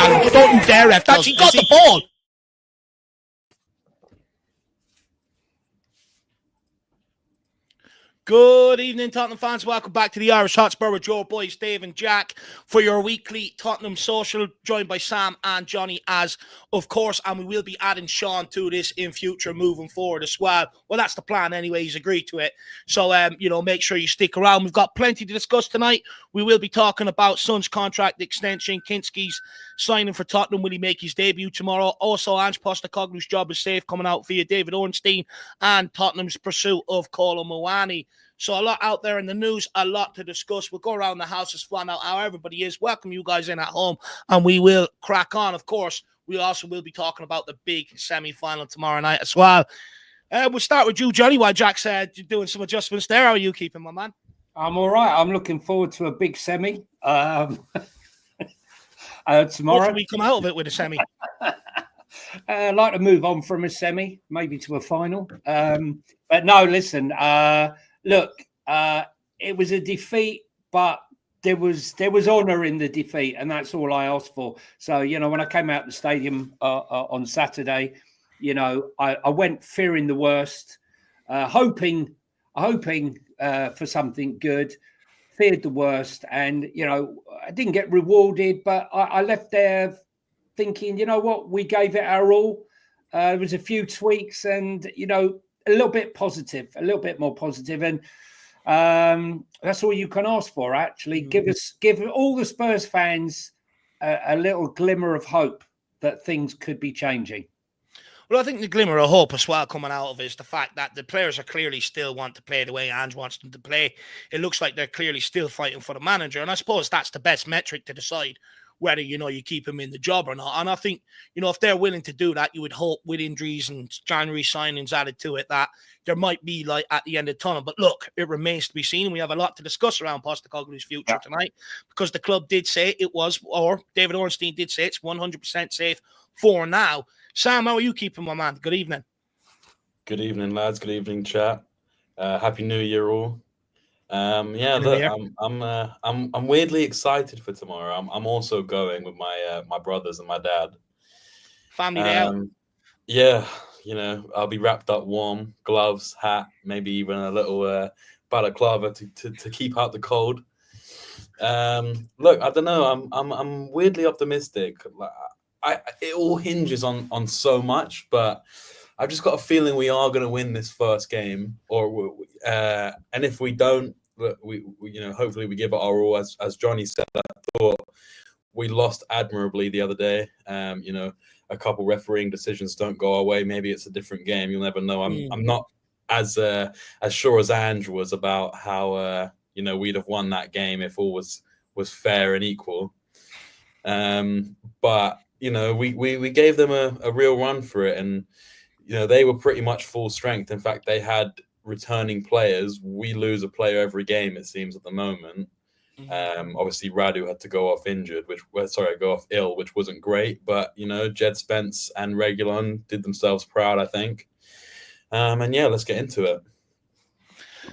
challenge. Don't you dare, ref. That's, he got the ball. Good evening, Tottenham fans. Welcome back to the Irish Hotspur with your boys, Dave and Jack, for your weekly Tottenham social, joined by Sam and Johnny, as of course, and we will be adding Sean to this in future moving forward as well. Well, that's the plan anyway. He's agreed to it. So, make sure you stick around. We've got plenty to discuss tonight. We will be talking about Son's contract extension, Kinsky's signing for Tottenham. Will he make his debut tomorrow? Also, Ange Postecoglou's job is safe, coming out via David Ornstein, and Tottenham's pursuit of Kolo Muani. So a lot out there in the news, a lot to discuss. We'll go around the house, just find out how everybody is. Welcome you guys in at home, and we will crack on. Of course, we also will be talking about the big semi-final tomorrow night as well. We'll start with you, Johnny, while Jack said you're doing some adjustments there. How are you keeping, my man? I'm all right. I'm looking forward to a big semi tomorrow. Hopefully we come out of it with a semi. I'd like to move on from a semi, maybe to a final. But no, listen, look, it was a defeat, but there was honour in the defeat, and that's all I asked for. So, when I came out the stadium on Saturday, I went fearing the worst, hoping for something good, feared the worst, and I didn't get rewarded, but I left there thinking, what, we gave it our all. There was a few tweaks, and a little bit positive, a little bit more positive, and that's all you can ask for. Actually, give all the Spurs fans a little glimmer of hope that things could be changing. Well, I think the glimmer of hope as well coming out of it is the fact that the players are clearly still want to play the way Ange wants them to play. It looks like they're clearly still fighting for the manager, and I suppose that's the best metric to decide whether, you keep him in the job or not. And I think, if they're willing to do that, you would hope with injuries and January signings added to it that there might be light at the end of the tunnel. But look, it remains to be seen. We have a lot to discuss around Postecoglou's future tonight, because the club did say it was, or David Ornstein did say it's 100% safe for now. Sam, how are you keeping, my man? Good evening. Good evening, lads. Good evening, chat. Happy New Year, all. I'm weirdly excited for tomorrow. I'm also going with my brothers and my dad. Family day out. Yeah, I'll be wrapped up warm, gloves, hat, maybe even a little balaclava to keep out the cold. Look, I don't know. I'm weirdly optimistic. It all hinges on so much, but I've just got a feeling we are going to win this first game, and if we don't, we hopefully we give it our all. As Johnny said, I thought we lost admirably the other day. A couple refereeing decisions don't go our way. Maybe it's a different game. You'll never know. I'm not as sure as Ange was about how we'd have won that game if all was fair and equal. But we gave them a real run for it, and they were pretty much full strength. In fact, they had returning players. We lose a player every game, it seems, at the moment. Obviously, Radu had to go off ill, which wasn't great. But Jed Spence and Reguilon did themselves proud, I think. And yeah, let's get into it.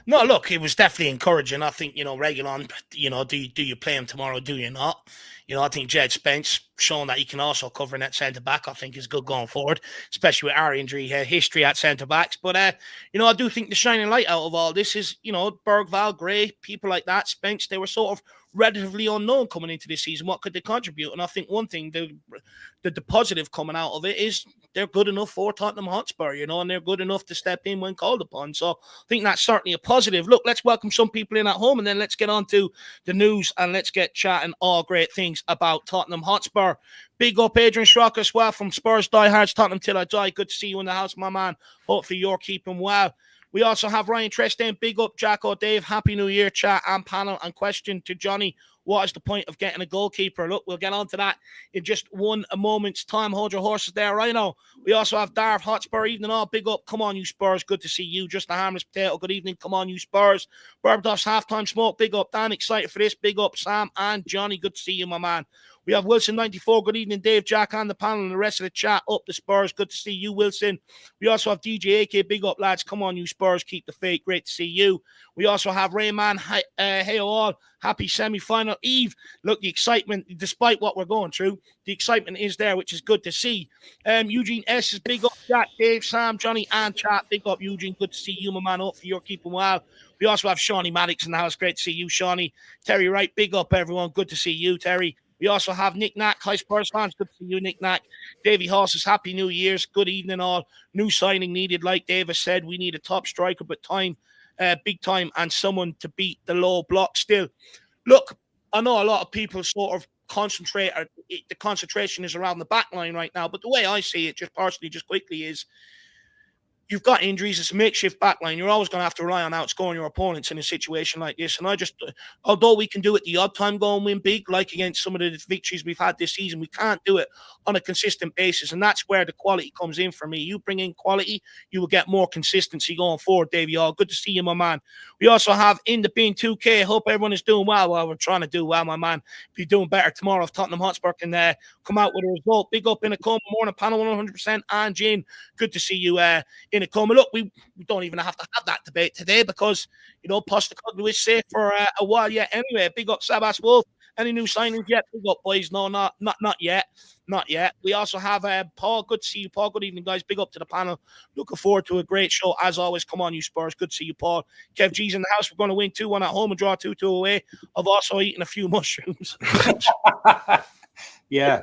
No, look, it was definitely encouraging. I think, Reguilon, do you play him tomorrow? Do you not? I think Jed Spence showing that he can also cover in at centre-back, I think is good going forward, especially with our injury history at centre-backs. But, I do think the shining light out of all this is, Bergvall, Gray, people like that, Spence, they were sort of relatively unknown coming into this season. What could they contribute? And I think one thing, the positive coming out of it is they're good enough for Tottenham Hotspur, and they're good enough to step in when called upon. So I think that's certainly a positive. Look, let's welcome some people in at home, and then let's get on to the news, and let's get chatting all great things about Tottenham Hotspur. Big up Adrian Schrock as well from Spurs Diehards, Tottenham Till I Die. Good to see you in the house, my man. Hopefully you're keeping well. We also have Ryan Trestain. Big up Jacko Dave. Happy New Year, chat and panel. And question to Johnny: what is the point of getting a goalkeeper? Look, we'll get on to that in just a moment's time. Hold your horses there, Rhino. We also have Darv Hotspur. Evening all. Big up. Come on, you Spurs. Good to see you. Just a harmless potato. Good evening. Come on, you Spurs. Barbados halftime smoke. Big up Dan. Excited for this. Big up Sam and Johnny. Good to see you, my man. We have Wilson94. Good evening, Dave, Jack, and the panel and the rest of the chat. Up the Spurs. Good to see you, Wilson. We also have DJ AK. Big up, lads. Come on, you Spurs. Keep the faith. Great to see you. We also have Rayman. Hey, all. Happy semi-final eve. Look, the excitement, despite what we're going through, the excitement is there, which is good to see. Eugene S. is big up, Jack, Dave, Sam, Johnny, and chat. Big up, Eugene. Good to see you, my man. Hopefully you're keeping well. We also have Shawnee Maddox in the house. Great to see you, Shawnee. Terry Wright, big up, everyone. Good to see you, Terry. We also have Nick Knack. Hi, Spurs fans. Good to see you, Nick Knack. Davey Horses, Happy New Year's. Good evening, all. New signing needed. Like Davis said, we need a top striker, but big time, and someone to beat the low block still. Look, I know a lot of people sort of the concentration is around the back line right now, but the way I see it, just personally, just quickly, is you've got injuries. It's a makeshift backline. You're always going to have to rely on outscoring your opponents in a situation like this. And although we can do it the odd time, go and win big, like against some of the victories we've had this season, we can't do it on a consistent basis. And that's where the quality comes in for me. You bring in quality, you will get more consistency going forward, Davey. All good to see you, my man. We also have In the Bin 2K. Hope everyone is doing well. Well, we're trying to do well, my man. Be doing better tomorrow if Tottenham Hotspur can come out with a result. Big up in a Coma morning panel 100%. And Jane, good to see you in a Coma. Look, we don't even have to have that debate today because, Postecoglou is safe for a while yet. Anyway, big up Sabas Wolf. Any new signings yet? Big up, boys. No, not yet. Not yet. We also have Paul. Good to see you, Paul. Good evening, guys. Big up to the panel. Looking forward to a great show. As always, come on, you Spurs. Good to see you, Paul. Kev G's in the house. We're going to win 2-1 at home and draw 2-2 away. I've also eaten a few mushrooms. Yeah.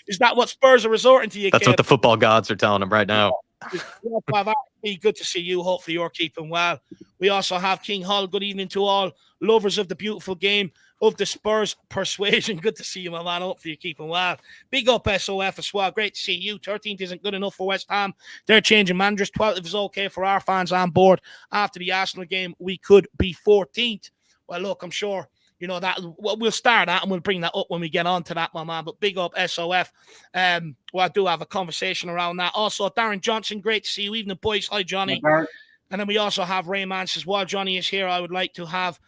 Is that what Spurs are resorting to? That's Kev? What the football gods are telling them right now. Good to see you. Hopefully you're keeping well. We also have King Hull. Good evening to all lovers of the beautiful game of the Spurs persuasion. Good to see you, my man. Hopefully you're keeping well. Big up SOF as well. Great to see you. 13th isn't good enough for West Ham. They're changing managers. 12th is okay for our fans on board. After the Arsenal game, we could be 14th. Well, look, I'm sure that we'll start that and we'll bring that up when we get on to that, my man. But big up SOF. I do have a conversation around that. Also, Darren Johnson, great to see you. Evening, boys. Hi, Johnny. Hi, and then we also have Rayman says, while Johnny is here, I would like to have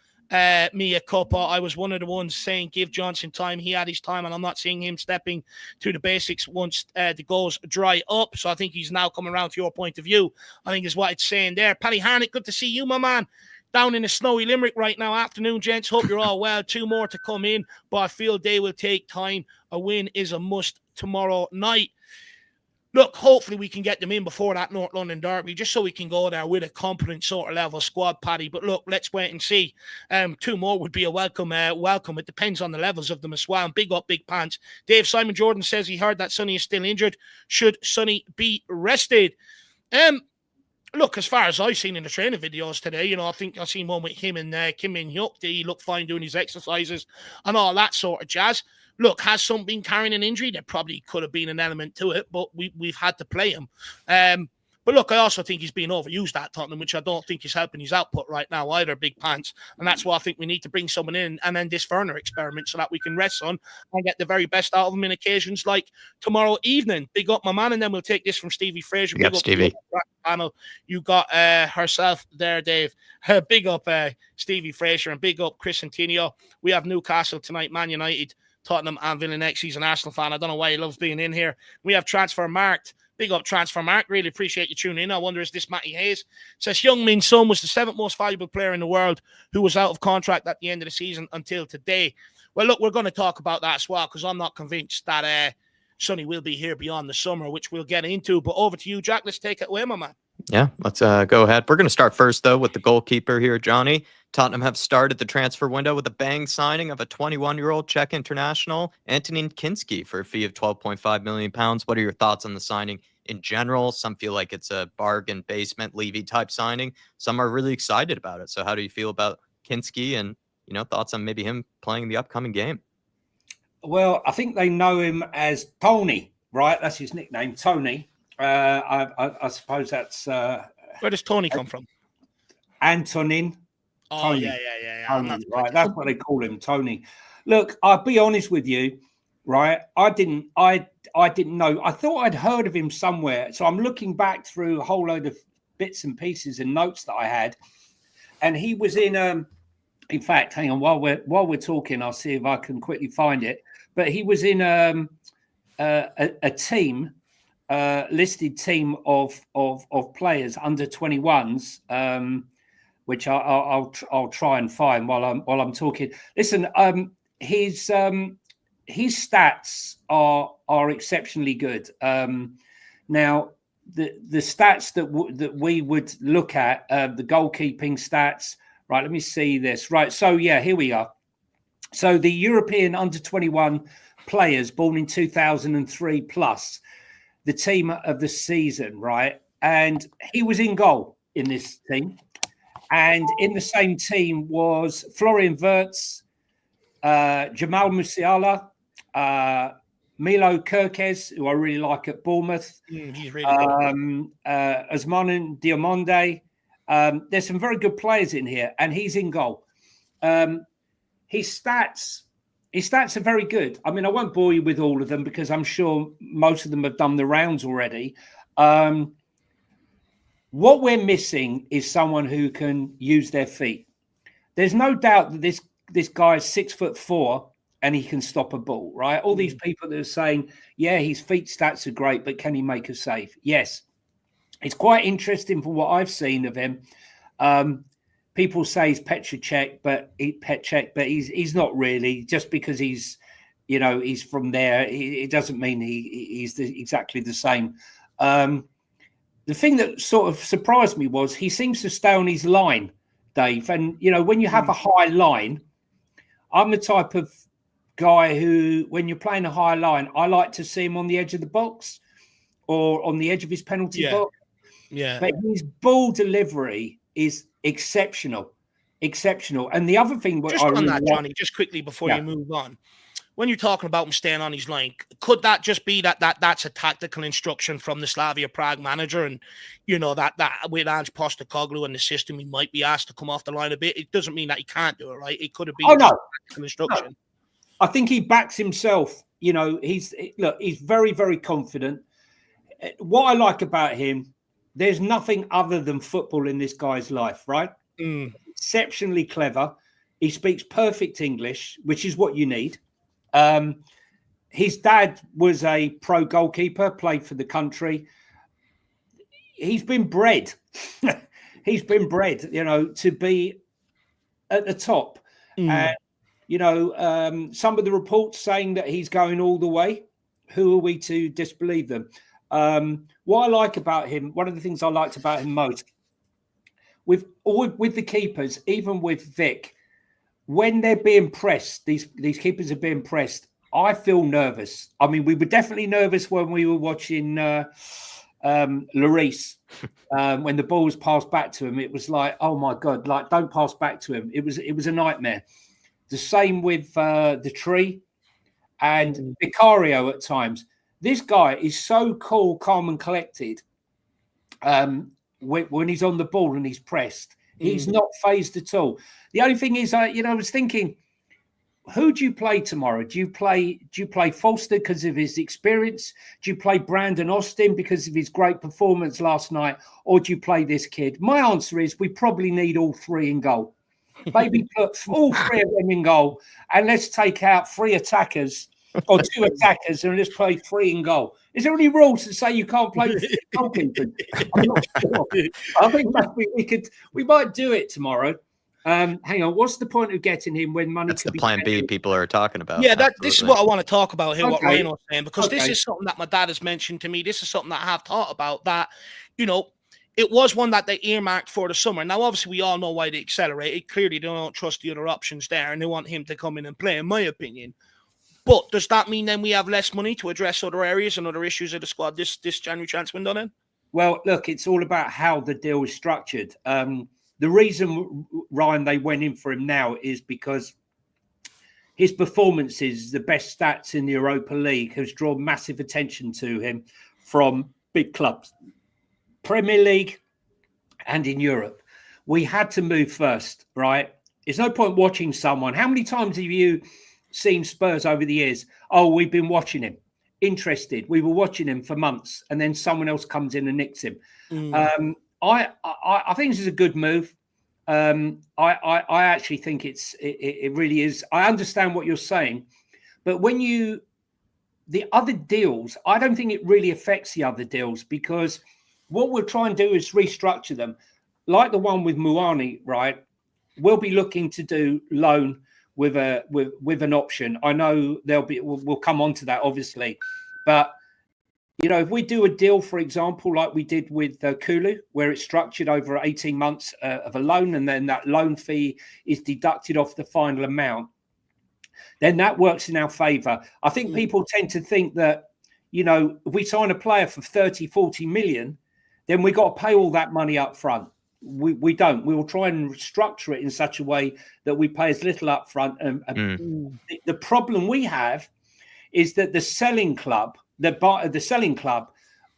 me a cuppa. I was one of the ones saying give Johnson time. He had his time, and I'm not seeing him stepping to the basics once the goals dry up. So I think he's now coming around to your point of view, I think is what it's saying there. Paddy Harnick, good to see you, my man. Down in the snowy Limerick right now. Afternoon, gents. Hope you're all well. 2 more to come in, but I feel they will take time. A win is a must tomorrow night. Look, hopefully we can get them in before that North London derby, just so we can go there with a competent sort of level squad, Paddy. But look, let's wait and see. 2 more would be a welcome. It depends on the levels of them as well. And big up, big pants. Dave Simon Jordan says he heard that Sonny is still injured. Should Sonny be rested? Look, as far as I've seen in the training videos today, I think I've seen one with him and Kim Min-hyuk. He looked fine doing his exercises and all that sort of jazz. Look, has some been carrying an injury? There probably could have been an element to it, but we've had to play him. But look, I also think he's being overused at Tottenham, which I don't think is helping his output right now either, big pants. And that's why I think we need to bring someone in and then this Werner experiment so that we can rest on and get the very best out of him in occasions like tomorrow evening. Big up, my man. And then we'll take this from Stevie Fraser. Yep, Stevie. Panel. You got herself there, Dave. Big up Stevie Fraser and big up Chris Antonio. We have Newcastle tonight, Man United, Tottenham, and Villa next. He's an Arsenal fan. I don't know why he loves being in here. We have Transfer Marked. Big up Transfer Mark. Really appreciate you tuning in. I wonder, is this Matty Hayes? Says Heung-Min Son was the 7th most valuable player in the world who was out of contract at the end of the season until today. Well, look, we're going to talk about that as well because I'm not convinced that Sonny will be here beyond the summer, which we'll get into. But over to you, Jack. Let's take it away, my man. Yeah, let's go ahead. We're going to start first, though, with the goalkeeper here, Johnny. Tottenham have started the transfer window with a bang signing of a 21-year-old Czech international, Antonin Kinsky, for a fee of £12.5 million. What are your thoughts on the signing in general? Some feel like it's a bargain basement Levy type signing. Some are really excited about it. So how do you feel about Kinsky and, thoughts on maybe him playing the upcoming game? Well, I think they know him as Tony, right? That's his nickname, Tony. I suppose that's... Where does Tony come from? Antonin. Oh, Tony. yeah. Tony, right, that's what they call him, Tony. Look, I'll be honest with you, right? I didn't know. I thought I'd heard of him somewhere. So I'm looking back through a whole load of bits and pieces and notes that I had. And he was in In fact, hang on, while we're talking, I'll see if I can quickly find it. But he was in a team, listed team of players under 21s, which I'll try and find while I'm talking. Listen, his stats are exceptionally good. Now, the stats that we would look at, the goalkeeping stats. Right, let me see this. Right, so yeah, here we are. So the European under 21 players born in 2003 plus, the team of the season, right? And he was in goal in this team. And in the same team was Florian Wirtz, Jamal Musiala, Milo Kirkes, who I really like at Bournemouth. He's really good. Osman Diamonde. There's some very good players in here, and he's in goal. His stats are very good. I mean, I won't bore you with all of them because I'm sure most of them have done the rounds already. What we're missing is someone who can use their feet. There's no doubt that this guy is 6'4" and he can stop a ball, right? All these people that are saying, yeah, his feet stats are great, but can he make a save? Yes. It's quite interesting from what I've seen of him. People say he's Petr Cech, but he's not really. Just because he's from there, it doesn't mean he's exactly the same. The thing that sort of surprised me was he seems to stay on his line, Dave. And when you have a high line, I'm the type of guy who, when you're playing a high line, I like to see him on the edge of the box or on the edge of his penalty box. Yeah. But his ball delivery is exceptional. And the other thing, just on that, Johnny, just quickly before you move on, when you're talking about him staying on his line, could that just be that's a tactical instruction from the Slavia Prague manager, and that with Ange Postecoglou and the system, he might be asked to come off the line a bit? It doesn't mean that he can't do it, right? It could have been a tactical instruction. No. I think he backs himself. He's very, very confident. What I like about him, there's nothing other than football in this guy's life, right? Exceptionally clever. He speaks perfect English, which is what you need. His dad was a pro goalkeeper, played for the country. He's been bred. He's been bred, to be at the top. And, some of the reports saying that he's going all the way. Who are we to disbelieve them? What I like about him, one of the things I liked about him most, with the keepers, even with Vic, when they're being pressed, these keepers are being pressed, I feel nervous. I mean, we were definitely nervous when we were watching Lloris. When the ball was passed back to him, it was like, oh my God, like, don't pass back to him. It was a nightmare. The same with the Tree and Vicario at times. This guy is so cool, calm, and collected. When he's on the ball and he's pressed, he's not phased at all. The only thing is, I was thinking, who do you play tomorrow? Do you play Foster because of his experience? Do you play Brandon Austin because of his great performance last night, or do you play this kid? My answer is we probably need all three in goal. Maybe put all three of them in goal, and let's take out three attackers. Or two attackers, and let's play three in goal. Is there any rules that say you can't play goalkeeper? I'm not sure. I think maybe we might do it tomorrow. Hang on, what's the point of getting him when money? That's the plan B people are talking about. Yeah, this is what I want to talk about here. What Ryan was saying, because this is something that my dad has mentioned to me. This is something that I have thought about. That it was one that they earmarked for the summer. Now, obviously, we all know why they accelerated. Clearly, they don't trust the other options there, and they want him to come in and play, in my opinion. But does that mean then we have less money to address other areas and other issues of the squad this January transfer window then? Well, look, it's all about how the deal is structured. The reason, Ryan, they went in for him now is because his performances, the best stats in the Europa League, has drawn massive attention to him from big clubs, Premier League and in Europe. We had to move first, right? There's no point watching someone. How many times have you seen Spurs over the years? Oh, we've been watching him, interested. We were watching him for months, and then someone else comes in and nicks him. I think this is a good move. I actually think it really is. I understand what you're saying, but the other deals, I don't think it really affects the other deals, because what we'll try and do is restructure them, like the one with Muani, right? We'll be looking to do loan with an option. I know we'll come on to that, obviously, but if we do a deal, for example, like we did with Kulu, where it's structured over 18 months of a loan, and then that loan fee is deducted off the final amount, then that works in our favour. I think people tend to think that, if we sign a player for 30, 40 million, then we got to pay all that money up front. We don't. We will try and structure it in such a way that we pay as little up front. The problem we have is that the selling club, the selling club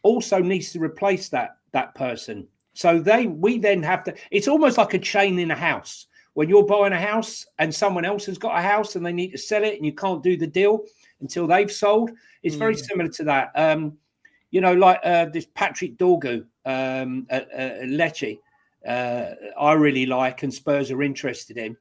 also needs to replace that person. So we then have to, it's almost like a chain in a house. When you're buying a house and someone else has got a house and they need to sell it and you can't do the deal until they've sold, it's very similar to that. Like this Patrick Dorgu at Lecce, I really like, and Spurs are interested in.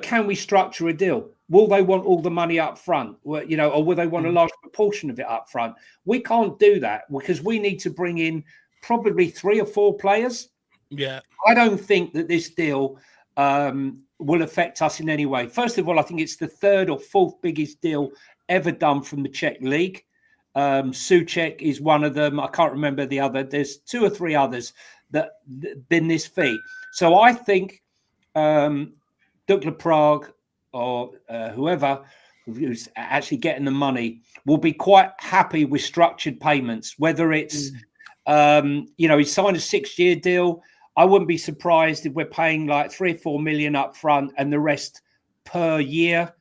Can we structure a deal? Will they want all the money up front? Or will they want a large proportion of it up front? We can't do that because we need to bring in probably 3 or 4 players. Yeah. I don't think that this deal will affect us in any way. First of all, I think it's the 3rd or 4th biggest deal ever done from the Czech league. Souček is one of them. I can't remember the other. There's 2 or 3 others that been this fee. So I think Dukla Prague or whoever who's actually getting the money will be quite happy with structured payments, whether it's he signed a 6-year deal. I wouldn't be surprised if we're paying like 3 or 4 million up front and the rest per year.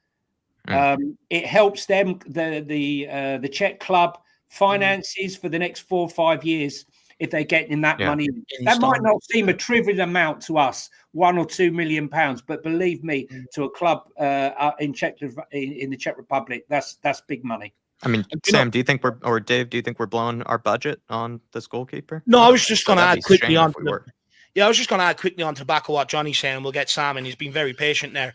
It helps them, the Czech club finances for the next 4 or 5 years if they're getting that money. That might not seem a trivial amount to us, 1 or 2 million pounds, but believe me, to a club in the Czech Republic, that's big money. I mean, Sam, do you think Dave, do you think we're blowing our budget on this goalkeeper? No, I was just going to add quickly on. Yeah, I was just going to add quickly on to back of what Johnny's saying. We'll get Sam, and he's been very patient there.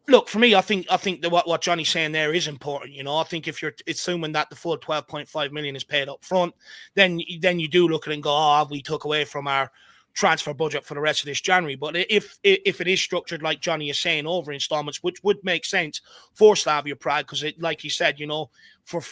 Look, for me, I think that what Johnny's saying there is important. I think if you're assuming that the full 12.5 million is paid up front, then you do look at it and go, we took away from our transfer budget for the rest of this January. But if it is structured like Johnny is saying over installments, which would make sense for Slavia Prague, because it, like he said, for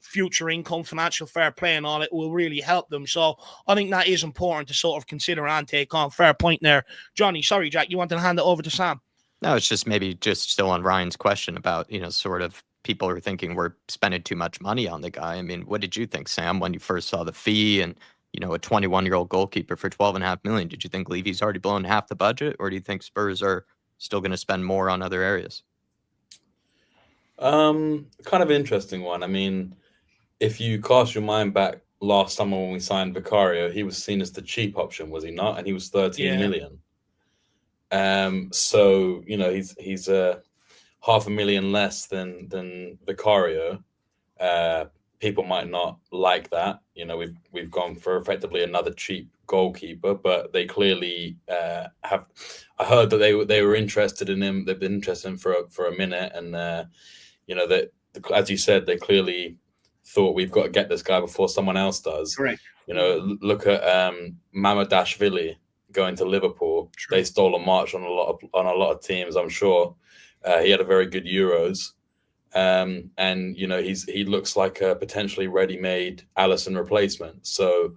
future income, financial fair play and all, it will really help them. So I think that is important to sort of consider and take on. Fair point there, Johnny. Sorry, Jack, you wanted to hand it over to Sam? No, it's just maybe just still on Ryan's question about, sort of people are thinking we're spending too much money on the guy. I mean, what did you think, Sam, when you first saw the fee and, a 21-year-old goalkeeper for 12.5 million? Did you think Levy's already blown half the budget, or do you think Spurs are still going to spend more on other areas? Kind of interesting one. I mean, if you cast your mind back last summer when we signed Vicario, he was seen as the cheap option, was he not? And he was 13 million. So he's $500,000 less than Vicario. People might not like that. We've gone for effectively another cheap goalkeeper, but they clearly have. I heard that they were interested in him. They've been interested in him for a minute, and that, as you said, they clearly thought we've got to get this guy before someone else does. Correct. Look at Mamadashvili going to Liverpool. True. They stole a march on a lot of teams, I'm sure. He had a very good Euros. And he looks like a potentially ready-made Alisson replacement. So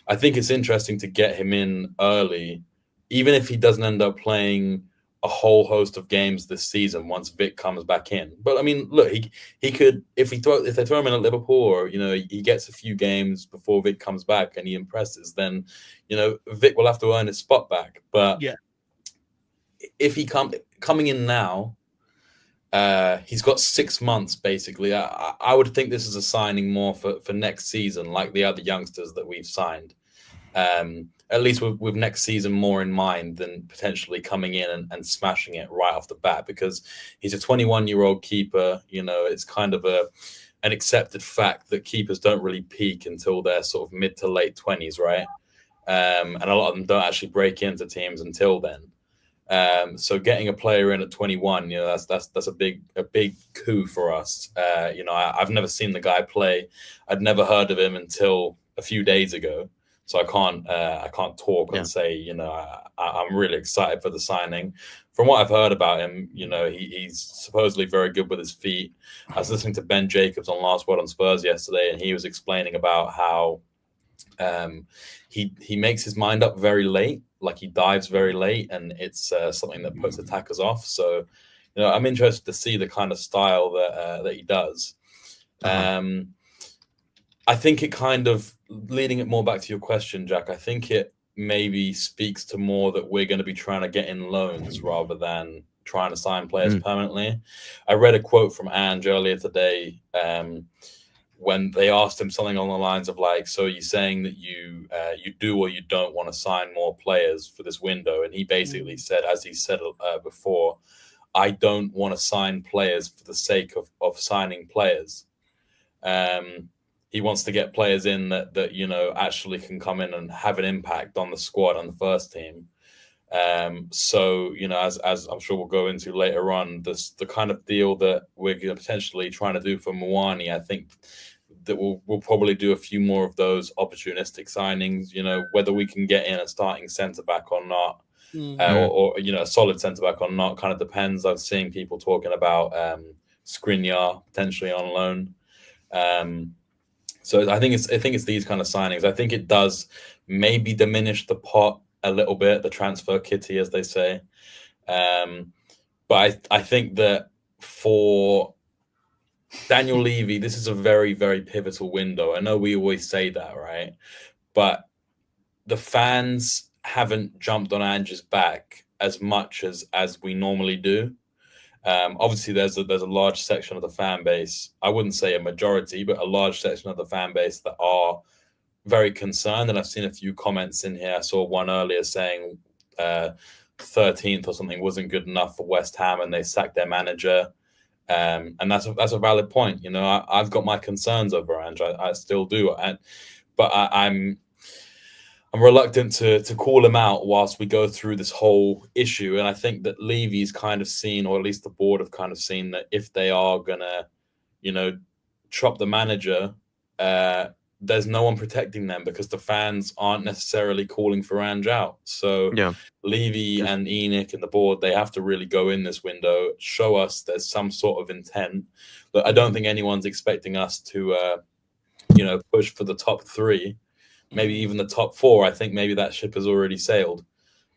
I think it's interesting to get him in early, even if he doesn't end up playing a whole host of games this season once Vic comes back in. But I mean, look, he could, if they throw him in at Liverpool, or he gets a few games before Vic comes back and he impresses, then Vic will have to earn his spot back. But if he coming in now, he's got 6 months basically. I would think this is a signing more for next season, like the other youngsters that we've signed. At least with next season more in mind than potentially coming in and smashing it right off the bat, because he's a 21-year-old keeper. It's kind of an accepted fact that keepers don't really peak until they're sort of mid to late 20s, right? and a lot of them don't actually break into teams until then. So getting a player in at 21, that's a big coup for us. I've never seen the guy play. I'd never heard of him until a few days ago. So I can't talk and say, I'm really excited for the signing. From what I've heard about him, he's supposedly very good with his feet. I was listening to Ben Jacobs on Last Word on Spurs yesterday, and he was explaining about how he makes his mind up very late, like he dives very late, and it's something that puts attackers off. So, I'm interested to see the kind of style that he does. I think it kind of, leading it more back to your question, Jack, I think it maybe speaks to more that we're going to be trying to get in loans rather than trying to sign players permanently. I read a quote from Ange earlier today when they asked him something along the lines of like, so you're saying that you do or you don't want to sign more players for this window? And he basically said, as he said before, I don't want to sign players for the sake of signing players. He wants to get players in that actually can come in and have an impact on the squad on the first team. So as I'm sure we'll go into later on, the kind of deal that we're potentially trying to do for Muani, I think that we'll probably do a few more of those opportunistic signings. Whether we can get in a starting centre back or not, or a solid centre back or not, kind of depends. I've seen people talking about Skriniar potentially on loan. So I think it's these kind of signings. I think it does maybe diminish the pot a little bit, the transfer kitty, as they say. But I think that for Daniel Levy, this is a very, very pivotal window. I know we always say that, right? But the fans haven't jumped on Ange's back as much as we normally do. Obviously, there's a large section of the fan base. I wouldn't say a majority, but a large section of the fan base that are very concerned. And I've seen a few comments in here. I saw one earlier saying 13th or something wasn't good enough for West Ham, and they sacked their manager. And that's a valid point. I've got my concerns over Ange. I still do. But I'm reluctant to call him out whilst we go through this whole issue. And I think that Levy's kind of seen, or at least the board have kind of seen, that if they are going to, chop the manager, there's no one protecting them because the fans aren't necessarily calling for Ange out. So Levy and ENIC and the board, they have to really go in this window, show us there's some sort of intent. But I don't think anyone's expecting us to, push for the top 3. Maybe even the top 4. I think maybe that ship has already sailed.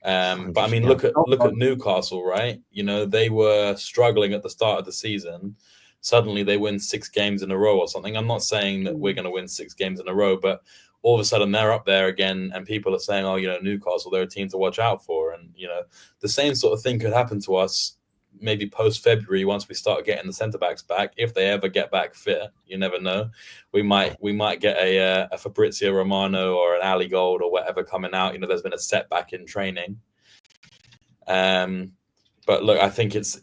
But I mean, look at Newcastle, right? They were struggling at the start of the season. Suddenly they win 6 games in a row or something. I'm not saying that we're going to win 6 games in a row, but all of a sudden they're up there again, and people are saying, "Oh, Newcastle, they're a team to watch out for." And the same sort of thing could happen to us maybe post-February once we start getting the centre-backs back, if they ever get back fit. You never know. We might get a Fabrizio Romano or an Ali Gold or whatever coming out. There's been a setback in training. But look, I think it's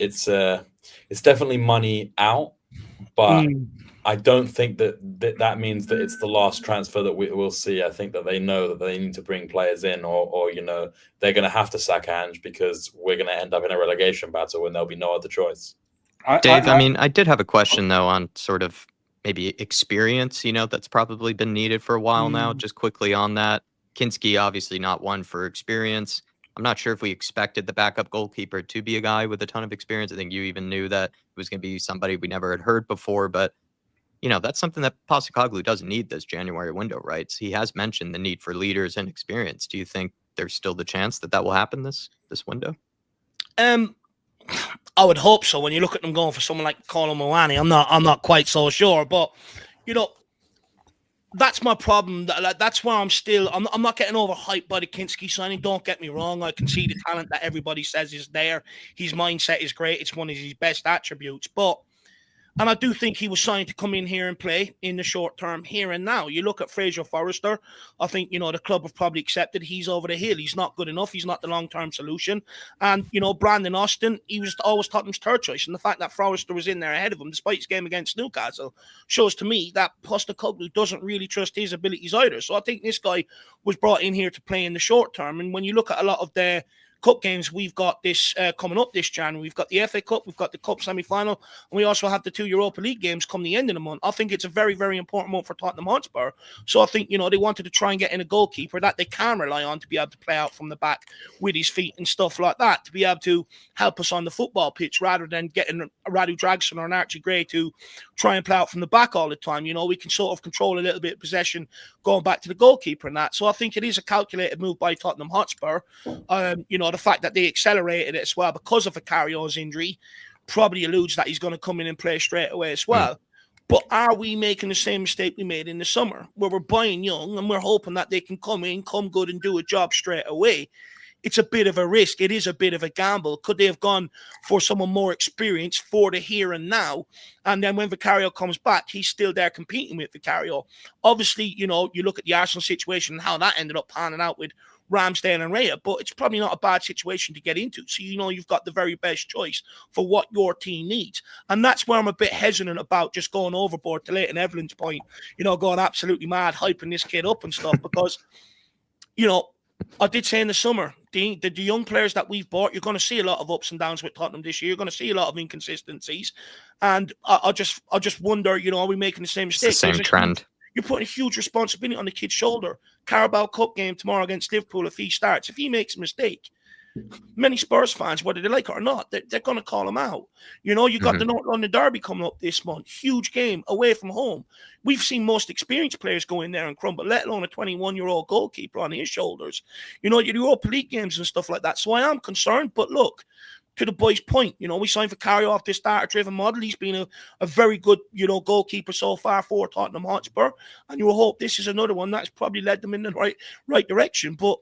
definitely money out, but I don't think that means that it's the last transfer that we will see. I think that they know that they need to bring players in, or they're going to have to sack Ange because we're going to end up in a relegation battle when there'll be no other choice. Dave, I did have a question though on sort of maybe experience. That's probably been needed for a while now. Just quickly on that, Kinsky obviously not one for experience. I'm not sure if we expected the backup goalkeeper to be a guy with a ton of experience. I think you even knew that it was going to be somebody we never had heard before, but that's something that Postecoglou doesn't need this January window, right? So he has mentioned the need for leaders and experience. Do you think there's still the chance that will happen this window? I would hope so. When you look at them going for someone like Kolo Muani, I'm not quite so sure, but that's my problem. That's why I'm not getting overhyped by the Kinsky signing. Don't get me wrong. I can see the talent that everybody says is there. His mindset is great. It's one of his best attributes. But And I do think he was signed to come in here and play in the short term, here and now. You look at Fraser Forrester, I think, the club have probably accepted he's over the hill. He's not good enough. He's not the long-term solution. And, Brandon Austin, he was always Tottenham's third choice. And the fact that Forrester was in there ahead of him, despite his game against Newcastle, shows to me that Postecoglou doesn't really trust his abilities either. So I think this guy was brought in here to play in the short term. And when you look at a lot of the cup games we've got this coming up this January, we've got the FA Cup, we've got the Cup Semi-Final, and we also have the 2 Europa League games come the end of the month. I think it's a very, very important month for Tottenham Hotspur. So I think, they wanted to try and get in a goalkeeper that they can rely on to be able to play out from the back with his feet and stuff like that, to be able to help us on the football pitch rather than getting a Radu Dragsson or an Archie Gray to try and play out from the back all the time. We can sort of control a little bit of possession going back to the goalkeeper and that. So I think it is a calculated move by Tottenham Hotspur. The fact that they accelerated it as well because of Vicario's injury probably alludes that he's going to come in and play straight away as well. But are we making the same mistake we made in the summer, where we're buying young and we're hoping that they can come in, come good and do a job straight away? It's a bit of a risk. It is a bit of a gamble. Could they have gone for someone more experienced for the here and now? And then when Vicario comes back, he's still there competing with Vicario. Obviously, you look at the Arsenal situation and how that ended up panning out with Ramsdale and Raya, but it's probably not a bad situation to get into. So, you've got the very best choice for what your team needs. And that's where I'm a bit hesitant about just going overboard, to Leighton Evelyn's point, going absolutely mad, hyping this kid up and stuff, because, I did say in the summer, the young players that we've bought, you're going to see a lot of ups and downs with Tottenham this year. You're going to see a lot of inconsistencies. And I just wonder, are we making the same mistake? It's the same trend. You're putting a huge responsibility on the kid's shoulder. Carabao Cup game tomorrow against Liverpool, if he starts. If he makes a mistake, many Spurs fans, whether they like it or not, they're going to call him out. You got the North London Derby coming up this month. Huge game away from home. We've seen most experienced players go in there and crumble, let alone a 21-year-old goalkeeper on his shoulders. Your Europa League games and stuff like that. So I am concerned. But look, to the boys' point, we signed Vicario off this starter-driven model. He's been a very good, goalkeeper so far for Tottenham Hotspur. And you will hope this is another one that's probably led them in the right direction. But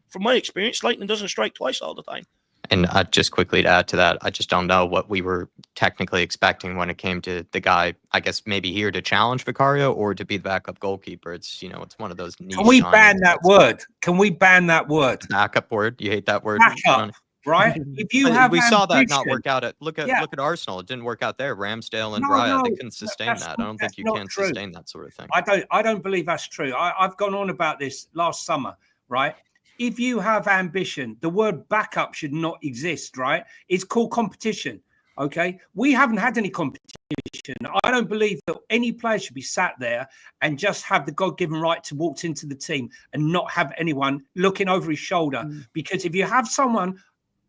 from my experience, lightning doesn't strike twice all the time. And just quickly to add to that, I just don't know what we were technically expecting when it came to the guy, I guess maybe here to challenge Vicario or to be the backup goalkeeper. It's, it's one of those niche. Can we ban that word? Can we ban that word? Backup word? You hate that word? Backup. Right? If you have, we saw that not work out. Look at Arsenal. It didn't work out there. Ramsdale and Raya, they couldn't sustain that. I don't think you can sustain that sort of thing. I don't believe that's true. I've gone on about this last summer, right? If you have ambition, the word backup should not exist, right? It's called competition. Okay, we haven't had any competition. I don't believe that any player should be sat there and just have the God-given right to walk into the team and not have anyone looking over his shoulder. Because if you have someone,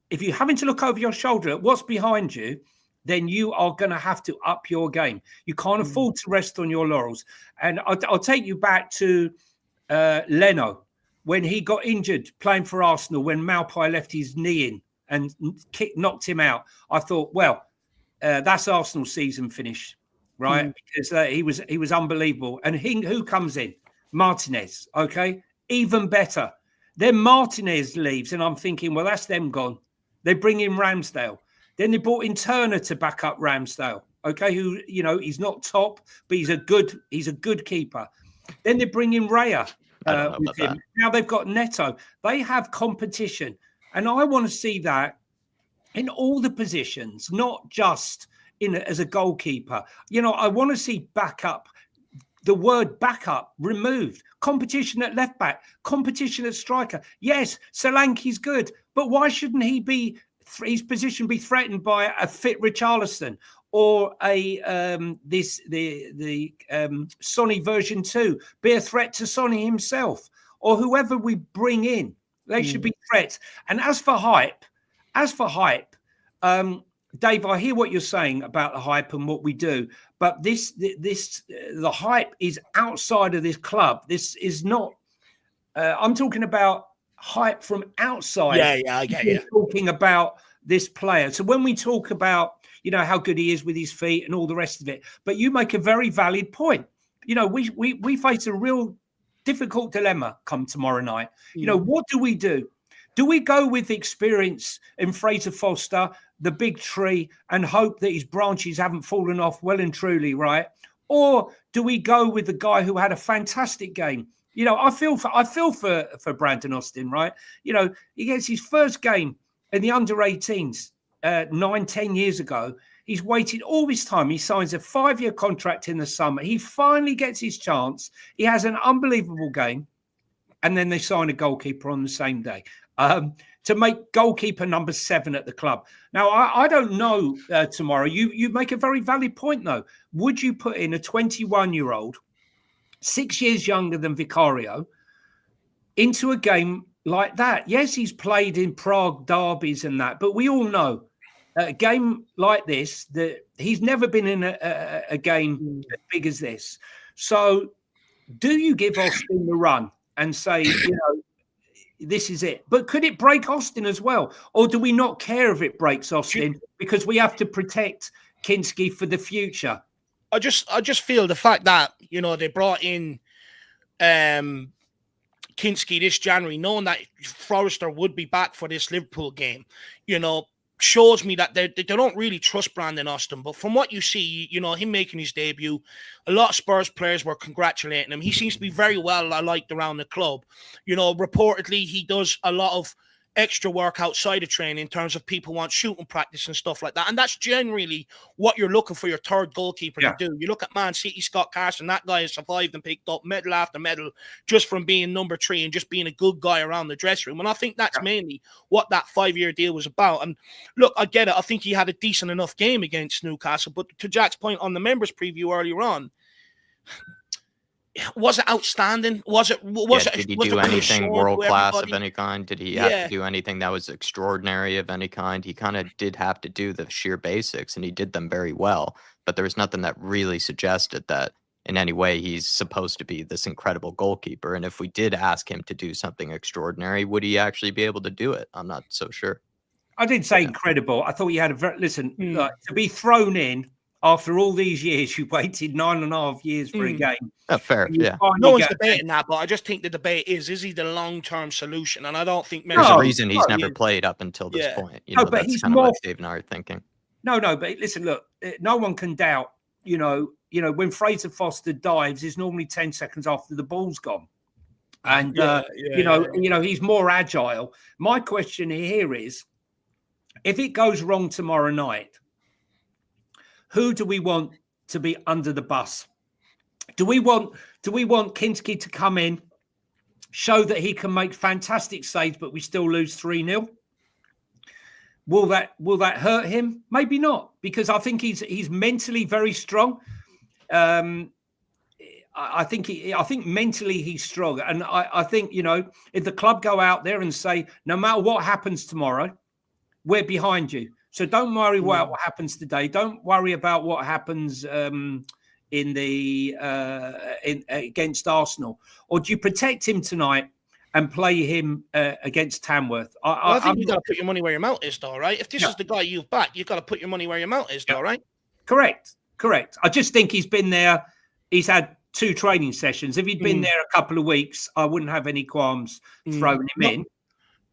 if you're having to look over your shoulder at what's behind you, then you are going to have to up your game. You can't afford to rest on your laurels. And I'll take you back to Leno when he got injured playing for Arsenal, when Maupay left his knee in and knocked him out. I thought, well, that's Arsenal season finish, right? Because he was unbelievable. And who comes in? Martinez, okay? Even better. Then Martinez leaves, and I'm thinking, well, that's them gone. They bring in Ramsdale. Then they brought in Turner to back up Ramsdale, okay? Who, he's not top, but he's a good keeper. Then they bring in Raya with him. Now they've got Neto. They have competition. And I want to see that in all the positions, not just as a goalkeeper. I want to see backup, the word backup removed. Competition at left back, competition at striker. Yes, Solanke's good, but why shouldn't his position be threatened by a fit Richarlison or Sonny version 2, be a threat to Sonny himself, or whoever we bring in? They should be threats. And as for hype, Dave, I hear what you're saying about the hype and what we do, but the hype is outside of this club. This is not. I'm talking about hype from outside. Yeah, I get you. Talking about this player. So when we talk about how good he is with his feet and all the rest of it, but you make a very valid point. We face a real difficult dilemma come tomorrow night. What do we do? Do we go with experience in Fraser Forster the big tree and hope that his branches haven't fallen off well and truly, right? Or do we go with the guy who had a fantastic game? You know, I feel for Brandon Austin, right? You know, he gets his first game in the under-18s 9-10 years ago. He's waited all this time. He signs a 5-year contract in the summer. He finally gets his chance. He has an unbelievable game. And then they sign a goalkeeper on the same day to make goalkeeper number 7 at the club. Now, I don't know tomorrow. You make a very valid point, though. Would you put in a 21-year-old, 6 years younger than Vicario, into a game like that? Yes, he's played in Prague derbies and that, but we all know a game like this, that he's never been in a game as big as this. So do you give Austin the run and say, you know, this is it? But could it break Austin as well? Or do we not care if it breaks Austin because we have to protect Kinsky for the future? I just feel the fact that, you know, they brought in Kinsky this January, knowing that Forrester would be back for this Liverpool game, you know, shows me that they don't really trust Brandon Austin. But from what you see, you know, him making his debut, a lot of Spurs players were congratulating him. He seems to be very well liked around the club. You know, reportedly, he does a lot of extra work outside of training in terms of people want shooting practice and stuff like that. And that's generally what you're looking for your third goalkeeper to do. You look at Man City, Scott Carson, that guy has survived and picked up medal after medal just from being number 3 and just being a good guy around the dressing room. And I think that's mainly what that 5-year deal was about. And look, I get it. I think he had a decent enough game against Newcastle. But to Jack's point on the members preview earlier on, was it outstanding? Did he do anything world class of any kind? Did he have to do anything that was extraordinary of any kind? He kind of did have to do the sheer basics, and he did them very well. But there was nothing that really suggested that in any way he's supposed to be this incredible goalkeeper. And if we did ask him to do something extraordinary, would he actually be able to do it? I'm not so sure. I didn't say incredible. I thought he had a very to be thrown in. After all these years, you waited 9.5 years for a game. Fair, yeah. No one's debating that, but I just think the debate is he the long-term solution? And I don't think there's a reason he's never played up until this point. You know, but that's kind of what Dave and I are thinking. No, but listen, look, no one can doubt, you know, when Fraser Foster dives, it's normally 10 seconds after the ball's gone. And, you know, he's more agile. My question here is, if it goes wrong tomorrow night, who do we want to be under the bus? Do we want Kinsky to come in, show that he can make fantastic saves, but we still lose 3-0? Will that hurt him? Maybe not, because I think he's mentally very strong. I think mentally he's strong, and I think, you know, if the club go out there and say, no matter what happens tomorrow, we're behind you. So don't worry about what happens today. Don't worry about what happens against Arsenal. Or do you protect him tonight and play him against Tamworth? I think you've got to put your money where your mouth is, though, right? If this is the guy you've backed, you've got to put your money where your mouth is, though, right? Correct. I just think he's been there. He's had 2 training sessions. If he'd been there a couple of weeks, I wouldn't have any qualms throwing him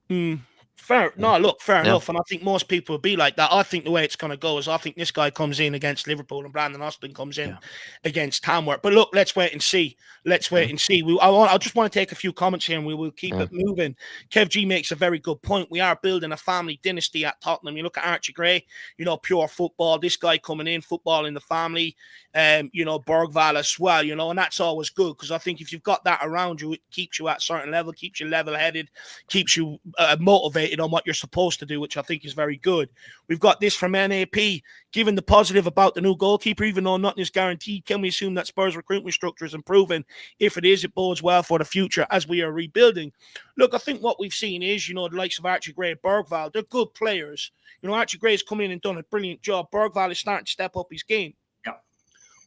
in. Fair enough. And I think most people would be like that. I think the way it's going to go is I think this guy comes in against Liverpool and Brandon Austin comes in against Tamworth. But look, let's wait and see. I just want to take a few comments here and we will keep it moving. Kev G makes a very good point. We are building a family dynasty at Tottenham. You look at Archie Gray, you know, pure football. This guy coming in, football in the family. You know, Bergvall as well, you know, and that's always good because I think if you've got that around you, it keeps you at a certain level, keeps you level-headed, keeps you motivated on what you're supposed to do, which I think is very good. We've got this from NAP. Given the positive about the new goalkeeper, even though nothing is guaranteed, can we assume that Spurs' recruitment structure is improving? If it is, it bodes well for the future as we are rebuilding. Look, I think what we've seen is, you know, the likes of Archie Gray, Bergvall, they're good players. You know, Archie Gray's come in and done a brilliant job. Bergvall is starting to step up his game. Yeah.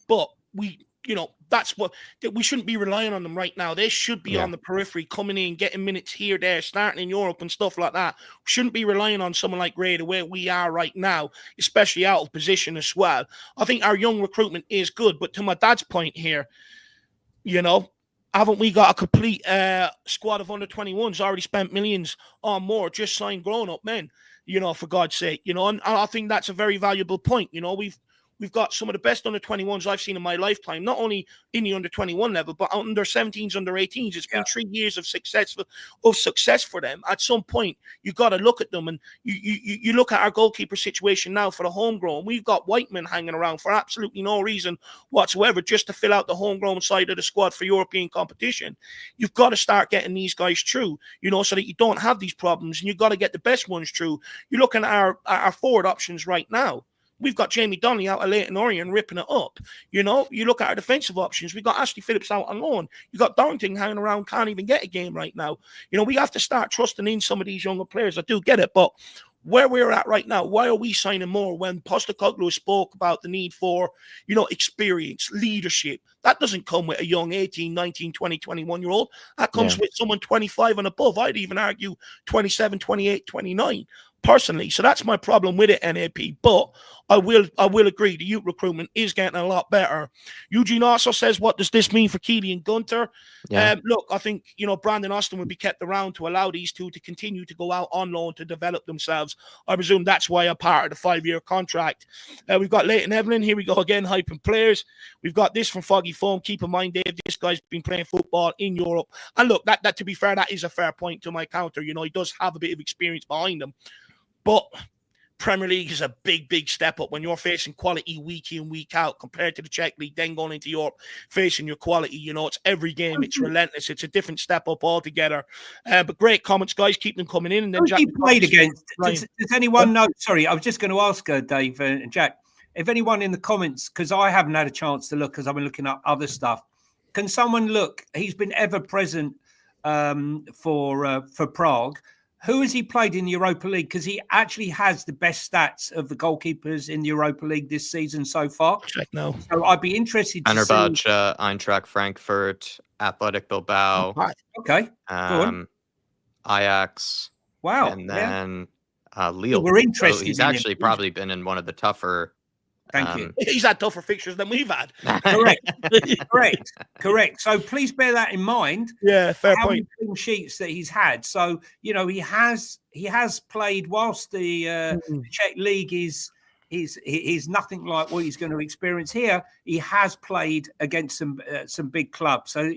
But that's what we shouldn't be relying on them right now. They should be on the periphery, coming in, getting minutes here, there, starting in Europe and stuff like that. We shouldn't be relying on someone like Gray the way we are right now, especially out of position as well. I think our young recruitment is good, but to my dad's point here, you know, haven't we got a complete squad of under 21s already spent millions or more, just signed grown-up men? for God's sake, and I think that's a very valuable point. We've got some of the best under 21s I've seen in my lifetime, not only in the under 21 level, but under 17s, under 18s. It's been 3 years of success for them. At some point, you've got to look at them, and you look at our goalkeeper situation now for the homegrown. We've got Whiteman hanging around for absolutely no reason whatsoever, just to fill out the homegrown side of the squad for European competition. You've got to start getting these guys through, so that you don't have these problems, and you've got to get the best ones through. You're looking at our forward options right now. We've got Jamie Donnelly out of Leyton Orient ripping it up. You look at our defensive options. We've got Ashley Phillips out on loan. You've got Dorrington hanging around, can't even get a game right now. We have to start trusting in some of these younger players. I do get it, but where we're at right now, why are we signing more when Postecoglou spoke about the need for, experience, leadership? That doesn't come with a young 18, 19, 20, 21-year-old. That comes with someone 25 and above. I'd even argue 27, 28, 29. Personally, so that's my problem with it, NAP. But I will agree the youth recruitment is getting a lot better. Eugene also says, what does this mean for Keely and Gunter? Look, I think Brandon Austin will be kept around to allow these two to continue to go out on loan to develop themselves. I presume that's why a part of the 5-year contract. We've got Leighton Evelyn. Here we go again, hyping players. We've got this from Foggy Foam. Keep in mind, Dave, this guy's been playing football in Europe. And look, that to be fair, that is a fair point to my counter. He does have a bit of experience behind him. But Premier League is a big, big step up when you're facing quality week in, week out compared to the Czech League, then going into Europe, facing your quality. It's every game. It's relentless. It's a different step up altogether. But great comments, guys. Keep them coming in. And then Jack, he played against? Does anyone know? Sorry, I was just going to ask Dave and Jack, if anyone in the comments, because I haven't had a chance to look because I've been looking up other stuff. Can someone look? He's been ever present for Prague. Who has he played in the Europa League? Because he actually has the best stats of the goalkeepers in the Europa League this season so far. Check now. So I'd be interested to see. Eintracht Frankfurt, Athletic Bilbao. Okay. Ajax. Wow. And then Lille. We're interested. So he's actually probably been in one of the tougher. Thank you. He's had tougher fixtures than we've had. Correct. So please bear that in mind. Yeah, fair point. Many clean sheets that he's had. So he has played whilst the Czech League is nothing like what he's going to experience here. He has played against some big clubs. So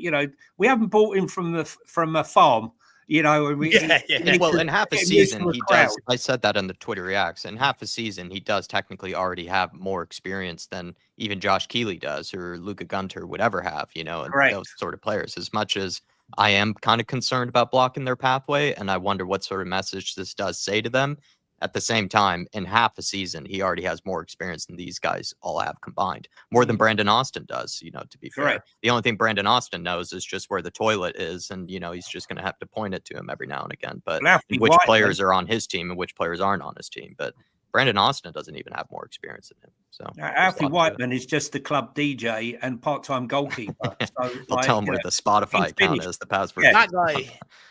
we haven't bought him from a farm. Well, in half a season, he does. I said that in the Twitter reacts. In half a season, he does technically already have more experience than even Josh Keeley does or Luka Gunter would ever have, and those sort of players. As much as I am kind of concerned about blocking their pathway, and I wonder what sort of message this does say to them. At the same time, in half a season, he already has more experience than these guys all have combined. More than Brandon Austin does, to be fair. The only thing Brandon Austin knows is just where the toilet is, and, he's just going to have to point it to him every now and again. But which players are on his team and which players aren't on his team. But Brandon Austin doesn't even have more experience than him. So Alfie Whiteman is just the club DJ and part-time goalkeeper. So, I'll tell him where the Spotify account is, the password. Yeah.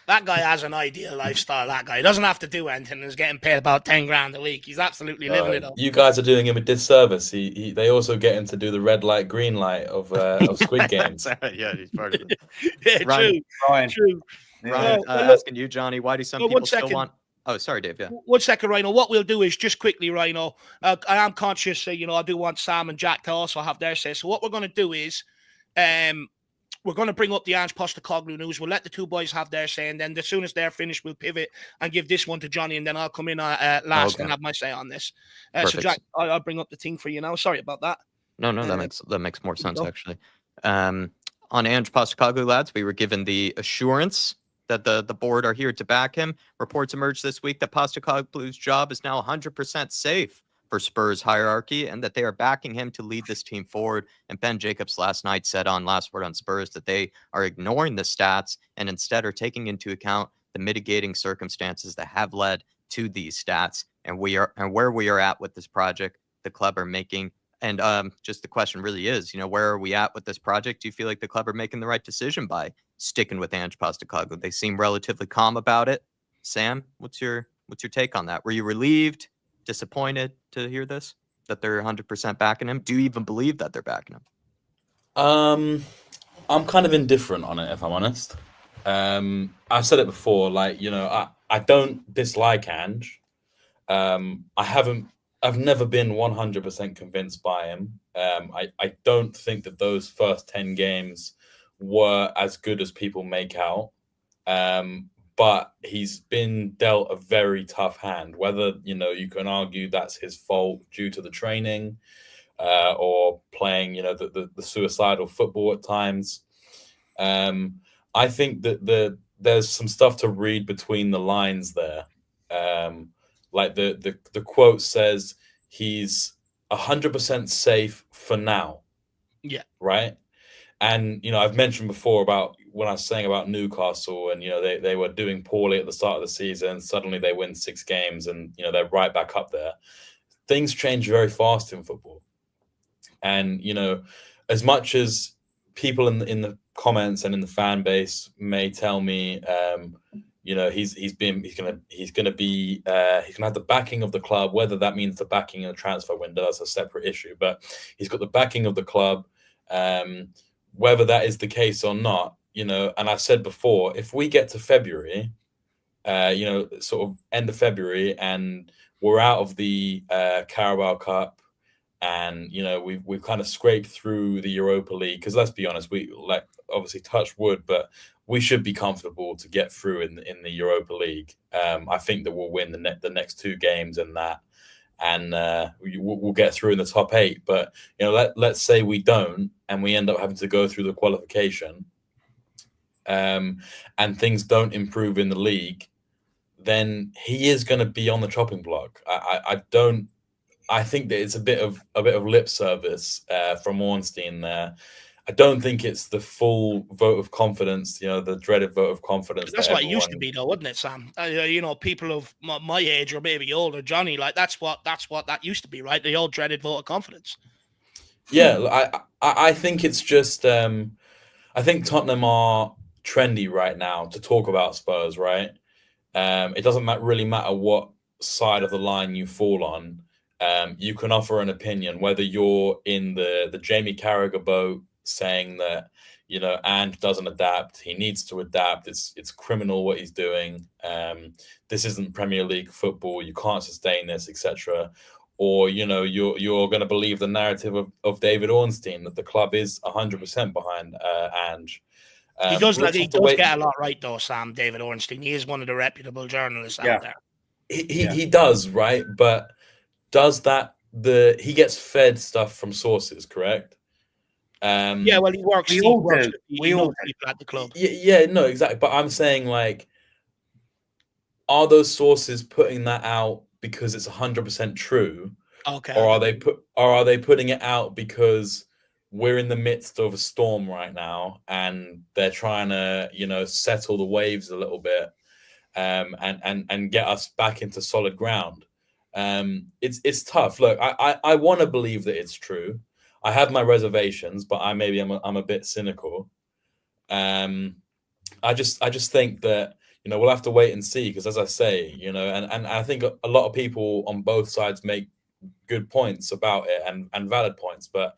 That guy has an ideal lifestyle. That guy doesn't have to do anything. He's getting paid about 10 grand a week. He's absolutely living it up. You guys are doing him a disservice. They also get him to do the red light, green light of Squid Games. Yeah, he's part of it. Yeah, Ryan. True. Ryan, asking you, Johnny, why do some people still want? Oh, sorry, Dave. Yeah. 1 second, Rhino. What we'll do is just quickly, Rhino. I am conscious, I do want Sam and Jack to also have their say. So what we're going to do is, we're going to bring up the Ange Postecoglou news. We'll let the two boys have their say, and then as soon as they're finished, we'll pivot and give this one to Johnny, and then I'll come in last and have my say on this. So, Jack, I'll bring up the thing for you now. Sorry about that. No, that makes more sense actually. On Ange Postecoglou, lads, we were given the assurance that the board are here to back him. Reports emerged this week that Postecoglou's job is now 100% safe for Spurs hierarchy and that they are backing him to lead this team forward. And Ben Jacobs last night said on Last Word on Spurs that they are ignoring the stats and instead are taking into account the mitigating circumstances that have led to these stats. And where we are at with this project, the club are making. And just the question really is, where are we at with this project? Do you feel like the club are making the right decision by sticking with Ange Postecoglou? They seem relatively calm about it. Sam, what's your take on that? Were you relieved, disappointed to hear this, that they're 100% backing him? Do you even believe that they're backing him? I'm kind of indifferent on it, if I'm honest. I've said it before, I don't dislike Ange. I've never been 100% convinced by him. I don't think that those first 10 games were as good as people make out. But he's been dealt a very tough hand. Whether, you can argue that's his fault due to the training, or playing, the suicidal football at times. I think that there's some stuff to read between the lines there. Like the quote says, he's 100% safe for now. Yeah. Right. And, I've mentioned before about when I was saying about Newcastle and, they were doing poorly at the start of the season. Suddenly they win 6 games and, they're right back up there. Things change very fast in football. And, as much as people in the comments and in the fan base may tell me, he's gonna have the backing of the club, whether that means the backing in the transfer window, that's a separate issue. But he's got the backing of the club. Whether that is the case or not, and I said before, if we get to February, sort of end of February, and we're out of the Carabao Cup, and we've kind of scraped through the Europa League, because let's be honest, we obviously touch wood, but we should be comfortable to get through in the Europa League. I think that we'll win the next 2 games and that. And we'll get through in the top 8. But let's say we don't, and we end up having to go through the qualification, and things don't improve in the league, then he is going to be on the chopping block. I think that it's a bit of lip service from Ornstein there. I don't think it's the full vote of confidence, the dreaded vote of confidence. That's what it used to be, though, wouldn't it, Sam? People of my age or maybe older, Johnny, like that's what that used to be, right? The old dreaded vote of confidence. Yeah, I think it's just I think Tottenham are trendy right now to talk about Spurs, right? It doesn't really matter what side of the line you fall on. You can offer an opinion, whether you're in the Jamie Carragher boat, saying that Ange doesn't adapt, he needs to adapt, it's criminal what he's doing, this isn't Premier League football, you can't sustain this, etc. Or you're going to believe the narrative of David Ornstein, that the club is 100% behind Ange. He does get a lot right, though, Sam. David Ornstein, he is one of the reputable journalists out there. He does, right? But does that he gets fed stuff from sources, correct? Yeah, well, he works. We all do. We all people at the club. Yeah, no, exactly. But I'm saying, like, are those sources putting that out because it's 100% true? Okay. Or are they putting it out because we're in the midst of a storm right now and they're trying to, settle the waves a little bit, and get us back into solid ground? It's tough. Look, I want to believe that it's true. I have my reservations, but I'm a bit cynical. I just think that we'll have to wait and see, because as I say, and I think a lot of people on both sides make good points about it and valid points. But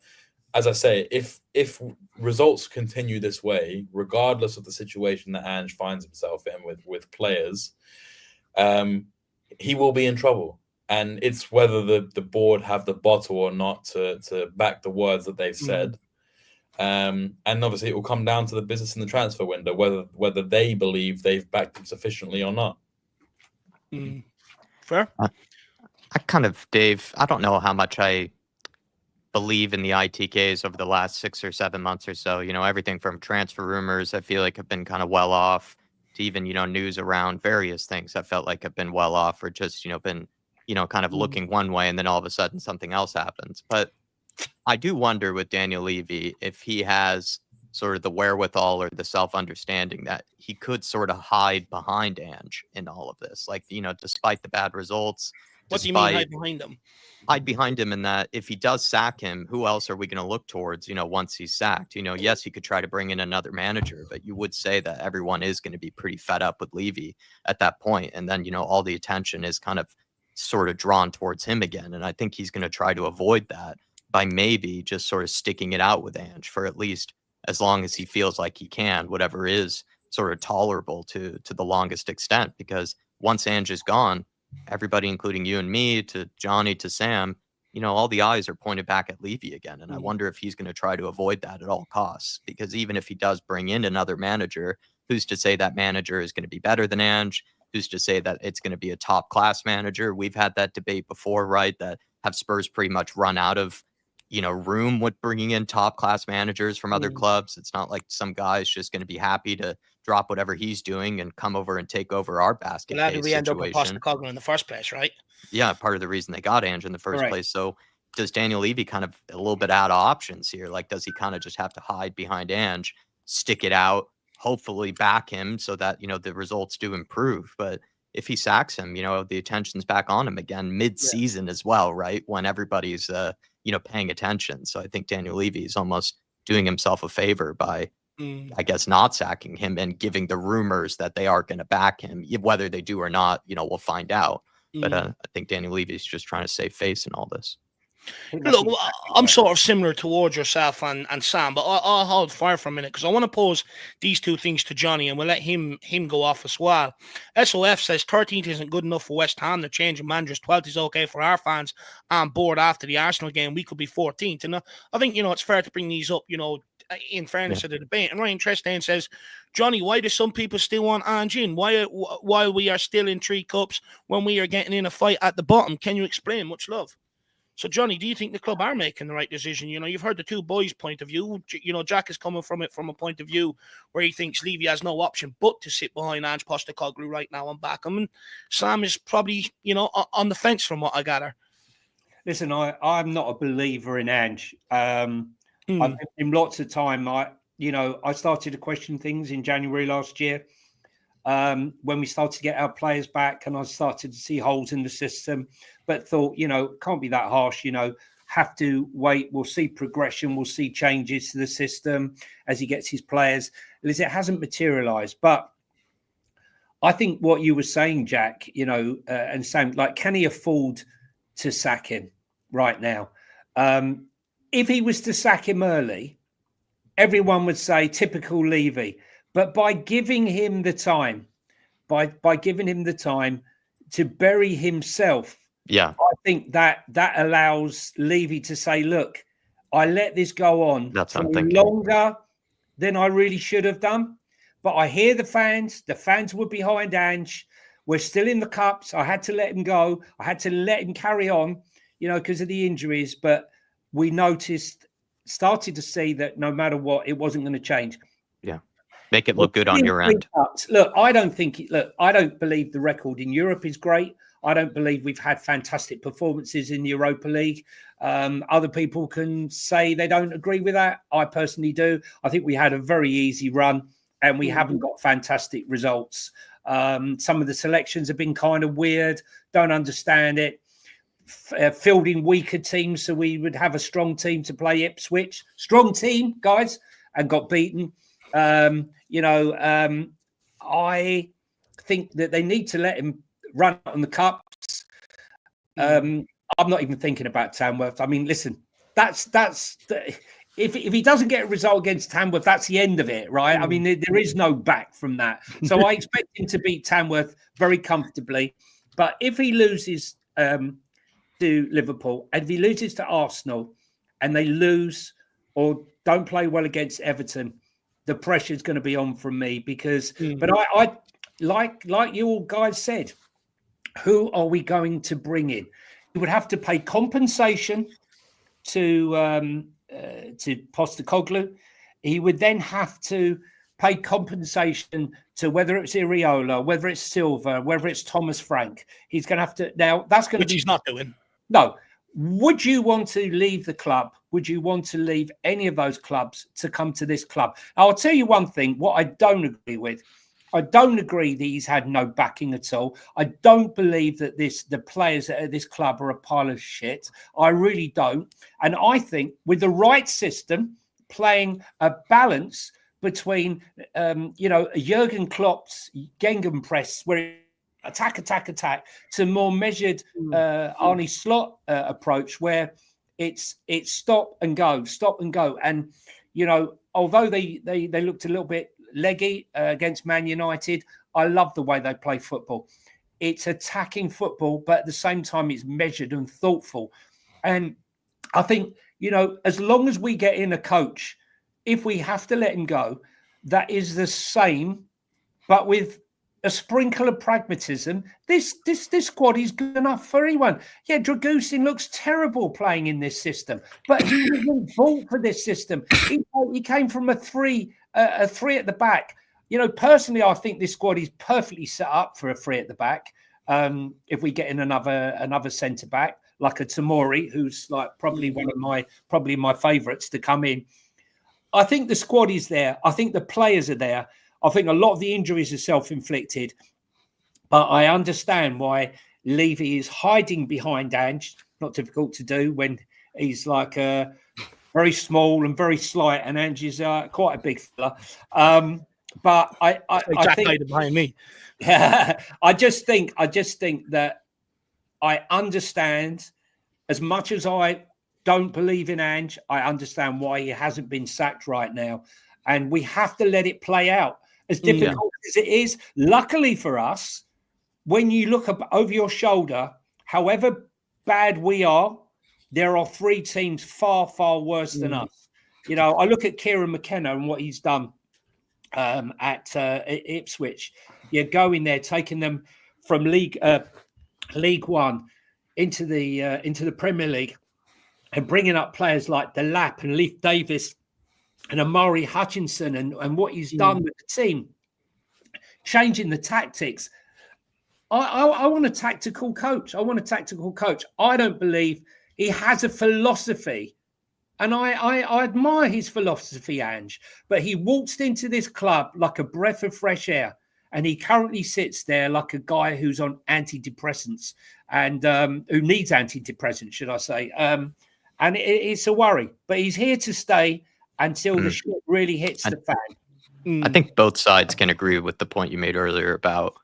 as I say, if results continue this way, regardless of the situation that Ange finds himself in with players, he will be in trouble. And it's whether the board have the bottle or not to back the words that they've said. And obviously it will come down to the business in the transfer window, whether they believe they've backed them sufficiently or not. Fair. Dave, I don't know how much I believe in the ITKs over the last 6 or 7 months or so. Everything from transfer rumors I feel like have been kind of well off, to even, news around various things I felt like have been well off, or just, been kind of looking one way, and then all of a sudden something else happens. But I do wonder with Daniel Levy if he has sort of the wherewithal or the self-understanding that he could sort of hide behind Ange in all of this. Like, despite the bad results. What do you mean hide behind him? Hide behind him in that if he does sack him, who else are we going to look towards, once he's sacked? Yes, he could try to bring in another manager, but you would say that everyone is going to be pretty fed up with Levy at that point. And then, all the attention is kind of sort of drawn towards him again. And I think he's going to try to avoid that by maybe just sort of sticking it out with Ange for at least as long as he feels like he can, whatever is sort of tolerable to the longest extent. Because once Ange is gone, everybody, including you and me, to Johnny, to Sam, all the eyes are pointed back at Levy again. And I wonder if he's going to try to avoid that at all costs, because even if he does bring in another manager, who's to say that manager is going to be better than Ange? Who's to say that it's going to be a top class manager? We've had that debate before, right? That have Spurs pretty much run out of, room with bringing in top class managers from other clubs. It's not like some guy's just going to be happy to drop whatever he's doing and come over and take over our basket Well, how did case we end up with situation. Postecoglou in the first place, right? Yeah, part of the reason they got Ange in the first place. So does Daniel Levy kind of a little bit out of options here? Like, does he kind of just have to hide behind Ange, stick it out, hopefully back him so that, the results do improve? But if he sacks him, the attention's back on him again mid-season as well, right? When everybody's, paying attention. So I think Daniel Levy is almost doing himself a favor by, I guess, not sacking him and giving the rumors that they are going to back him. Whether they do or not, we'll find out. But I think Daniel Levy is just trying to save face in all this. Look, I'm sort of similar towards yourself and Sam, but I'll hold fire for a minute because I want to pose these two things to Johnny, and we'll let him go off as well. SOF says 13th isn't good enough for West Ham. They're changing managers. 12th is okay for our fans on board after the Arsenal game. We could be 14th. And I think, it's fair to bring these up, in fairness to the debate. And Ryan Trestain says, Johnny, why do some people still want Ange in? While we are still in 3 cups when we are getting in a fight at the bottom? Can you explain? Much love. So, Johnny, do you think the club are making the right decision? You've heard the two boys' point of view. Jack is coming from it from a point of view where he thinks Levy has no option but to sit behind Ange Postecoglou right now and back him. And Sam is probably, on the fence from what I gather. Listen, I'm not a believer in Ange. I've given him lots of time. I started to question things in January last year when we started to get our players back, and I started to see holes in the system. But thought, can't be that harsh, have to wait. We'll see progression. We'll see changes to the system as he gets his players. Liz, it hasn't materialized. But I think what you were saying, Jack, and Sam, like, can he afford to sack him right now? If he was to sack him early, everyone would say typical Levy. But by giving him the time, by giving him the time to bury himself, I think that allows Levy to say, look, I let this go on for longer than I really should have done. But I hear the fans were behind Ange. We're still in the cups. I had to let him go. I had to let him carry on, because of the injuries. But we started to see that no matter what, it wasn't going to change. Yeah. Make it look good on your end. Look, I don't believe the record in Europe is great. I don't believe we've had fantastic performances in the Europa League. Other people can say they don't agree with that. I personally do. I think we had a very easy run and we haven't got fantastic results. Some of the selections have been kind of weird. Don't understand it. Fielding weaker teams so we would have a strong team to play Ipswich. Strong team, guys, and got beaten. I think that they need to let him run on the cups. I'm not even thinking about Tamworth. I mean, listen, if he doesn't get a result against Tamworth, that's the end of it, right? I mean, there is no back from that. So I expect him to beat Tamworth very comfortably. But if he loses to Liverpool, and if he loses to Arsenal, and they lose or don't play well against Everton, the pressure is going to be on from me because. But I like you all guys said, who are we going to bring in? We would have to pay compensation to Postecoglou. He would then have to pay compensation to whether it's Iraola, whether it's Silva, whether it's Thomas Frank. He's going to have to now. That's going to be. Which he's not doing. No. Would you want to leave the club? Would you want to leave any of those clubs to come to this club? I'll tell you one thing. What I don't agree with. I don't agree that he's had no backing at all. I don't believe that the players at this club are a pile of shit. I really don't. And I think with the right system, playing a balance between, Jurgen Klopp's Gegenpress, where attack, to more measured Arne Slot approach, where it's stop and go. And, although they looked a little bit leggy against Man United, I love the way they play football. It's attacking football, but at the same time, it's measured and thoughtful. And I think, as long as we get in a coach, if we have to let him go, that is the same, but with a sprinkle of pragmatism. This squad is good enough for anyone. Yeah, Dragusin looks terrible playing in this system, but he wasn't built for this system. He came from a three at the back. Personally, I think this squad is perfectly set up for a three at the back. If we get in another centre back like a Tamori, who's like probably my favourites to come in. I think the squad is there. I think the players are there. I think a lot of the injuries are self-inflicted, but I understand why Levy is hiding behind Ange. Not difficult to do when he's like very small and very slight, and Ange is quite a big fella. But I think behind me. I just think that I understand, as much as I don't believe in Ange, I understand why he hasn't been sacked right now. And we have to let it play out. As difficult as it is, luckily for us, when you look up over your shoulder, however bad we are, there are 3 teams far, far worse than us. I look at Kieran McKenna and what he's done at Ipswich. Going there, taking them from League One into the Premier League, and bringing up players like Delap and Leif Davis and Amari Hutchinson, and what he's done with the team, changing the tactics. I want a tactical coach. I don't believe he has a philosophy. And I admire his philosophy, Ange. But he waltzed into this club like a breath of fresh air. And he currently sits there like a guy who's on antidepressants and who needs antidepressants, should I say. And it's a worry. But he's here to stay until the shit really hits the fan. I think both sides can agree with the point you made earlier about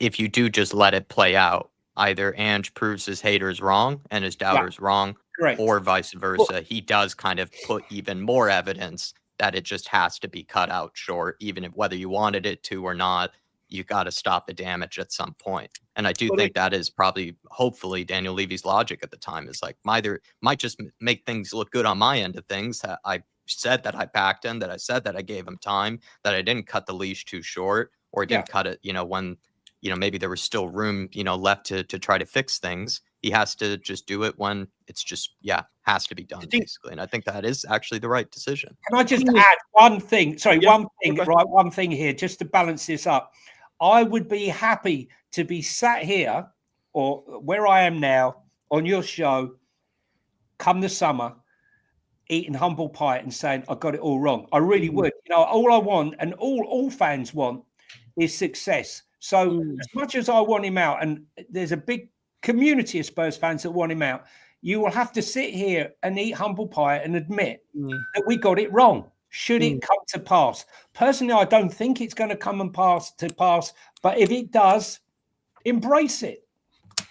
if you do just let it play out, either Ange proves his haters wrong and his doubters wrong, Correct. Or vice versa. He does kind of put even more evidence that it just has to be cut out short, even if whether you wanted it to or not, you got to stop the damage at some point. And I do think that is probably, hopefully, Daniel Levy's logic at the time is like, might just make things look good on my end of things. I said that I backed him, that I said that I gave him time, that I didn't cut the leash too short, or didn't cut it, when, maybe there was still room, left to try to fix things. He has to just do it when it's just, has to be done, basically. And I think that is actually the right decision. Can I just add one thing? Sorry, one thing here, just to balance this up. I would be happy to be sat here or where I am now on your show come the summer, eating humble pie and saying, I got it all wrong. I really would. All I want and all fans want is success. So as much as I want him out, and there's a big community of Spurs fans that want him out, you will have to sit here and eat humble pie and admit that we got it wrong. Should it come to pass? Personally, I don't think it's going to come and pass, but if it does, embrace it. Do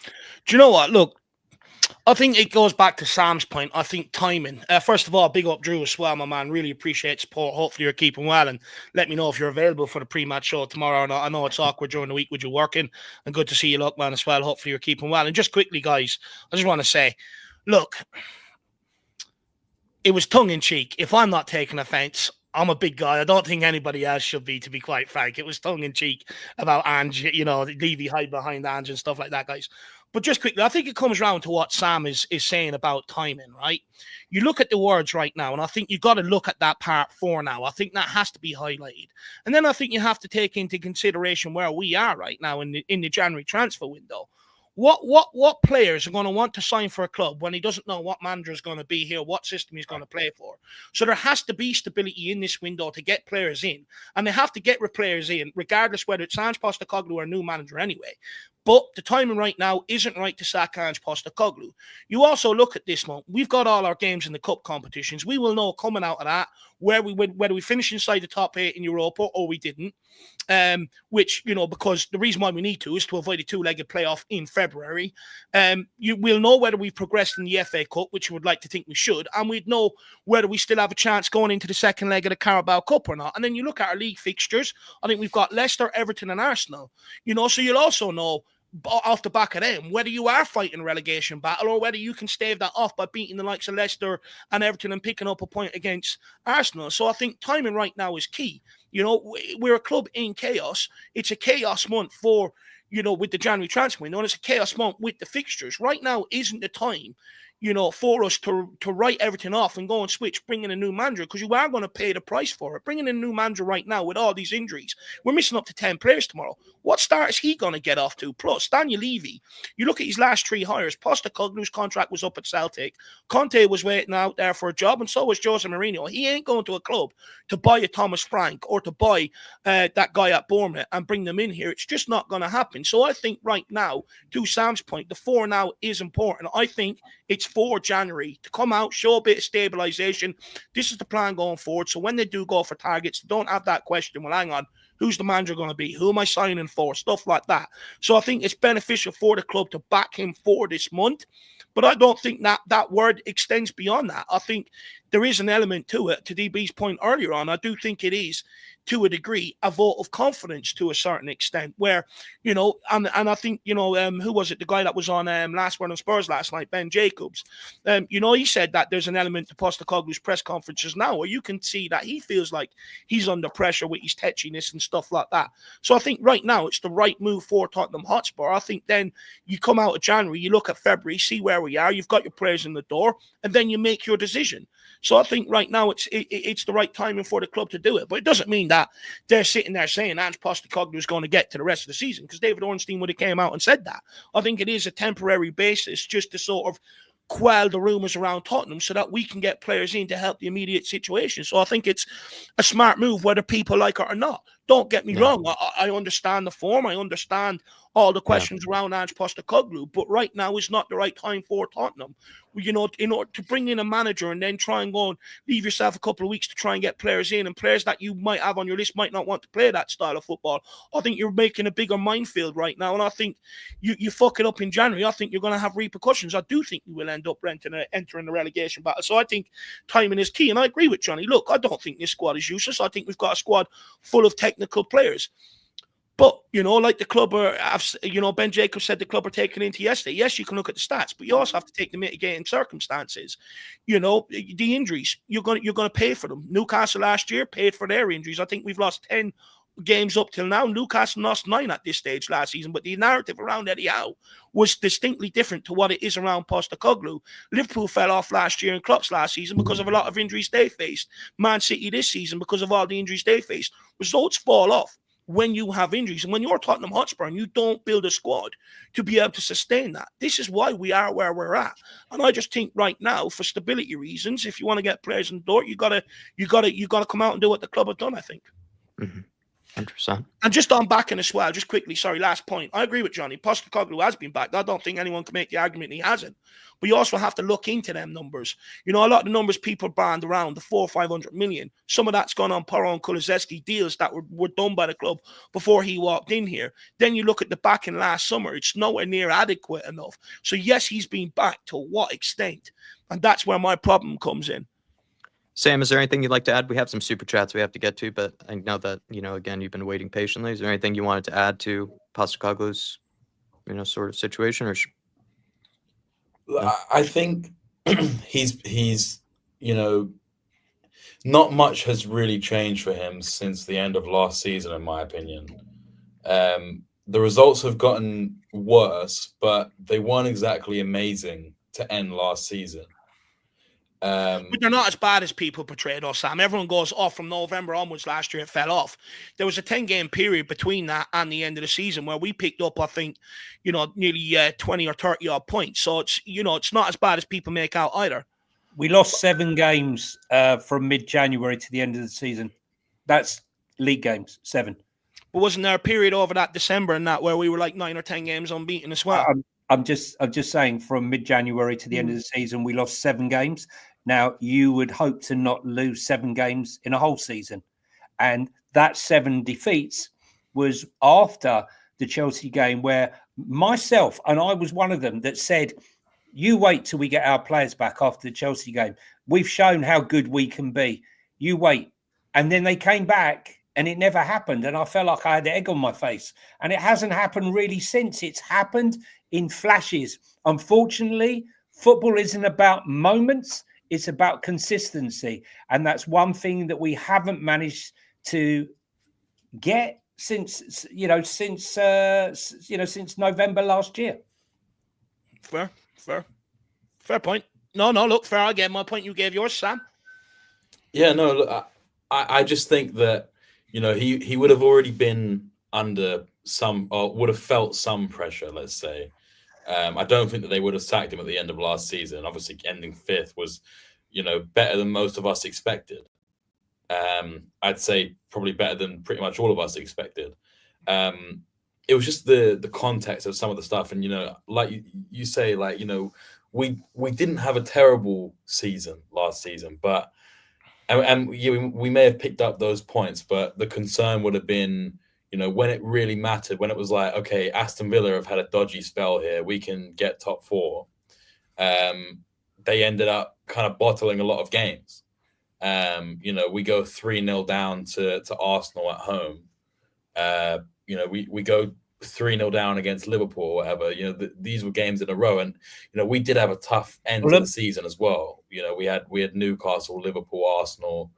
you know what? Look, I think it goes back to Sam's point. I think timing. First of all, big up Drew as well, my man. Really appreciate support. Hopefully you're keeping well, and let me know if you're available for the pre-match show tomorrow. And I know it's awkward during the week with you working, and good to see you, look, man, as well. Hopefully you're keeping well. And just quickly, guys, I just want to say, look, it was tongue-in-cheek. If I'm not taking offense, I'm a big guy. I don't think anybody else should be, to be quite frank. It was tongue-in-cheek about Ange, Levy hide behind Ange and stuff like that, guys. But just quickly, I think it comes around to what Sam is saying about timing, right? You look at the words right now, and I think you've got to look at that part 4 now. I think that has to be highlighted. And then I think you have to take into consideration where we are right now in the January transfer window. What players are going to want to sign for a club when he doesn't know what manager is going to be here, what system he's going to play for? So there has to be stability in this window to get players in. And they have to get players in, regardless whether it's Ange Postecoglou or a new manager anyway. But the timing right now isn't right to sack Ange Postecoglou. You also look at this month. We've got all our games in the cup competitions. We will know coming out of that whether we finish inside the top 8 in Europa or we didn't. Which, because the reason why we need to is to avoid a 2-legged playoff in February. You will know whether we've progressed in the FA Cup, which you would like to think we should, and we'd know whether we still have a chance going into the second leg of the Carabao Cup or not. And then you look at our league fixtures. I think we've got Leicester, Everton, and Arsenal. So you'll also know off the back of them, whether you are fighting a relegation battle or whether you can stave that off by beating the likes of Leicester and Everton and picking up a point against Arsenal. So I think timing right now is key. We're a club in chaos. It's a chaos month for, with the January transfer window, and it's a chaos month with the fixtures. Right now isn't the time, for us to write everything off and go and switch, bring in a new manager, because you are going to pay the price for it. Bringing in a new manager right now with all these injuries, we're missing up to 10 players tomorrow. What start is he going to get off to? Plus, Daniel Levy, you look at his last 3 hires. Postecoglou's contract was up at Celtic. Conte was waiting out there for a job, and so was Jose Mourinho. He ain't going to a club to buy a Thomas Frank or to buy that guy at Bournemouth and bring them in here. It's just not going to happen. So I think right now, to Sam's point, the 4 now is important. I think it's 4 January to come out, show a bit of stabilization. This is the plan going forward. So when they do go for targets, don't have that question. Well, hang on, who's the manager going to be? Who am I signing for? Stuff like that. So I think it's beneficial for the club to back him for this month. But I don't think that word extends beyond that. I think there is an element to it, to DB's point earlier on. I do think it is, to a degree, a vote of confidence to a certain extent where, and I think, who was it? The guy that was on Last Word on Spurs last night, Ben Jacobs. He said that there's an element to Postecoglou's press conferences now where you can see that he feels like he's under pressure with his tetchiness and stuff like that. So I think right now it's the right move for Tottenham Hotspur. I think then you come out of January, you look at February, see where we are, you've got your players in the door, and then you make your decision. So I think right now it's the right timing for the club to do it. But it doesn't mean that they're sitting there saying Ange Postecoglou is going to get to the rest of the season, because David Ornstein would have came out and said that. I think it is a temporary basis just to sort of quell the rumours around Tottenham so that we can get players in to help the immediate situation. So I think it's a smart move whether people like it or not. Don't get me wrong. I understand the form. I understand all the questions around Ange Postecoglou, but right now is not the right time for Tottenham. In order to bring in a manager and then try and go and leave yourself a couple of weeks to try and get players in, and players that you might have on your list might not want to play that style of football. I think you're making a bigger minefield right now, and I think you fuck it up in January. I think you're going to have repercussions. I do think you will end up entering the relegation battle. So I think timing is key, and I agree with Johnny. Look, I don't think this squad is useless. I think we've got a squad full of technical players. But, like the club Ben Jacobs said the club are taking into yesterday. Yes, you can look at the stats, but you also have to take the mitigating circumstances. The injuries, you're going to pay for them. Newcastle last year paid for their injuries. I think we've lost 10 games up till now. Newcastle lost 9 at this stage last season, but the narrative around Eddie Howe was distinctly different to what it is around Postecoglou. Liverpool fell off last year in Klopp's last season because of a lot of injuries they faced. Man City this season because of all the injuries they faced. Results fall off when you have injuries. And when you're Tottenham Hotspur and you don't build a squad to be able to sustain that, this is why we are where we're at. And I just think right now, for stability reasons, if you want to get players in the door, you gotta come out and do what the club have done, I think. 100%. And just on backing as well, just quickly, sorry, last point. I agree with Johnny. Postecoglou has been backed. I don't think anyone can make the argument he hasn't. But you also have to look into them numbers. A lot of the numbers people band around, the 400 or 500 million, some of that's gone on Porro and Kulusevski deals that were done by the club before he walked in here. Then you look at the backing last summer, it's nowhere near adequate enough. So yes, he's been backed. To what extent? And that's where my problem comes in. Sam, is there anything you'd like to add? We have some super chats we have to get to, but I know that, again, you've been waiting patiently. Is there anything you wanted to add to Postecoglou's, sort of situation? Or I think he's not much has really changed for him since the end of last season, in my opinion. The results have gotten worse, but they weren't exactly amazing to end last season. But they're not as bad as people portrayed us, Sam. Everyone goes off from November onwards last year. It fell off. There was a 10-game period between that and the end of the season where we picked up, I think, nearly 20 or 30 odd points. So it's not as bad as people make out either. We lost 7 games from mid-January to the end of the season. That's league games, 7. But wasn't there a period over that December and that where we were like 9 or 10 games unbeaten as well? I'm just saying, from mid-January to the end of the season, we lost 7 games. Now, you would hope to not lose 7 games in a whole season. And that 7 defeats was after the Chelsea game, where myself, and I was one of them, that said, you wait till we get our players back after the Chelsea game. We've shown how good we can be. You wait. And then they came back and it never happened. And I felt like I had egg on my face. And it hasn't happened really since. It's happened in flashes. Unfortunately, football isn't about moments. It's about consistency. And that's one thing that we haven't managed to get since November last year. Fair point. No, look, fair. I get my point. You gave yours, Sam. Yeah, no, look, I just think that, he would have already been under some, or would have felt some pressure, let's say. I don't think that they would have sacked him at the end of last season. Obviously, ending 5th was, better than most of us expected. I'd say probably better than pretty much all of us expected. It was just the context of some of the stuff, and like you say, like we didn't have a terrible season last season, but and we may have picked up those points, but the concern would have been, when it really mattered, when it was like, okay, Aston Villa have had a dodgy spell here, we can get top 4. They ended up kind of bottling a lot of games. We go 3-0 down to Arsenal at home. We go 3-0 down against Liverpool or whatever. These were games in a row, and we did have a tough end to the season as well. We had Newcastle, Liverpool, Arsenal,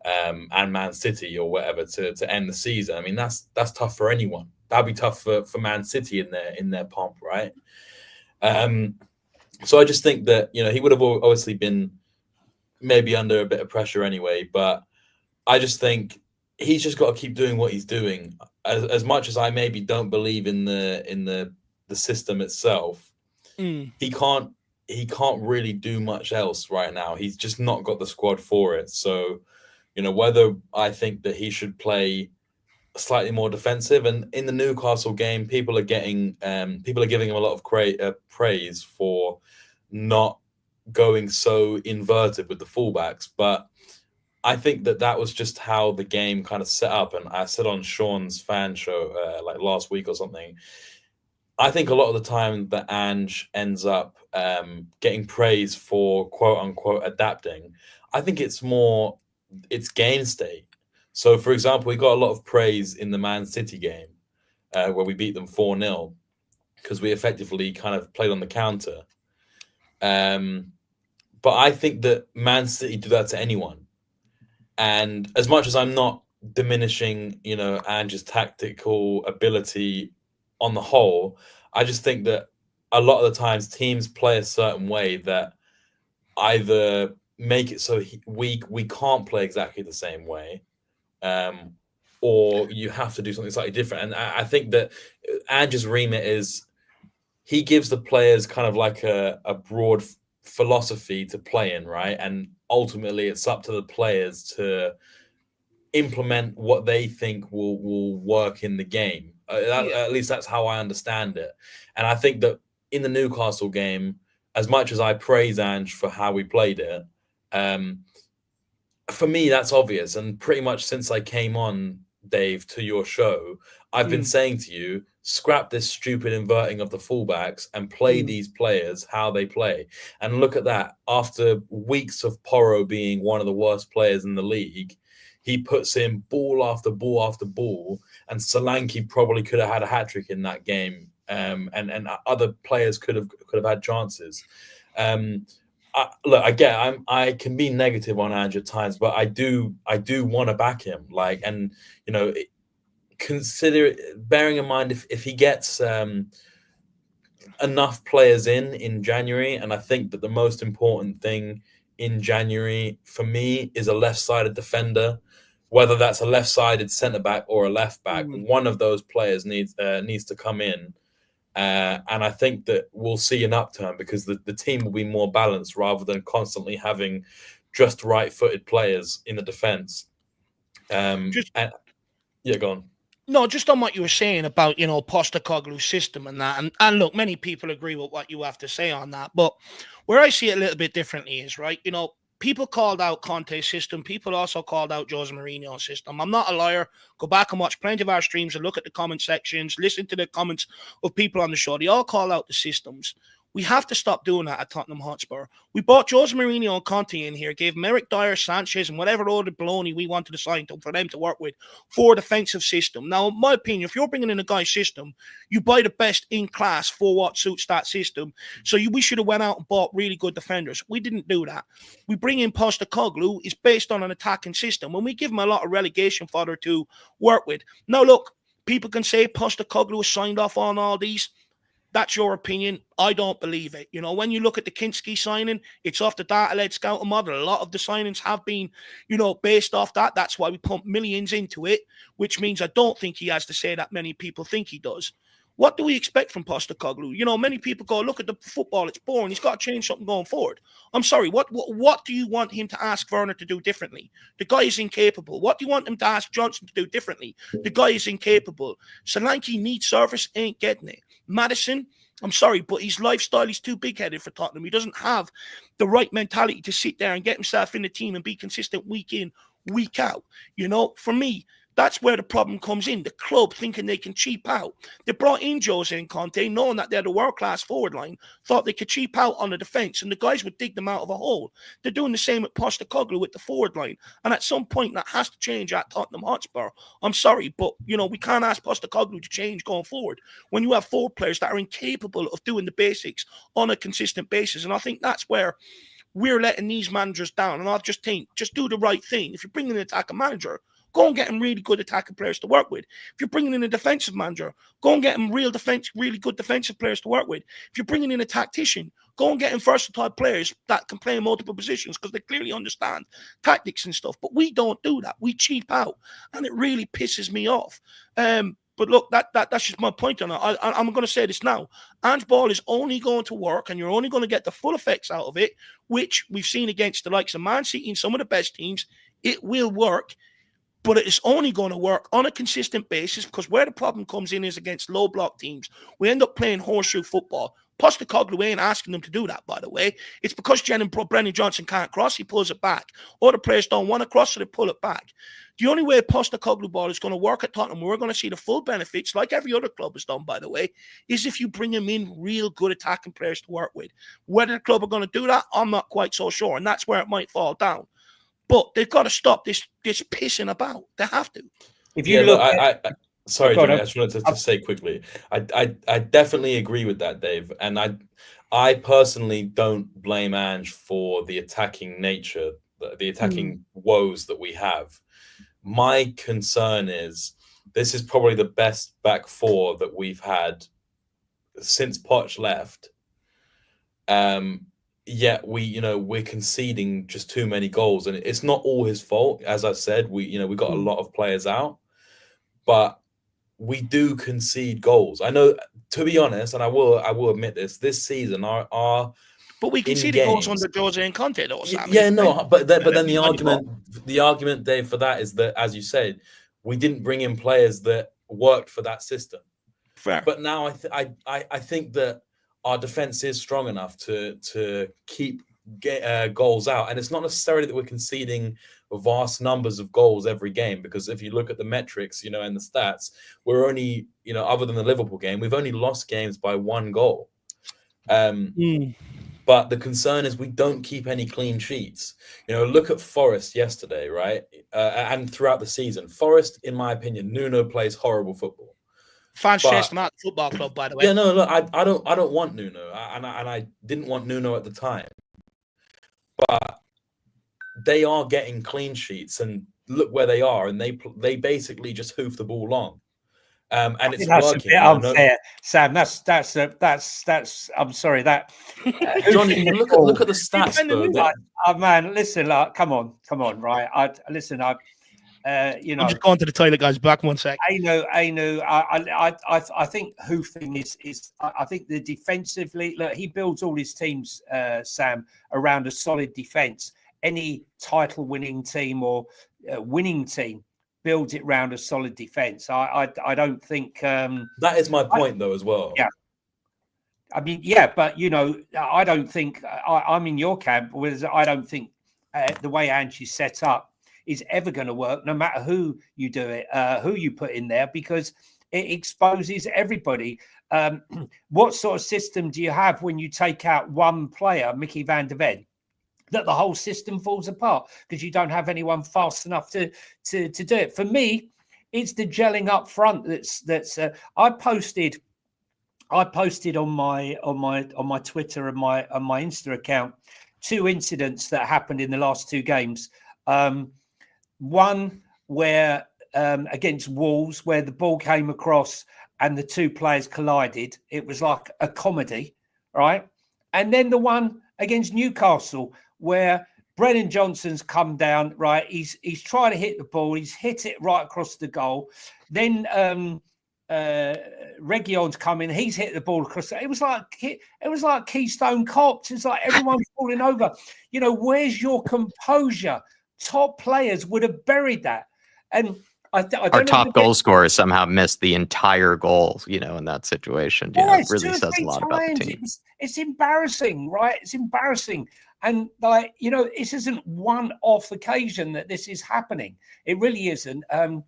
and Man City or whatever to end the season. I mean, that's tough for anyone. That'd be tough for Man City in their pomp, right? So I just think that he would have obviously been maybe under a bit of pressure anyway, but I just think he's just got to keep doing what he's doing. As much as I maybe don't believe in the system itself, he can't really do much else right now. He's just not got the squad for it. So, whether I think that he should play slightly more defensive, and in the Newcastle game, people are giving him a lot of praise for not going so inverted with the fullbacks, but I think that was just how the game kind of set up. And I said on Sean's fan show like last week or something, I think a lot of the time that Ange ends up getting praise for quote unquote adapting, I think it's game state. So, for example, we got a lot of praise in the Man City game where we beat them 4-0 because we effectively kind of played on the counter. But I think that Man City do that to anyone. And as much as I'm not diminishing, Ange's tactical ability on the whole, I just think that a lot of the times teams play a certain way that either make it so we can't play exactly the same way, or you have to do something slightly different. And I think that Ange's remit is he gives the players kind of like a broad philosophy to play in, right? And ultimately it's up to the players to implement what they think will work in the game. At least that's how I understand it. And I think that in the Newcastle game, as much as I praise Ange for how we played it, for me that's obvious. And pretty much since I came on, Dave, to your show, I've been saying to you, scrap this stupid inverting of the fullbacks and play these players how they play. And look at that. After weeks of Porro being one of the worst players in the league, he puts in ball after ball after ball, and Solanke probably could have had a hat-trick in that game, and other players could have had chances. I can be negative on Ange at times, but I do want to back him. Bearing in mind if he gets enough players in January, and I think that the most important thing in January for me is a left-sided defender, whether that's a left-sided centre-back or a left-back. One of those players needs to come in. And I think that we'll see an upturn because the team will be more balanced rather than constantly having just right-footed players in the defence. Go on. No, just on what you were saying about, Postecoglou's system and that. And look, many people agree with what you have to say on that. But where I see it a little bit differently is, right, people called out Conte's system. People also called out Jose Mourinho's system. I'm not a liar. Go back and watch plenty of our streams and look at the comment sections, listen to the comments of people on the show. They all call out the systems. We have to stop doing that at Tottenham Hotspur. We bought Jose Mourinho and Conte in here, gave Merrick Dyer, Sanchez, and whatever other baloney we wanted to sign for them to work with for a defensive system. Now, in my opinion, if you're bringing in a guy's system, you buy the best in class for what suits that system. So we should have went out and bought really good defenders. We didn't do that. We bring in Postecoglou. It's based on an attacking system. When we give him a lot of relegation fodder to work with. Now, look, people can say Postecoglou has signed off on all these. That's your opinion. I don't believe it. You know, when you look at the Kinsky signing, it's off the data-led scouting model. A lot of the signings have been, you know, based off that. That's why we pump millions into it, which means I don't think he has to say that many people think he does. What do we expect from Postecoglou? You know, many people go, look at the football, it's boring. He's got to change something going forward. I'm sorry, what do you want him to ask Werner to do differently? The guy is incapable. What do you want him to ask Johnson to do differently? The guy is incapable. Solanke needs service, ain't getting it. Maddison, I'm sorry, but his lifestyle is too big-headed for Tottenham. He doesn't have the right mentality to sit there and get himself in the team and be consistent week in, week out. You know, for me, that's where the problem comes in. The club thinking they can cheap out. They brought in Jose and Conte, knowing that they had a world-class forward line, thought they could cheap out on the defence, and the guys would dig them out of a hole. They're doing the same at Postecoglou with the forward line. And at some point, that has to change at Tottenham Hotspur. I'm sorry, but, you know, we can't ask Postecoglou to change going forward when you have forward players that are incapable of doing the basics on a consistent basis. And I think that's where we're letting these managers down. And I just think, just do the right thing. If you're bringing an attacking manager, go and get him really good attacking players to work with. If you're bringing in a defensive manager, go and get him really good defensive players to work with. If you're bringing in a tactician, go and get him versatile players that can play in multiple positions because they clearly understand tactics and stuff. But we don't do that. We cheap out, and it really pisses me off. But look, that's just my point on it. I'm going to say this now. Ange Ball is only going to work, and you're only going to get the full effects out of it, which we've seen against the likes of Man City and some of the best teams. It will work. But it's only going to work on a consistent basis because where the problem comes in is against low block teams. We end up playing horseshoe football. Postecoglou ain't asking them to do that, by the way. It's because Brennan Johnson can't cross, he pulls it back. Other players don't want to cross, so they pull it back. The only way Postecoglou ball is going to work at Tottenham, we're going to see the full benefits, like every other club has done, by the way, is if you bring him in real good attacking players to work with. Whether the club are going to do that, I'm not quite so sure, and that's where it might fall down. But they've got to stop this pissing about. They have to. If you look, sorry, Johnny, I just wanted to say quickly. I definitely agree with that, Dave. And I personally don't blame Ange for the attacking nature, the attacking woes that we have. My concern is this is probably the best back four that we've had since Poch left. Yet we're conceding just too many goals, and it's not all his fault. As I said, we got a lot of players out, but we do concede goals. I know, to be honest, and I will admit this season our but we conceded goals under Jose and Conte, though. Sam. Yeah, no, but then the argument, Dave, for that is that, as you said, we didn't bring in players that worked for that system. Fair. But now I think that our defense is strong enough to keep goals out. And it's not necessarily that we're conceding vast numbers of goals every game, because if you look at the metrics, and the stats, we're only, other than the Liverpool game, we've only lost games by 1 goal. But the concern is we don't keep any clean sheets. Look at Forest yesterday, right? And throughout the season. Forest, in my opinion, Nuno plays horrible football. Fans chased him out the football club, by the way. Yeah, no, look, I don't want Nuno, and I didn't want Nuno at the time, but they are getting clean sheets, and look where they are, and they basically just hoof the ball long, and it's working. That's a bit unfair, Sam. That's. I'm sorry that. Johnny, look at the stats, though. Man, listen, come on, right? I'm just going to the toilet, guys. Back 1 sec. I know. I think hoofing is. I think the defensively, look, he builds all his teams, Sam, around a solid defense. Any title-winning team or winning team builds it around a solid defense. I don't think that is my point, though, as well. Yeah. I mean, yeah, but I don't think I'm in your camp. Whereas I don't think the way Ange is set up is ever going to work, no matter who you do it, who you put in there, because It exposes everybody. What sort of system do you have when you take out one player, Mickey van der Ven, that the whole system falls apart because you don't have anyone fast enough to do it? For me, it's the gelling up front. That's I posted on my Twitter and my Insta account 2 incidents that happened in the last 2 games. One where against Wolves, where the ball came across and the 2 players collided. It was like a comedy, right? And then the one against Newcastle, where Brennan Johnson's come down, right? He's trying to hit the ball. He's hit it right across the goal. Then Reguilón's coming. He's hit the ball across. It was like Keystone Cops. It's like everyone's falling over. You know, where's your composure? Top players would have buried that. And I don't our top goal scorer somehow missed the entire goal, you know, in that situation. Yeah, it really says a lot about the team. It's embarrassing, right? It's embarrassing. And like, you know, this isn't one-off occasion that this is happening. It really isn't. And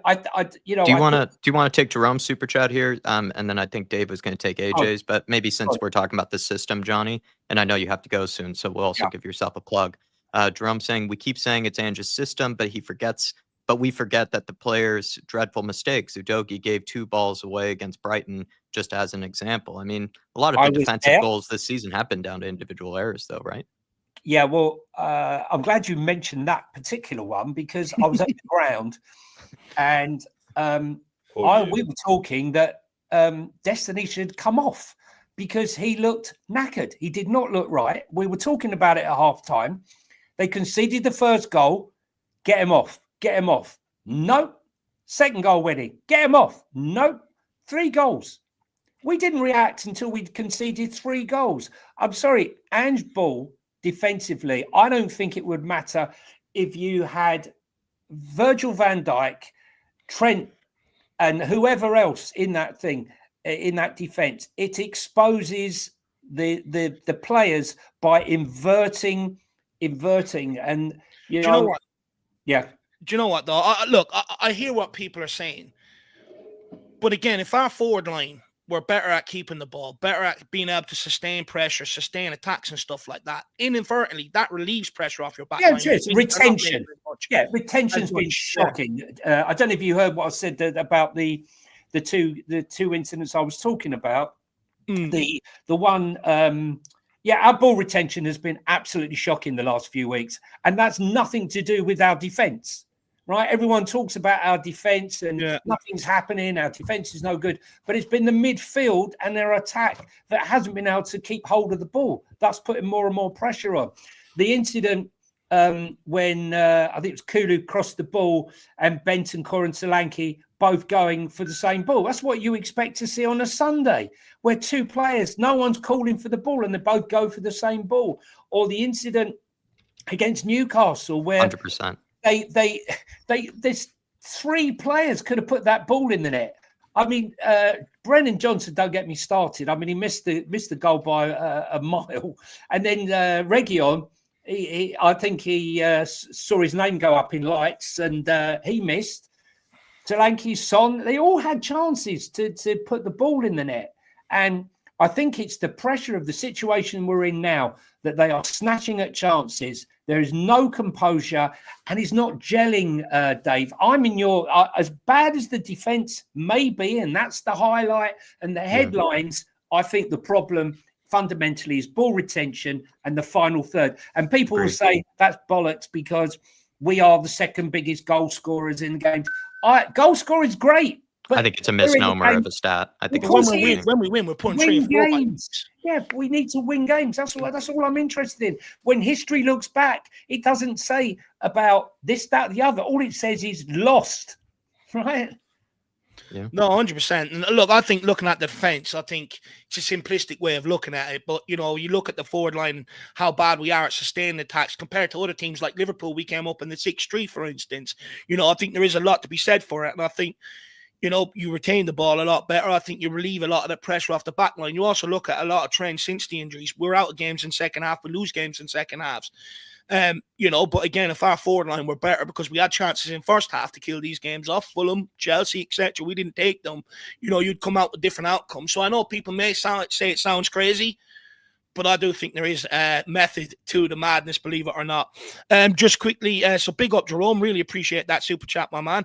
I you know, do you want to take Jerome's super chat here? And then I think Dave was going to take AJ's, but maybe since we're talking about the system, Johnny, and I know you have to go soon, so we'll also give yourself a plug. Jerome saying, we keep saying it's Ange's system, but we forget that the players' dreadful mistakes. Udogie gave 2 balls away against Brighton, just as an example. I mean, a lot of the defensive goals this season have been down to individual errors, though, right? Yeah, well, I'm glad you mentioned that particular one because I was at the ground and we were talking that Destiny should come off because he looked knackered. He did not look right. We were talking about it at half-time. They conceded the first goal. Get him off. Get him off. Nope. Second goal winning. Get him off. Nope. 3 goals. We didn't react until we'd conceded 3 goals. I'm sorry, Ange Ball defensively, I don't think it would matter if you had Virgil van Dijk, Trent, and whoever else in that thing, in that defense. It exposes the players by inverting, and you know what? Yeah. Do you know what, though? I hear what people are saying. But again, if our forward line were better at keeping the ball, better at being able to sustain pressure, sustain attacks and stuff like that, inadvertently, that relieves pressure off your back line. Yes, retention. Yeah, retention's been shocking. I don't know if you heard what I said about the two incidents I was talking about. The one... our ball retention has been absolutely shocking the last few weeks. And that's nothing to do with our defence, right? Everyone talks about our defence and nothing's happening. Our defence is no good. But it's been the midfield and their attack that hasn't been able to keep hold of the ball. That's putting more and more pressure on. The incident when I think it was Kulu crossed the ball and Benton, Corin Solanke both going for the same ball. That's what you expect to see on a Sunday, where 2 players, no one's calling for the ball and they both go for the same ball. Or the incident against Newcastle where 100%. There's 3 players could have put that ball in the net. I mean, Brennan Johnson, don't get me started. I mean, he missed the goal by a mile. And then Reguilón, I think he saw his name go up in lights and he missed. Solanke, Son, they all had chances to put the ball in the net. And I think it's the pressure of the situation we're in now that they are snatching at chances. There is no composure and it's not gelling, Dave. I'm in your... as bad as the defence may be, and that's the highlight and the headlines, I think the problem fundamentally is ball retention and the final third. And people will say that's bollocks because we are the second biggest goal scorers in the game. Goal scorer is great. But I think it's a misnomer of a stat. I think when we win, we're putting 3 and 4 games. Yeah, we need to win games. That's all I'm interested in. When history looks back, it doesn't say about this, that, the other. All it says is lost, right? Yeah. No, 100%. And look, I think looking at the defence, I think it's a simplistic way of looking at it. But, you know, you look at the forward line, how bad we are at sustaining attacks compared to other teams like Liverpool. We came up in the 6-3, for instance. You know, I think there is a lot to be said for it. And I think, you retain the ball a lot better. I think you relieve a lot of the pressure off the back line. You also look at a lot of trends since the injuries. We're out of games in second half. We lose games in second halves. But again, if our forward line were better because we had chances in first half to kill these games off, Fulham, Chelsea, etc., we didn't take them, you'd come out with different outcomes. So I know people may say it sounds crazy, but I do think there is a method to the madness, believe it or not. Just quickly, so big up Jerome. Really appreciate that super chat, my man.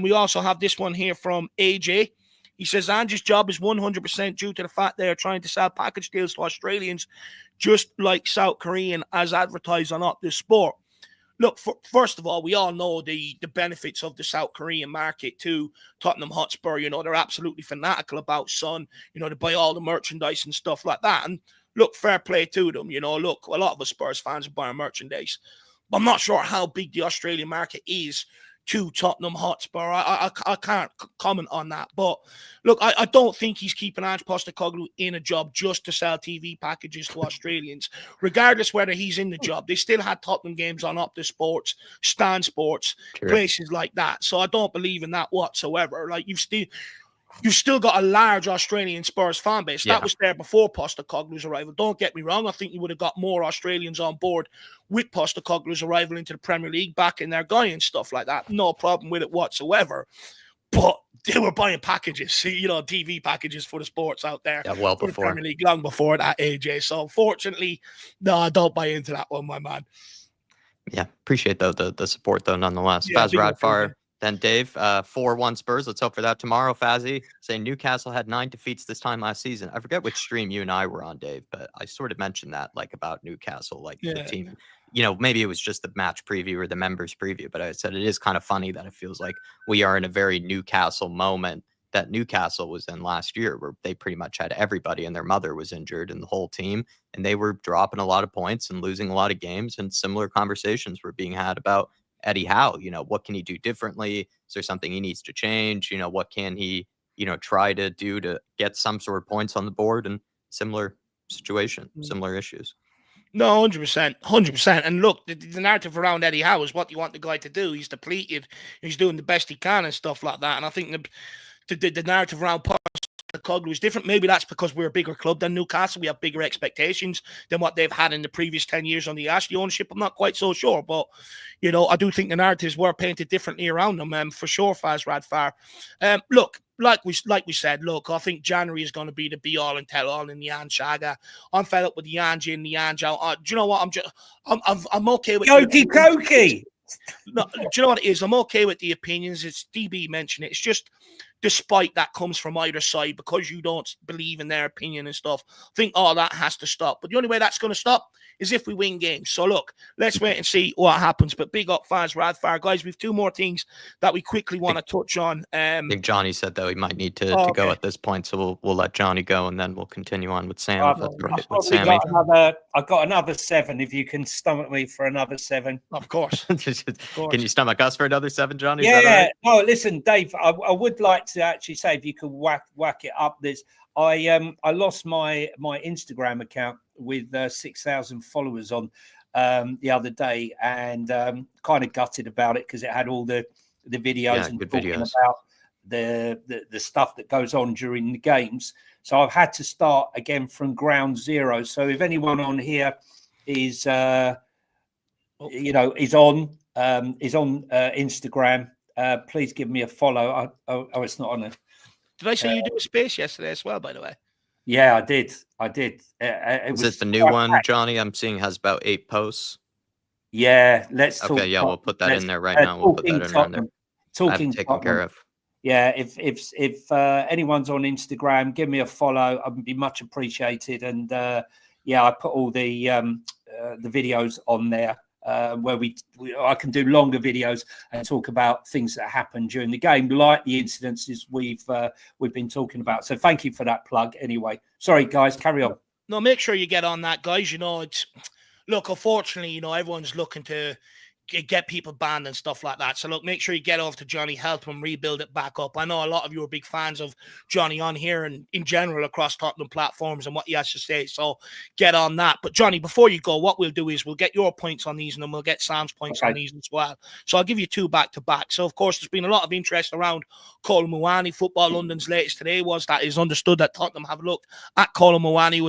We also have this one here from AJ. He says, Ange's job is 100% due to the fact they are trying to sell package deals to Australians, just like South Korean, as advertised on Optus Sport. Look, first of all, we all know the benefits of the South Korean market to Tottenham Hotspur. They're absolutely fanatical about Son. They buy all the merchandise and stuff like that. And look, fair play to them. Look, a lot of us Spurs fans are buying merchandise. But I'm not sure how big the Australian market is to Tottenham Hotspur. I can't comment on that. But look, I don't think he's keeping Ange Postecoglou in a job just to sell TV packages to Australians. Regardless whether he's in the job, they still had Tottenham games on Optus Sports, Stan Sports, places like that. So I don't believe in that whatsoever. Like, you've still got a large Australian Spurs fan base. That was there before Postecoglou's arrival. Don't get me wrong. I think you would have got more Australians on board with Postecoglou's arrival into the Premier League, back in their guy and stuff like that. No problem with it whatsoever. But they were buying packages, TV packages for the sports out there. Yeah, well for before. the Premier League, long before that, AJ. So unfortunately, no, I don't buy into that one, my man. Yeah, appreciate the support though, nonetheless. Yeah, Faz Radfar. Then Dave, 4-1 Spurs. Let's hope for that tomorrow. Fazzy saying Newcastle had 9 defeats this time last season. I forget which stream you and I were on, Dave, but I sort of mentioned that, like, about Newcastle, like the team. Maybe it was just the match preview or the members preview, but I said it is kind of funny that it feels like we are in a very Newcastle moment that Newcastle was in last year, where they pretty much had everybody and their mother was injured and the whole team, and they were dropping a lot of points and losing a lot of games, and similar conversations were being had about Eddie Howe. What can he do differently? Is there something he needs to change? What can he, try to do to get some sort of points on the board? And similar situation, similar issues. No, 100%, 100%. And look, the narrative around Eddie Howe is, what do you want the guy to do? He's depleted. He's doing the best he can and stuff like that. And I think the narrative around Postecoglou is different. Maybe that's because we're a bigger club than Newcastle. We have bigger expectations than what they've had in the previous 10 years on the Ashley ownership. I'm not quite so sure, but I do think the narratives were painted differently around them. For sure, Faz Radfar. Look, like we said, look, I think January is going to be the be all and tell all in the Ange saga. I'm fed up with the Ange in, the Ange out. Do you know what? I'm okay with Koki. No, do you know what it is? I'm okay with the opinions. It's DB mentioned it. It's just the spite that comes from either side because you don't believe in their opinion and stuff. I think all that has to stop. But the only way that's going to stop is if we win games. So look, let's wait and see what happens. But big up Faz Radfar. Guys, we have 2 more things that we quickly want to touch on. I think Johnny said, though, he might need to go at this point. So we'll let Johnny go, and then we'll continue on with Sam. If that's right, with Sammy. I've got another 7 if you can stomach me for another 7. Of course. Can you stomach us for another 7, Johnny? Yeah. Right? No, listen, Dave, I would like to actually say, if you could whack it up. I lost my Instagram account with 6,000 followers on the other day, and kind of gutted about it because it had all the videos and talking about the stuff that goes on during the games. So I've had to start again from ground zero. So if anyone on here is on Instagram, please give me a follow. It's not on it. Did I say you did a space yesterday as well, by the way? Yeah, I did. Is it the new one, Johnny? I'm seeing has about 8 posts. Yeah, let's talk. Okay, yeah, we'll put that in there right now. We'll put that in there. Talking taken care of. Yeah, if anyone's on Instagram, give me a follow. I'd be much appreciated. And I put all the videos on there where I can do longer videos and talk about things that happen during the game, like the incidences we've been talking about. So thank you for that plug. Anyway, sorry guys, carry on. No, make sure you get on that, guys. Look, unfortunately, everyone's looking to get people banned and stuff like that. So look, make sure you get off to Johnny, help him rebuild it back up. I know a lot of you are big fans of Johnny on here and in general across Tottenham platforms and what he has to say. So get on that. But Johnny, before you go, what we'll do is we'll get your points on these and then we'll get Sam's points on these as well. So I'll give you 2 back to back. So of course, there's been a lot of interest around Kolo Muani. Football London's latest today was that it's understood that Tottenham have looked at Kolo Muani, who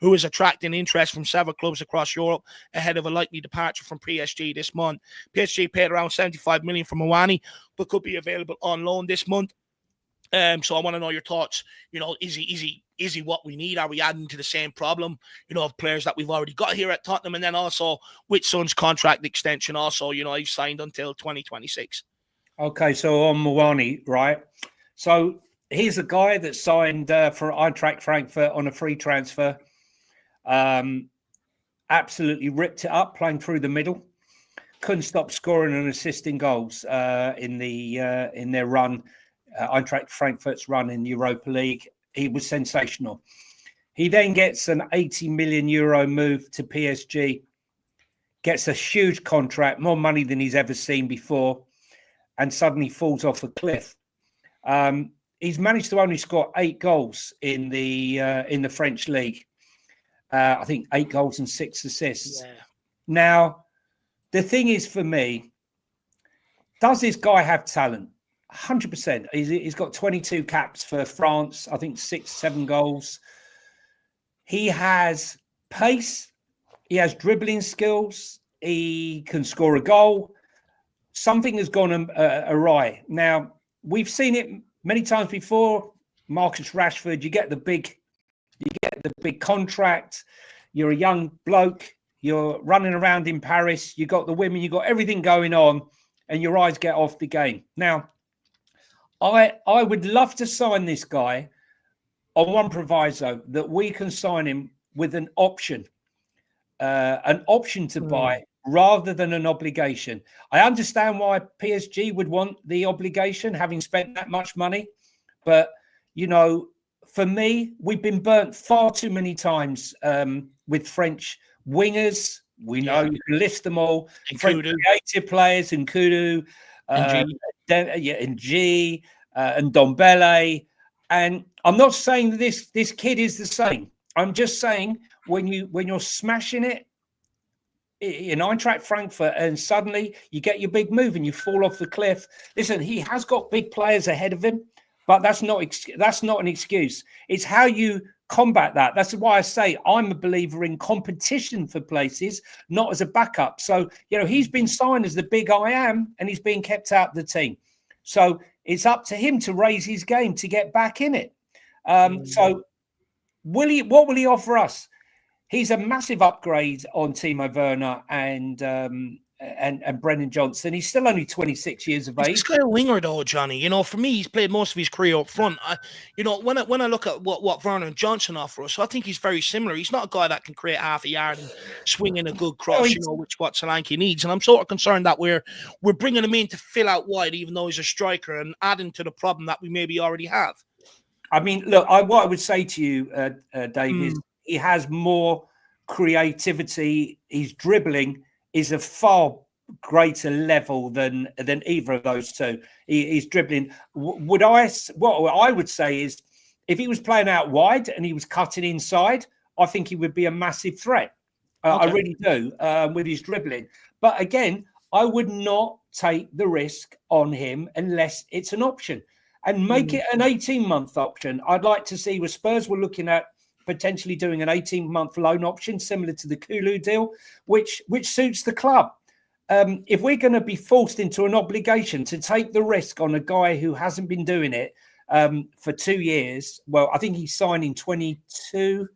was attracting interest from several clubs across Europe ahead of a likely departure from PSG this month. PSG paid around 75 million for Muani, but could be available on loan this month. So I want to know your thoughts. Is he what we need? Are we adding to the same problem, of players that we've already got here at Tottenham? And then also with Son's contract extension, also, he's signed until 2026. Okay, so on Muani, right? So he's a guy that signed for Eintracht Frankfurt on a free transfer. Absolutely ripped it up, playing through the middle. Couldn't stop scoring and assisting goals in their run, Eintracht Frankfurt's run in the Europa League. He was sensational. He then gets an 80 million euro move to PSG, gets a huge contract, more money than he's ever seen before, and suddenly falls off a cliff. He's managed to only score 8 goals in the French league. I think 8 goals and 6 assists. Yeah. Now, the thing is for me, does this guy have talent? 100%. He's got 22 caps for France. I think 6, 7 goals. He has pace. He has dribbling skills. He can score a goal. Something has gone awry. Now, we've seen it many times before. Marcus Rashford, you get the big contract. You're a young bloke. You're running around in Paris. You got the women. You got everything going on, and your eyes get off the game. Now, I would love to sign this guy on one proviso, that we can sign him with an option to buy rather than an obligation. I understand why PSG would want the obligation, having spent that much money, but for me, we've been burnt far too many times with French wingers. We know you can list them all. And French creative players, and Kudu, and Ndombele. And I'm not saying that this kid is the same. I'm just saying when you're smashing it in Eintracht Frankfurt and suddenly you get your big move and you fall off the cliff. Listen, he has got big players ahead of him, but that's not an excuse. It's how you combat that. That's why I say I'm a believer in competition for places, not as a backup. So, he's been signed as the big I am, and he's being kept out of the team. So it's up to him to raise his game to get back in it. So what will he offer us? He's a massive upgrade on Timo Werner and Brennan Johnson. He's still only 26 years of age. He's a winger though, Johnny. For me, he's played most of his career up front. When I look at what Werner and Johnson offer us, I think he's very similar. He's not a guy that can create half a yard and swing in a good cross, which what Solanke needs. And I'm sort of concerned that we're bringing him in to fill out wide, even though he's a striker, and adding to the problem that we maybe already have. I mean, look, what I would say to you, Dave, is he has more creativity. His dribbling is a far greater level than either of those two. He's dribbling. What I would say is, if he was playing out wide and he was cutting inside, I think he would be a massive threat. I really do, with his dribbling. But again, I would not take the risk on him unless it's an option, and make it an 18-month option. I'd like to see where Spurs were looking at potentially doing an 18-month loan option, similar to the Kulu deal, which suits the club. If we're going to be forced into an obligation to take the risk on a guy who hasn't been doing it for 2 years, well, I think he's signing 22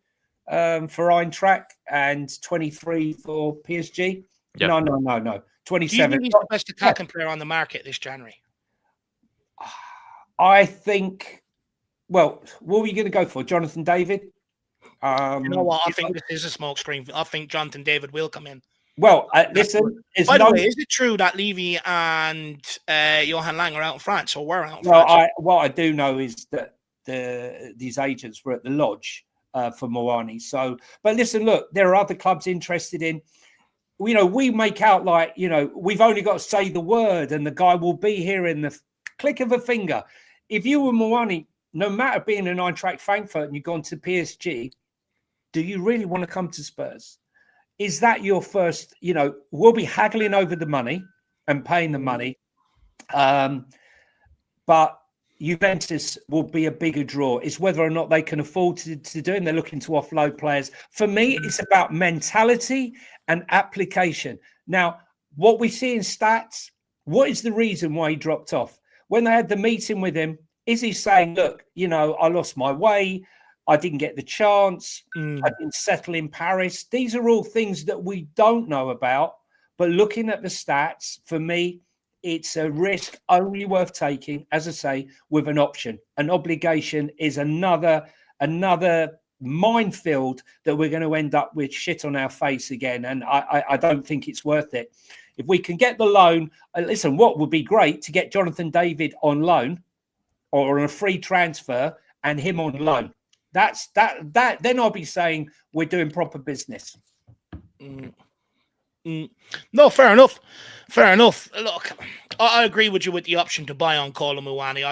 for Eintracht and 23 for PSG. Yep. No. 27. Do you think he's the best attacking player on the market this January? I think, what were you going to go for? Jonathan David? You know what? I think this is a smoke screen. I think Jonathan David will come in. Well, listen. By the way, is it true that Levy and Johan Lang are out in France, or were out in France? What I do know is that these agents were at the lodge for Muani. So, but listen, look, there are other clubs interested in. we make out like, we've only got to say the word and the guy will be here in the click of a finger. If you were Muani, no matter being an Eintracht Frankfurt and you've gone to PSG, do you really want to come to Spurs? Is that your first, we'll be haggling over the money and paying the money. But Juventus will be a bigger draw. It's whether or not they can afford to do it, and they're looking to offload players. For me, it's about mentality and application. Now, what we see in stats, what is the reason why he dropped off? When they had the meeting with him, is he saying, look, I lost my way, I didn't get the chance, I didn't settle in Paris? These are all things that we don't know about. But looking at the stats, for me, it's a risk only worth taking, as I say, with an option. An obligation is another minefield that we're going to end up with shit on our face again. And I don't think it's worth it. If we can get the loan, listen, what would be great to get Jonathan David on loan or on a free transfer and him on loan. That then I'll be saying we're doing proper business. No, fair enough. Look, I agree with you with the option to buy on Kolo Muani.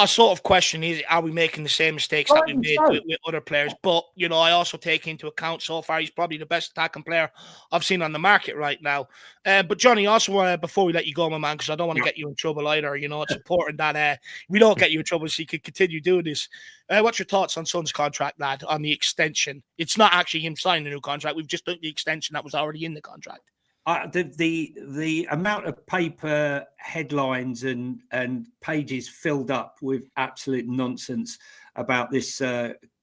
I sort of question, are we making the same mistakes that we made with other players? But, I also take into account so far he's probably the best attacking player I've seen on the market right now. But, Johnny, also, before we let you go, my man, because I don't want to get you in trouble either, it's important that we don't get you in trouble so you can continue doing this. What's your thoughts on Son's contract, lad, on the extension? It's not actually him signing a new contract. We've just done the extension that was already in the contract. The amount of paper headlines and pages filled up with absolute nonsense about this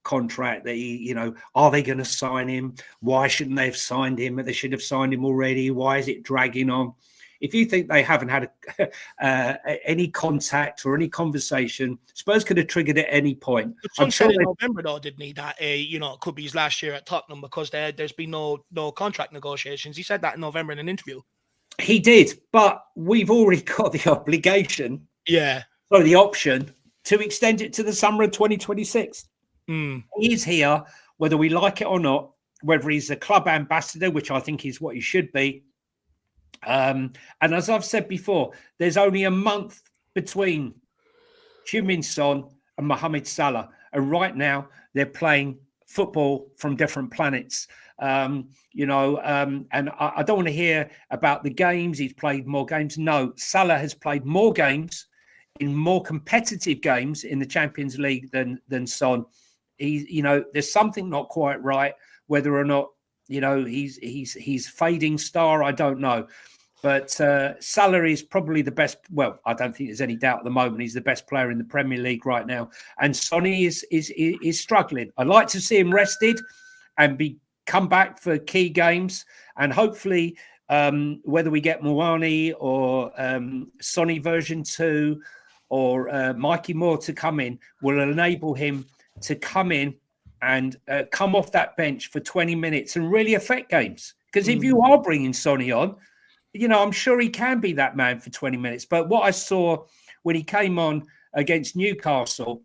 contract that are they going to sign him? Why shouldn't they have signed him? They should have signed him already. Why is it dragging on? If you think they haven't had any contact or any conversation, Spurs could have triggered at any point. I'm sure in November, though, didn't he? That it could be his last year at Tottenham because there's been no contract negotiations. He said that in November in an interview. He did, but we've already got the obligation. Yeah. So the option to extend it to the summer of 2026. He's here, whether we like it or not. Whether he's a club ambassador, which I think is what he should be. And as I've said before, there's only a month between Heung-Min Son and Mohamed Salah. And right now they're playing football from different planets. And I don't want to hear about the games. He's played more games. No, Salah has played more games in more competitive games in the Champions League than Son. There's something not quite right, whether or not, he's fading star, I don't know. But Salah is probably the best. Well, I don't think there's any doubt at the moment. He's the best player in the Premier League right now. And Sonny is struggling. I'd like to see him rested and come back for key games. And hopefully, whether we get Muani or Sonny version 2 or Mikey Moore to come in, will enable him to come in and come off that bench for 20 minutes and really affect games. Because if you are bringing Sonny on, I'm sure he can be that man for 20 minutes. But what I saw when he came on against Newcastle,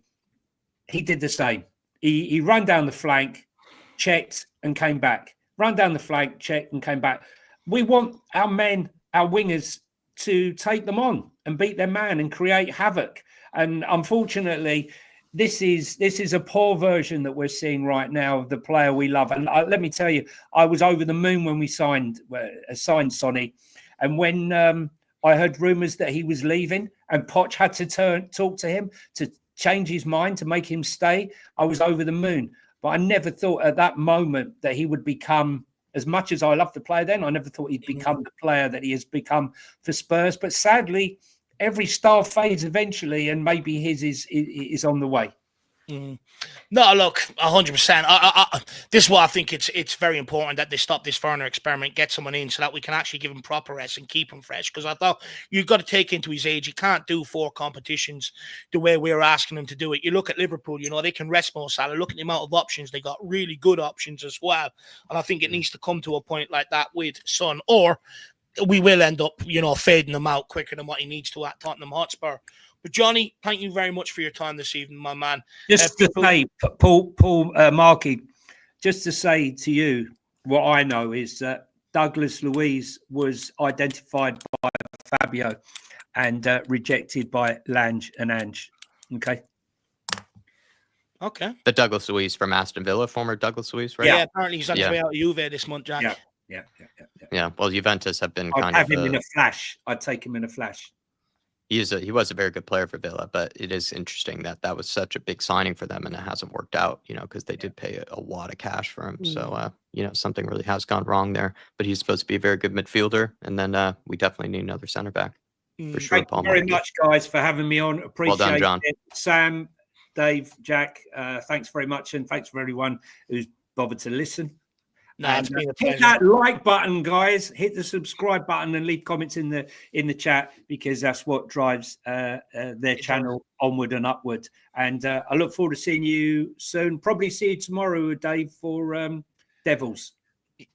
he did the same. He ran down the flank, checked and came back. Ran down the flank, checked and came back. We want our men, our wingers, to take them on and beat their man and create havoc. And unfortunately, this is a poor version that we're seeing right now of the player we love. And let me tell you, I was over the moon when we signed Sonny. And when I heard rumours that he was leaving and Poch had to talk to him to change his mind, to make him stay, I was over the moon. But I never thought at that moment that he would become, as much as I loved the player then, I never thought he'd become the player that he has become for Spurs. But sadly, every star fades eventually, and maybe his is on the way. No, look, 100%. This is why I think it's very important that they stop this foreigner experiment, get someone in so that we can actually give him proper rest and keep him fresh. Because I thought you've got to take into his age. He can't do 4 competitions the way we're asking him to do it. You look at Liverpool, they can rest Mo Salah. Look at the amount of options. They got really good options as well. And I think it needs to come to a point like that with Son, or we will end up, fading him out quicker than what he needs to at Tottenham Hotspur. But Johnny, thank you very much for your time this evening, my man. Just to say, Paul Markey, just to say to you, what I know is that Douglas Luiz was identified by Fabio and rejected by Lange and Ange. Okay. Okay. The Douglas Luiz from Aston Villa, former Douglas Luiz, right? Yeah, apparently he's on his way out of Juve this month, Jack. Yeah. Well, Juventus have been I'd kind have of. him in a flash. I'd take him in a flash. He was a very good player for Villa, but it is interesting that was such a big signing for them and it hasn't worked out, because they did pay a lot of cash for him. So, something really has gone wrong there. But he's supposed to be a very good midfielder, and then we definitely need another center back for sure. Thank you very much, guys, for having me on. Appreciate well done, John. it. Sam, Dave, Jack, thanks very much, and thanks for everyone who's bothered to listen. It's been a hit pleasure. that like button, guys. Hit the subscribe button and leave comments in the chat, because that's what drives their channel onward and upward. And I look forward to seeing you soon. Probably see you tomorrow, Dave, for Devils.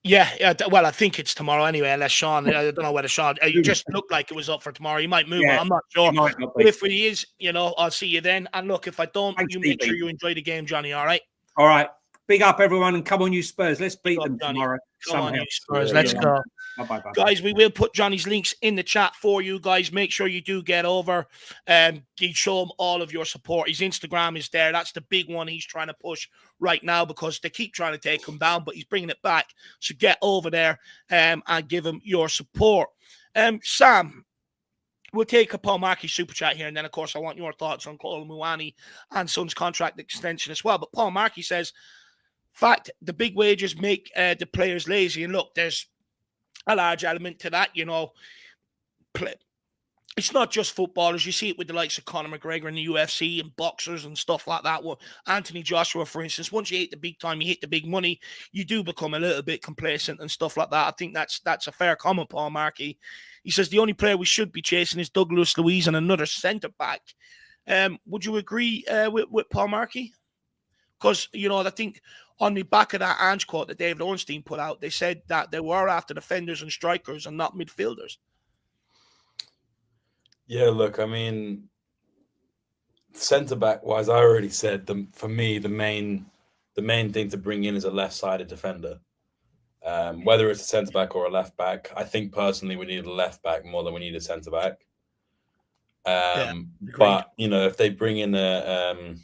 Yeah. Well, I think it's tomorrow anyway, unless Sean, I don't know whether Sean, you just looked like it was up for tomorrow. You might move it. I'm not sure. But if it is, I'll see you then. And look, if I don't, Thanks, you make sure you enjoy the game, Johnny. All right? All right. Big up, everyone, and come on, you Spurs. Let's beat them tomorrow. Come on, you Spurs. Let's go. Bye. Guys, we will put Johnny's links in the chat for you guys. Make sure you do get over and show him all of your support. His Instagram is there. That's the big one he's trying to push right now, because they keep trying to take him down, but he's bringing it back. So get over there and give him your support. Sam, we'll take a Paul Markey super chat here, and then, of course, I want your thoughts on Kolo Muani and Son's contract extension as well. But Paul Markey says, fact, the big wages make the players lazy. And look, there's a large element to that, It's not just footballers. You see it with the likes of Conor McGregor in the UFC and boxers and stuff like that. Well, Anthony Joshua, for instance, once you hit the big time, you hit the big money, you do become a little bit complacent and stuff like that. I think that's a fair comment, Paul Markey. He says the only player we should be chasing is Douglas Luiz and another centre-back. Would you agree with Paul Markey? Because, I think on the back of that Ange quote that David Ornstein put out, they said that they were after defenders and strikers and not midfielders. Yeah, look, I mean, centre-back wise, I already said, for me, the main thing to bring in is a left-sided defender. Whether it's a centre-back or a left-back, I think personally we need a left-back more than we need a centre-back. But, if they bring in a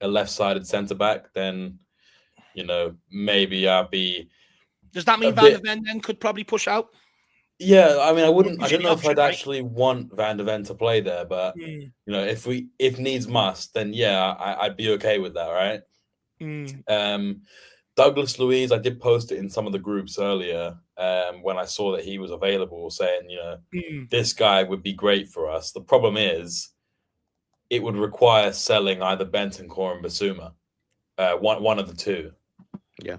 left-sided centre-back, then, maybe I'll be... Does that mean Van de Ven then could probably push out? Yeah, I mean, I don't know if I'd actually want Van de Ven to play there, but, if needs must, then yeah, I'd be okay with that, right? Douglas Luiz, I did post it in some of the groups earlier when I saw that he was available, saying, this guy would be great for us. The problem is, it would require selling either Bentancur and Basuma, one of the two. Yeah.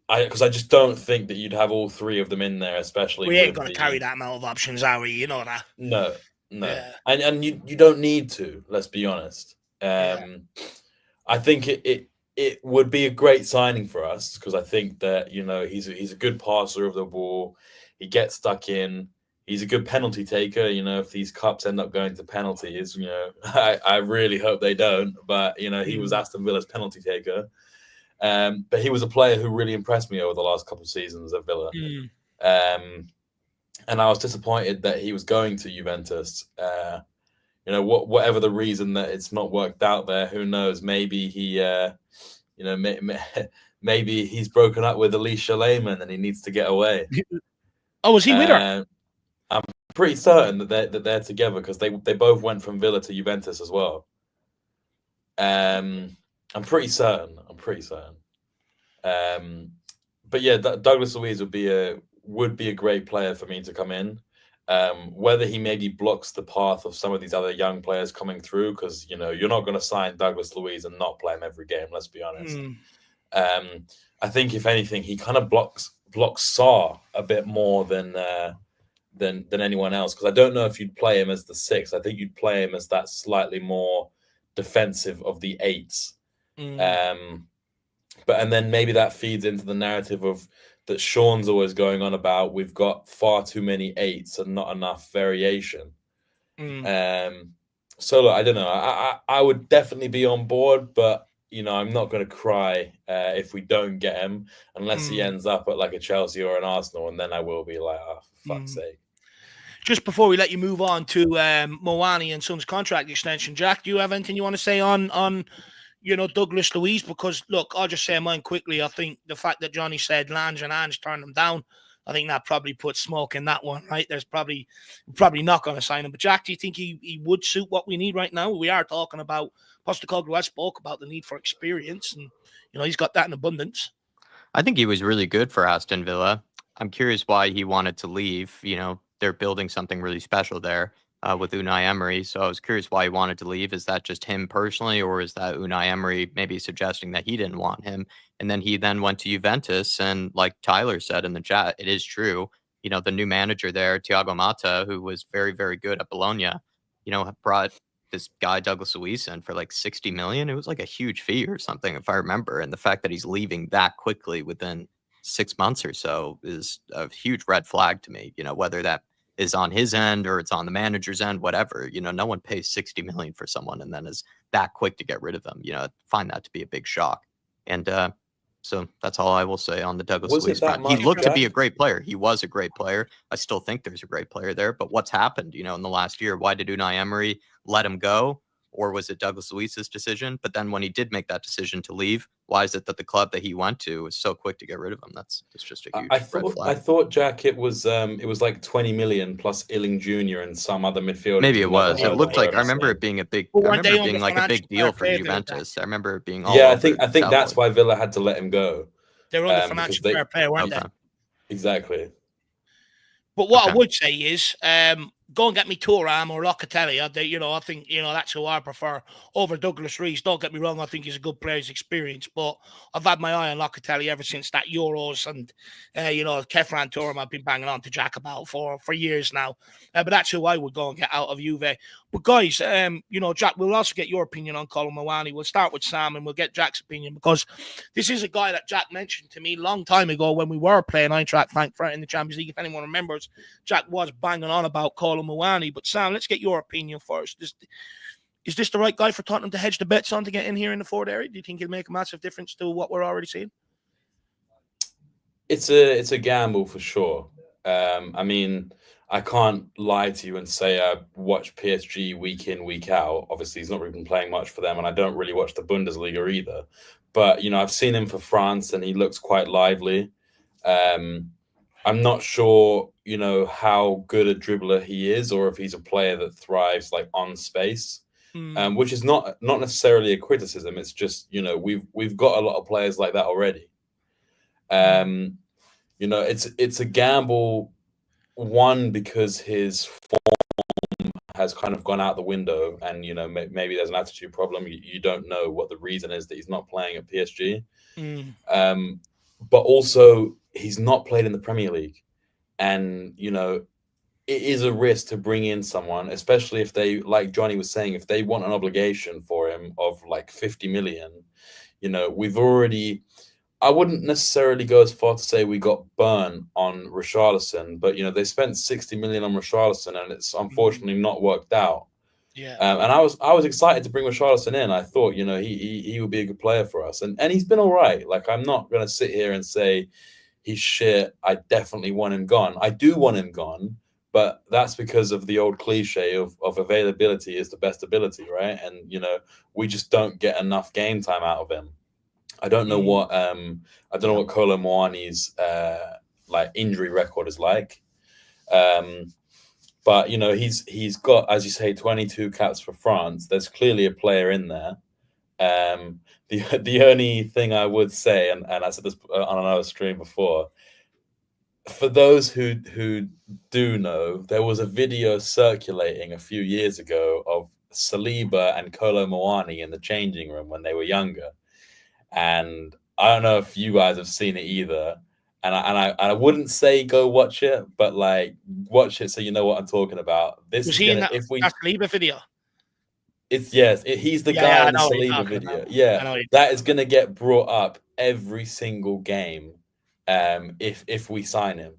Because I just don't think that you'd have all three of them in there, especially. We ain't going to carry that amount of options, are we? You know that. No. Yeah. And you don't need to. Let's be honest. I think it would be a great signing for us, because I think that he's a good passer of the ball. He gets stuck in. He's a good penalty taker. If these cups end up going to penalties, I really hope they don't. But he was Aston Villa's penalty taker. But he was a player who really impressed me over the last couple of seasons at Villa. And I was disappointed that he was going to Juventus. Whatever the reason that it's not worked out there, who knows? Maybe he, maybe he's broken up with Alicia Lehmann and he needs to get away. Oh, was he with her? I'm pretty certain that they're together, because they both went from Villa to Juventus as well. I'm pretty certain. But yeah, Douglas Luiz would be a great player for me to come in. Whether he maybe blocks the path of some of these other young players coming through, because you're not going to sign Douglas Luiz and not play him every game. Let's be honest. I think if anything, he kind of blocks Sarr a bit more than anyone else, because I don't know if you'd play him as the 6. I think you'd play him as that slightly more defensive of the 8s. And then maybe that feeds into the narrative of that Sean's always going on about. We've got far too many 8s and not enough variation. So look, I don't know. I would definitely be on board, but I'm not going to cry if we don't get him, unless he ends up at like a Chelsea or an Arsenal, and then I will be like, oh, for fuck's sake. Just before we let you move on to Muani and Son's contract extension, Jack, do you have anything you want to say on Douglas Luiz? Because look, I'll just say mine quickly. I think the fact that Johnny said Lange and Ange turned him down, I think that probably puts smoke in that one, right? There's probably not going to sign him. But Jack, do you think he would suit what we need right now? We are talking about Postecoglou has spoke about the need for experience, and he's got that in abundance. I think he was really good for Aston Villa. I'm curious why he wanted to leave. They're building something really special there with Unai Emery. So I was curious why he wanted to leave. Is that just him personally, or is that Unai Emery maybe suggesting that he didn't want him? And then he went to Juventus. And like Tyler said in the chat, it is true. The new manager there, Thiago Motta, who was very, very good at Bologna, brought this guy Douglas Luiz in for like 60 million. It was like a huge fee or something, if I remember. And the fact that he's leaving that quickly within 6 months or so is a huge red flag to me, whether that is on his end or it's on the manager's end, whatever. No one pays 60 million for someone and then is that quick to get rid of them. I find that to be a big shock. And so that's all I will say on the Douglas Luiz front. He looked to be a great player. He was a great player. I still think there's a great player there. But what's happened, in the last year? Why did Unai Emery let him go? Or was it Douglas Luiz's decision? But then when he did make that decision to leave, why is it that the club that he went to was so quick to get rid of him? It's just a huge red flag. I thought, Jack, it was like 20 million plus Illing Jr. and some other midfielder. Maybe it was. It looked like, I remember it being a big, like a big deal for Juventus. I remember it being all I think that's why Villa had to let him go. They were under financial fair play, weren't they? Exactly. But what I would say is, go and get me Thuram or Locatelli. I think that's who I prefer over Douglas Luiz. Don't get me wrong; I think he's a good player, he's experienced. But I've had my eye on Locatelli ever since that Euros, and Kefran Thuram I've been banging on to Jack about for years now. But that's who I would go and get out of Juve. But guys, Jack, we'll also get your opinion on Kolo Muani. We'll start with Sam and we'll get Jack's opinion, because this is a guy that Jack mentioned to me a long time ago when we were playing Eintracht Frankfurt in the Champions League. If anyone remembers, Jack was banging on about Kolo Muani. But Sam, let's get your opinion first. Is this the right guy for Tottenham to hedge the bets on to get in here in the forward area? Do you think he'll make a massive difference to what we're already seeing? It's a gamble for sure. I mean, I can't lie to you and say I watch PSG week in, week out. Obviously, he's not really been playing much for them, and I don't really watch the Bundesliga either. But, I've seen him for France, and he looks quite lively. I'm not sure, how good a dribbler he is, or if he's a player that thrives like on space, which is not necessarily a criticism. It's just, we've got a lot of players like that already. It's a gamble. One, because his form has kind of gone out the window, and maybe there's an attitude problem. You don't know what the reason is that he's not playing at PSG. But also he's not played in the Premier League, and it is a risk to bring in someone, especially if they, like Johnny was saying, if they want an obligation for him of like 50 million. We've already. I wouldn't necessarily go as far to say we got burnt on Richarlison, but they spent 60 million on Richarlison, and it's unfortunately not worked out. Yeah. And I was excited to bring Richarlison in. I thought he would be a good player for us, and he's been all right. Like, I'm not going to sit here and say he's shit. I definitely want him gone. I do want him gone, but that's because of the old cliche of availability is the best ability, right? And we just don't get enough game time out of him. I don't know what Kolo Muani's like injury record is like, but he's got, as you say, 22 caps for France. There's clearly a player in there. The only thing I would say, and I said this on another stream before, for those who do know, there was a video circulating a few years ago of Saliba and Kolo Muani in the changing room when they were younger. And I don't know if you guys have seen it either. And I wouldn't say go watch it, but like watch it so you know what I'm talking about. This was is he gonna, in that Saliba video? He's the guy in the Saliba video. About. Yeah, that is gonna get brought up every single game. If we sign him,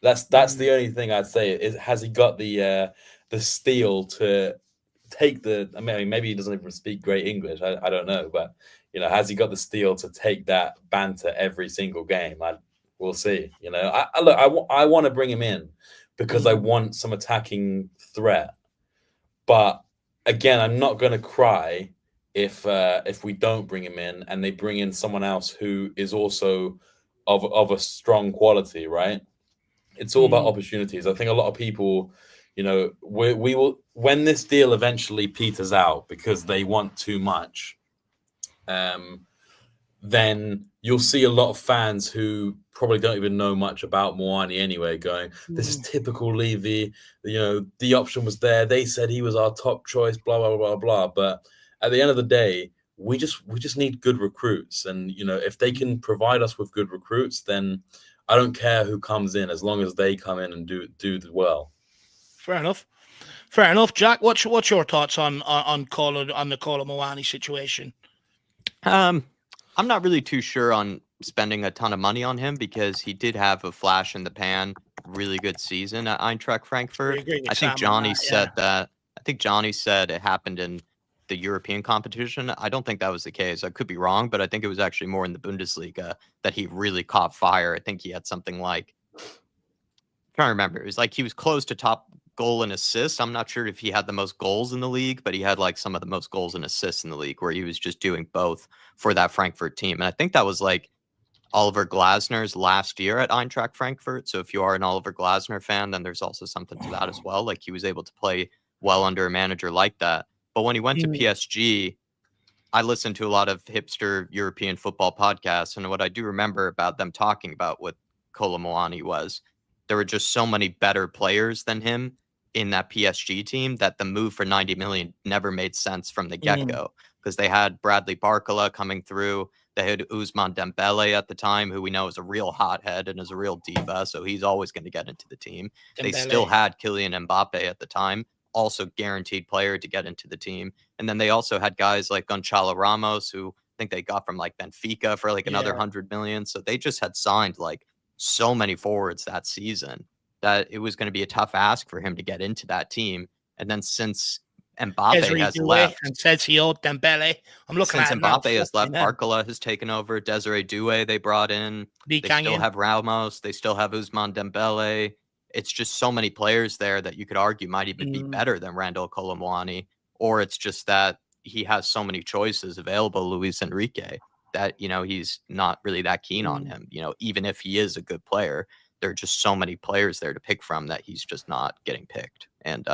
that's the only thing I'd say. Has he got the steel to take the? I mean, maybe he doesn't even speak great English. I don't know, but has he got the steel to take that banter every single game? We'll see. I want to bring him in because I want some attacking threat. But again, I'm not going to cry if we don't bring him in and they bring in someone else who is also of a strong quality, right? It's all about opportunities. I think a lot of people, we will, when this deal eventually peters out because they want too much, then you'll see a lot of fans who probably don't even know much about Muani anyway going, this is typical Levy. The option was there. They said he was our top choice, blah, blah, blah, blah. But at the end of the day, we just need good recruits. And, if they can provide us with good recruits, then I don't care who comes in as long as they come in and do well. Fair enough. Jack, what's your thoughts on the Kolo Muani situation? I'm not really too sure on spending a ton of money on him because he did have a flash in the pan, really good season at Eintracht Frankfurt. I think Johnny said that. I think Johnny said it happened in the European competition. I don't think that was the case. I could be wrong, but I think it was actually more in the Bundesliga that he really caught fire. I think he had something like, I'm trying to remember. It was like he was close to top goal and assists. I'm not sure if he had the most goals in the league, but he had like some of the most goals and assists in the league where he was just doing both for that Frankfurt team. And I think that was like Oliver Glasner's last year at Eintracht Frankfurt. So if you are an Oliver Glasner fan, then there's also something to that as well. Like he was able to play well under a manager like that. But when he went to PSG, I listened to a lot of hipster European football podcasts. And what I do remember about them talking about with Kolo Muani was there were just so many better players than him in that PSG team that the move for 90 million never made sense from the get-go because they had Bradley Barcola coming through. They had Ousmane Dembele at the time, who we know is a real hothead and is a real diva, so he's always going to get into the team. They still had Kylian Mbappe at the time, also guaranteed player to get into the team. And then they also had guys like Gonçalo Ramos, who I think they got from like Benfica for like another 100 million. So they just had signed like so many forwards that season that it was going to be a tough ask for him to get into that team. And then since Mbappe has left, and says he owed Dembele. I'm looking since at Mbappe has left, Barcola has taken over. Desiree Doué they brought in. They still have Ramos. They still have Ousmane Dembele. It's just so many players there that you could argue might even be better than Randal Kolo Muani. Or it's just that he has so many choices available, Luis Enrique, that, he's not really that keen on him. Even if he is a good player, there are just so many players there to pick from that he's just not getting picked. And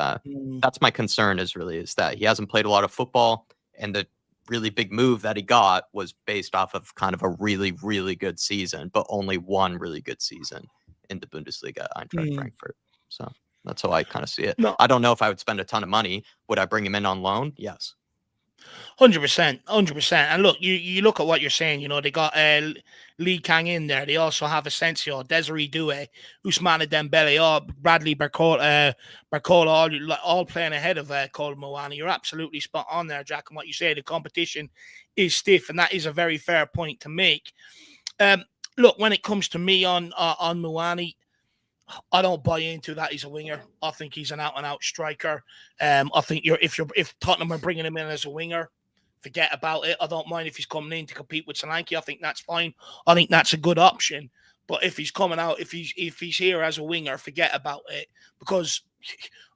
that's my concern is that he hasn't played a lot of football. And the really big move that he got was based off of kind of a really, really good season, but only one really good season in the Bundesliga, Eintracht Frankfurt. So that's how I kind of see it. No. I don't know if I would spend a ton of money. Would I bring him in on loan? Yes. 100%. And look, you look at what you're saying, they got Lee Kang in there. They also have Asensio, Desiree Doué, Ousmane Dembele, Bradley Barcola, all playing ahead of Kolo Muani. You're absolutely spot on there, Jack, and what you say. The competition is stiff, and that is a very fair point to make. Look, when it comes to me on Muani, I don't buy into that he's a winger. I think he's an out-and-out striker. I think if Tottenham are bringing him in as a winger, forget about it. I don't mind if he's coming in to compete with Solanke. I think that's fine. I think that's a good option. But if he's coming out, if he's here as a winger, forget about it. Because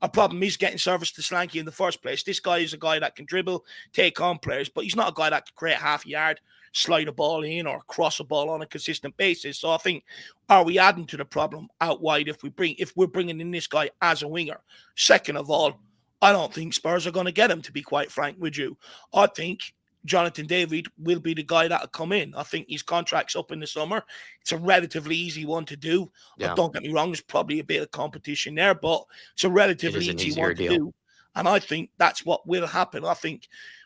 our problem is getting service to Solanke in the first place. This guy is a guy that can dribble, take on players, but he's not a guy that can create half a yard, slide a ball in or cross a ball on a consistent basis. So I think, are we adding to the problem out wide if we're bringing in this guy as a winger? Second of all, I don't think Spurs are going to get him, to be quite frank with you. I think Jonathan David will be the guy that'll come in. I think his contract's up in the summer. It's a relatively easy one to do. Yeah. Don't get me wrong, there's probably a bit of competition there, but it's a relatively easy one to do. And I think that's what will happen. I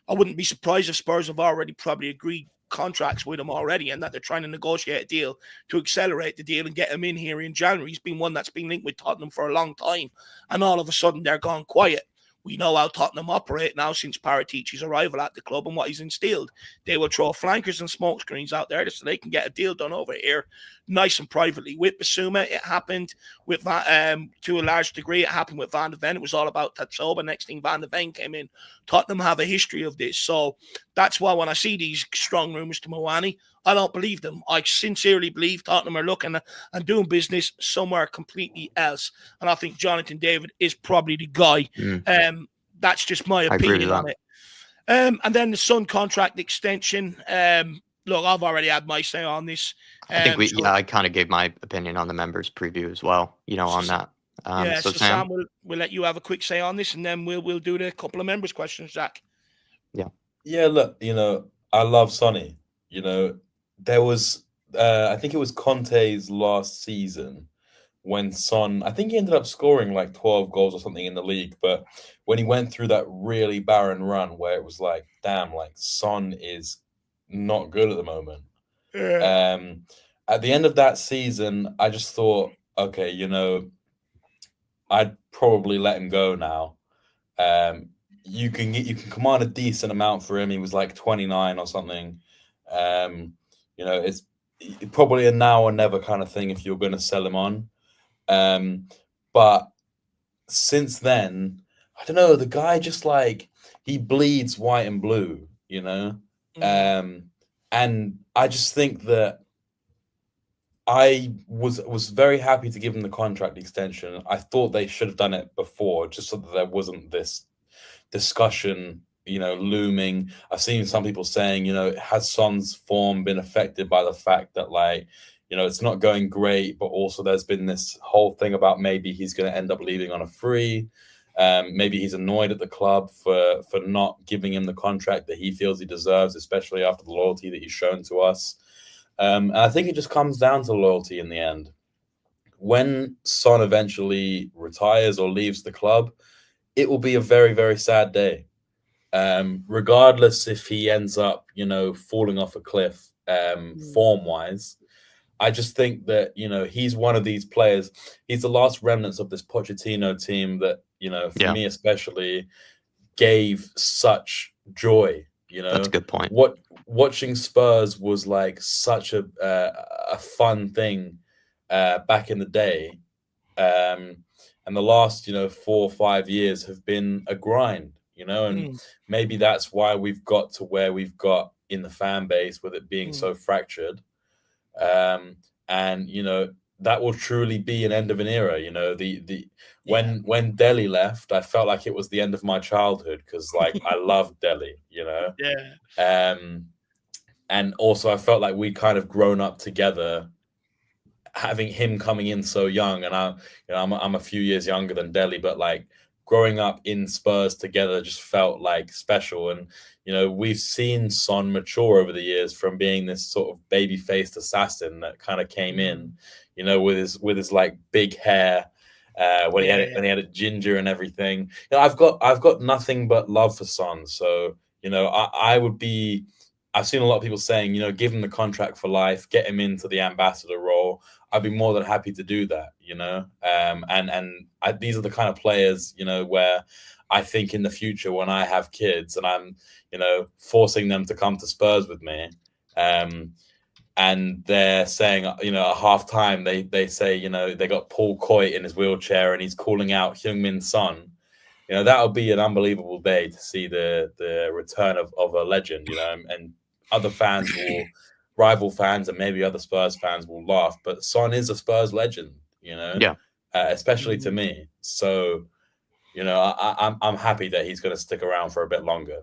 wouldn't be surprised if Spurs have already probably agreed contracts with him already and that they're trying to negotiate a deal to accelerate the deal and get him in here in January. He's been one that's been linked with Tottenham for a long time, and all of a sudden they're gone quiet. We know how Tottenham operate now since Paratici's arrival at the club and what he's instilled. They will throw flankers and smoke screens out there so they can get a deal done over here, nice and privately. With Basuma, it happened with to a large degree. It happened with Van de Ven. It was all about Tatsoba. Next thing, Van de Ven came in. Tottenham have a history of this, so that's why when I see these strong rumours to Muani, I don't believe them. I sincerely believe Tottenham are looking and doing business somewhere completely else. And I think Jonathan David is probably the guy. That's just my opinion on it. And then the Son contract extension. Look, I've already had my say on this. I think I kind of gave my opinion on the members preview as well, on that. So Sam, we'll let you have a quick say on this, and then we'll do the couple of members questions, Jack. Yeah, look, I love Sonny. There was, I think it was Conte's last season when Son, I think he ended up scoring like 12 goals or something in the league. But when he went through that really barren run where it was like, damn, like Son is not good at the moment. Yeah. At the end of that season, I just thought, okay, I'd probably let him go now. You can command a decent amount for him. He was like 29 or something. It's probably a now or never kind of thing if you're going to sell him on. But since then, I don't know, the guy just like, he bleeds white and blue, and I just think that I was very happy to give him the contract extension. I thought they should have done it before, just so that there wasn't this discussion, looming. I've seen some people saying, has Son's form been affected by the fact that, like, it's not going great, but also there's been this whole thing about maybe he's going to end up leaving on a free. Maybe he's annoyed at the club for not giving him the contract that he feels he deserves, especially after the loyalty that he's shown to us. And I think it just comes down to loyalty in the end. When Son eventually retires or leaves the club, it will be a very, very sad day. Regardless if he ends up, falling off a cliff form-wise. I just think that, he's one of these players. He's the last remnants of this Pochettino team that, for me especially, gave such joy. That's a good point. Watching Spurs was like such a fun thing back in the day. And the last, 4 or 5 years have been a grind, and maybe that's why we've got to where we've got in the fan base with it being so fractured. And that will truly be an end of an era. When Delhi left, I felt like it was the end of my childhood because, like, I loved Delhi. And also I felt like we kind of grown up together, having him coming in so young, and I'm a few years younger than Delhi, but like growing up in Spurs together just felt like special. And we've seen Son mature over the years from being this sort of baby-faced assassin that kind of came in, with his like big hair, when he had it ginger and everything. I've got nothing but love for Son. So I've seen a lot of people saying, give him the contract for life, get him into the ambassador role. I'd be more than happy to do that, these are the kind of players, where I think in the future when I have kids and I'm, forcing them to come to Spurs with me, and they're saying, at halftime, they say, they got Paul Coit in his wheelchair and he's calling out Heung-Min's son. That'll be an unbelievable day to see the return of a legend, and other fans rival fans and maybe other Spurs fans will laugh, but Son is a Spurs legend, especially to me. So, I'm happy that he's going to stick around for a bit longer.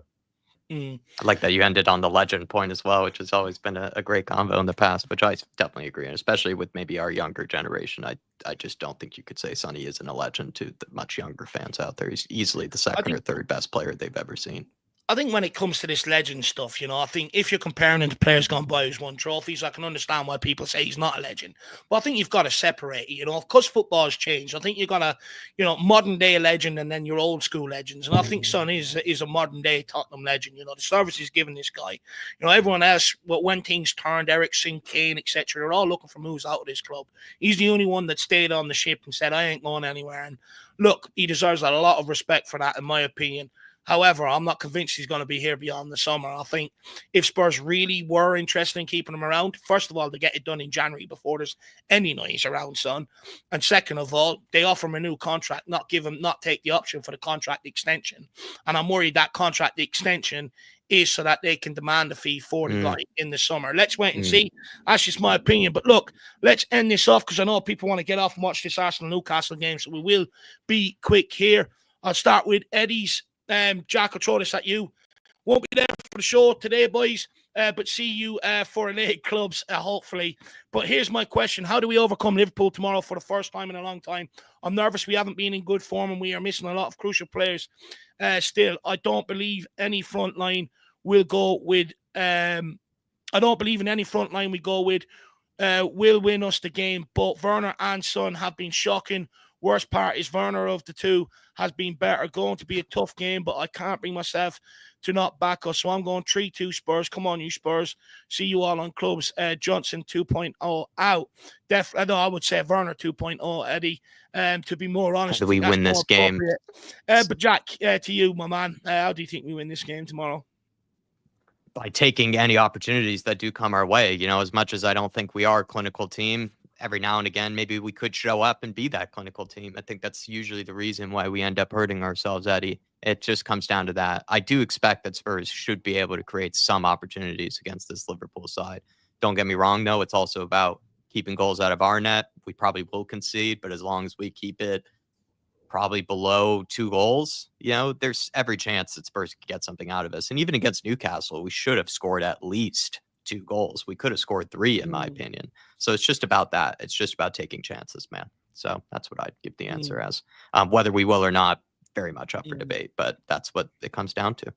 I like that you ended on the legend point as well, which has always been a great combo in the past, which I definitely agree on, especially with maybe our younger generation. I just don't think you could say Sonny isn't a legend to the much younger fans out there. He's easily the second or third best player they've ever seen. when it comes to this legend stuff, you know, I think if you're comparing him to players gone by who's won trophies, I can understand why people say he's not a legend. But I think you've got to separate it, you know, because football has changed. I think you've got to, you know, modern day legend and then your old school legends. And I think Son is a modern day Tottenham legend. You know, the service he's given this guy. You know, everyone else, when things turned, Ericsson, Kane, etc., they're all looking for moves out of this club. He's the only one that stayed on the ship and said, I ain't going anywhere. And look, he deserves a lot of respect for that, in my opinion. However, I'm not convinced he's going to be here beyond the summer. I think if Spurs really were interested in keeping him around, first of all, they get it done in January before there's any noise around Son. And second of all, they offer him a new contract, not take the option for the contract extension. And I'm worried that contract extension is so that they can demand a fee for the guy in the summer. Let's wait and see. That's just my opinion. But look, let's end this off because I know people want to get off and watch this Arsenal-Newcastle game, so we will be quick here. I'll start with Eddie's. Jack, I'll throw this at you. Won't be there for the show today, boys, but see you for late clubs, hopefully. But here's my question. How do we overcome Liverpool tomorrow for the first time in a long time? I'm nervous we haven't been in good form and we are missing a lot of crucial players still. I don't believe any front line will go with... I don't believe in any front line we go with will win us the game. Both Werner and Son have been shocking. Worst part is Werner of the two has been better. Going to be a tough game, but I can't bring myself to not back us. So I'm going 3-2 Spurs. Come on, you Spurs. See you all on clubs. Johnson 2.0 out. No, I would say Werner 2.0, Eddie. To be more honest. How do we win this game? But Jack, to you, my man. How do you think we win this game tomorrow? By taking any opportunities that do come our way. You know, as much as I don't think we are a clinical team, every now and again, maybe we could show up and be that clinical team. I think that's usually the reason why we end up hurting ourselves, Eddie. It just comes down to that. I do expect that Spurs should be able to create some opportunities against this Liverpool side. Don't get me wrong, though. It's also about keeping goals out of our net. We probably will concede, but as long as we keep it probably below 2 goals, you know, there's every chance that Spurs could get something out of us. And even against Newcastle, we should have scored at least 2 goals. We could have scored 3, in my opinion. So it's just about that. It's just about taking chances, man. So that's what I'd give the answer as. Whether we will or not, very much up for debate, but that's what it comes down to.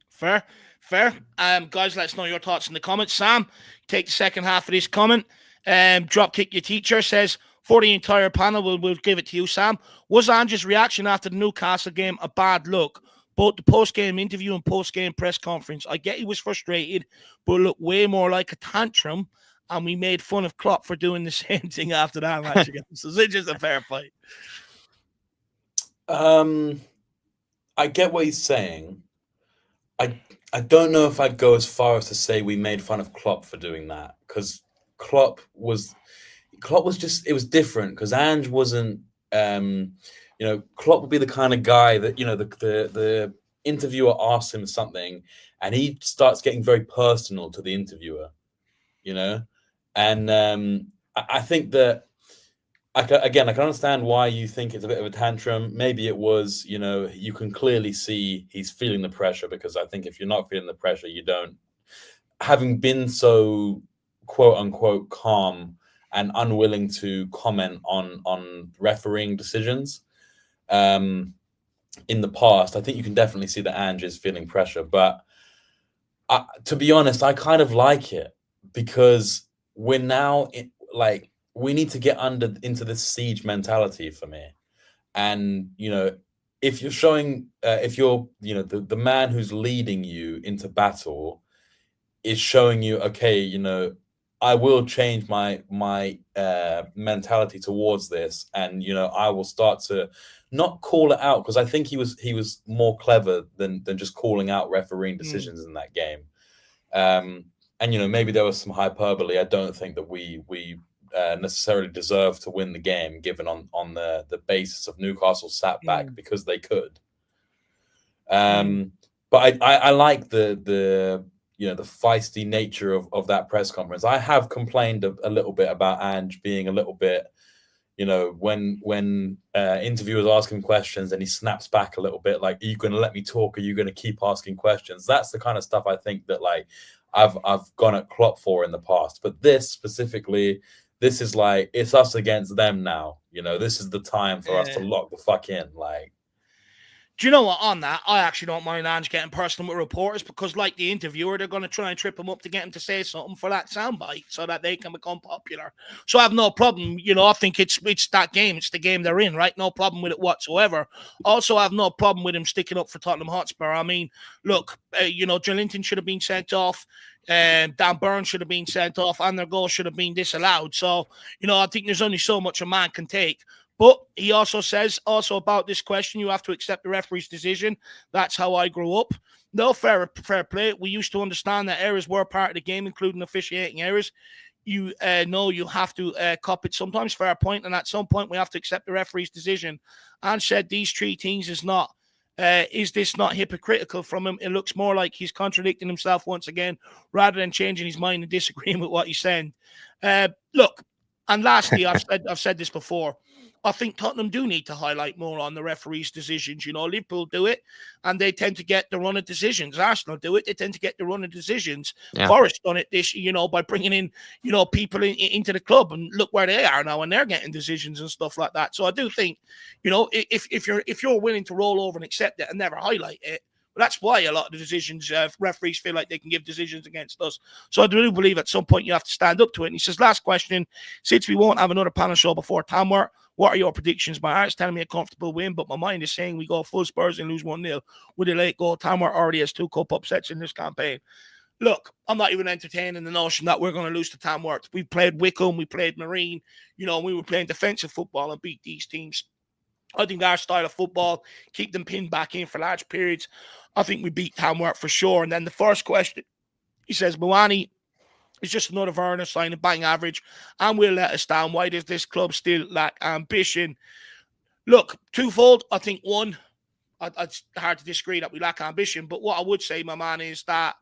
Fair. Guys, let us know your thoughts in the comments. Sam, take the second half of this comment. Drop kick your teacher says, for the entire panel, we'll give it to you, Sam. Was Ange's reaction after the Newcastle game a bad look? Both the post-game interview and post-game press conference. I get he was frustrated, but looked way more like a tantrum, and we made fun of Klopp for doing the same thing after that match again. So it's just a fair fight. I get what he's saying. I don't know if I'd go as far as to say we made fun of Klopp for doing that, because Klopp was just, it was different, because Ange wasn't you know, Klopp would be the kind of guy that, you know, the interviewer asks him something and he starts getting very personal to the interviewer, you know? And I think that, I can understand why you think it's a bit of a tantrum. Maybe it was, you know, you can clearly see he's feeling the pressure, because I think if you're not feeling the pressure, you don't, having been so quote unquote calm and unwilling to comment on refereeing decisions in the past, I think you can definitely see that Ange is feeling pressure. But to be honest, I kind of like it, because we're now we need to get into this siege mentality for me. And, you know, if you're showing, you know, the man who's leading you into battle is showing you, okay, you know, I will change my mentality towards this, and, you know, I will start to not call it out, because I think he was more clever than just calling out refereeing decisions in that game. And, you know, maybe there was some hyperbole. I don't think that we necessarily deserve to win the game, given on the basis of Newcastle sat back because they could. But I like the you know, the feisty nature of that press conference. I have complained a little bit about Ange being a little bit, you know, when interviewers ask him questions and he snaps back a little bit, like, are you going to let me talk? Are you going to keep asking questions? That's the kind of stuff I think that, like, I've gone at Klopp for in the past. But this specifically, this is like, it's us against them now. You know, this is the time for us to lock the fuck in. Like, Do you know what? On that, I actually don't mind Ange getting personal with reporters because, like the interviewer, they're going to try and trip him up to get him to say something for that soundbite so that they can become popular. So I have no problem. I think it's that game. It's the game they're in, right? No problem with it whatsoever. Also, I have no problem with him sticking up for Tottenham Hotspur. I mean, look, Joelinton should have been sent off. Dan Burns should have been sent off, and their goal should have been disallowed. So, I think there's only so much a man can take. But he also says about this question, you have to accept the referee's decision. That's how I grew up. No, fair play. We used to understand that errors were part of the game, including officiating errors. You know you have to cop it sometimes. Fair point. And at some point, we have to accept the referee's decision. And said these three things is this not hypocritical from him? It looks more like he's contradicting himself once again, rather than changing his mind and disagreeing with what he's saying. Look, and lastly, I've said this before. I think Tottenham do need to highlight more on the referees' decisions. Liverpool do it, and they tend to get the run of decisions. Arsenal do it; they tend to get the run of decisions. Yeah. Forest done it this, by bringing in, people into the club, and look where they are now, and they're getting decisions and stuff like that. So I do think, if you're willing to roll over and accept it and never highlight it. Well, that's why a lot of the decisions, referees feel like they can give decisions against us. So I do believe at some point you have to stand up to it. And he says, last question, since we won't have another panel show before Tamworth, what are your predictions? My heart's telling me a comfortable win, but my mind is saying we go full Spurs and lose 1-0 with a late goal. Tamworth already has 2 cup upsets in this campaign. Look, I'm not even entertaining the notion that we're going to lose to Tamworth. We played Wickham, we played Marine, we were playing defensive football and beat these teams. I think our style of football, keep them pinned back in for large periods. I think we beat Tamworth for sure. And then the first question, he says, Muani is just another Werner signing, bang average, and will let us down. Why does this club still lack ambition? Look, twofold. I think one, it's hard to disagree that we lack ambition, but what I would say, my man, is that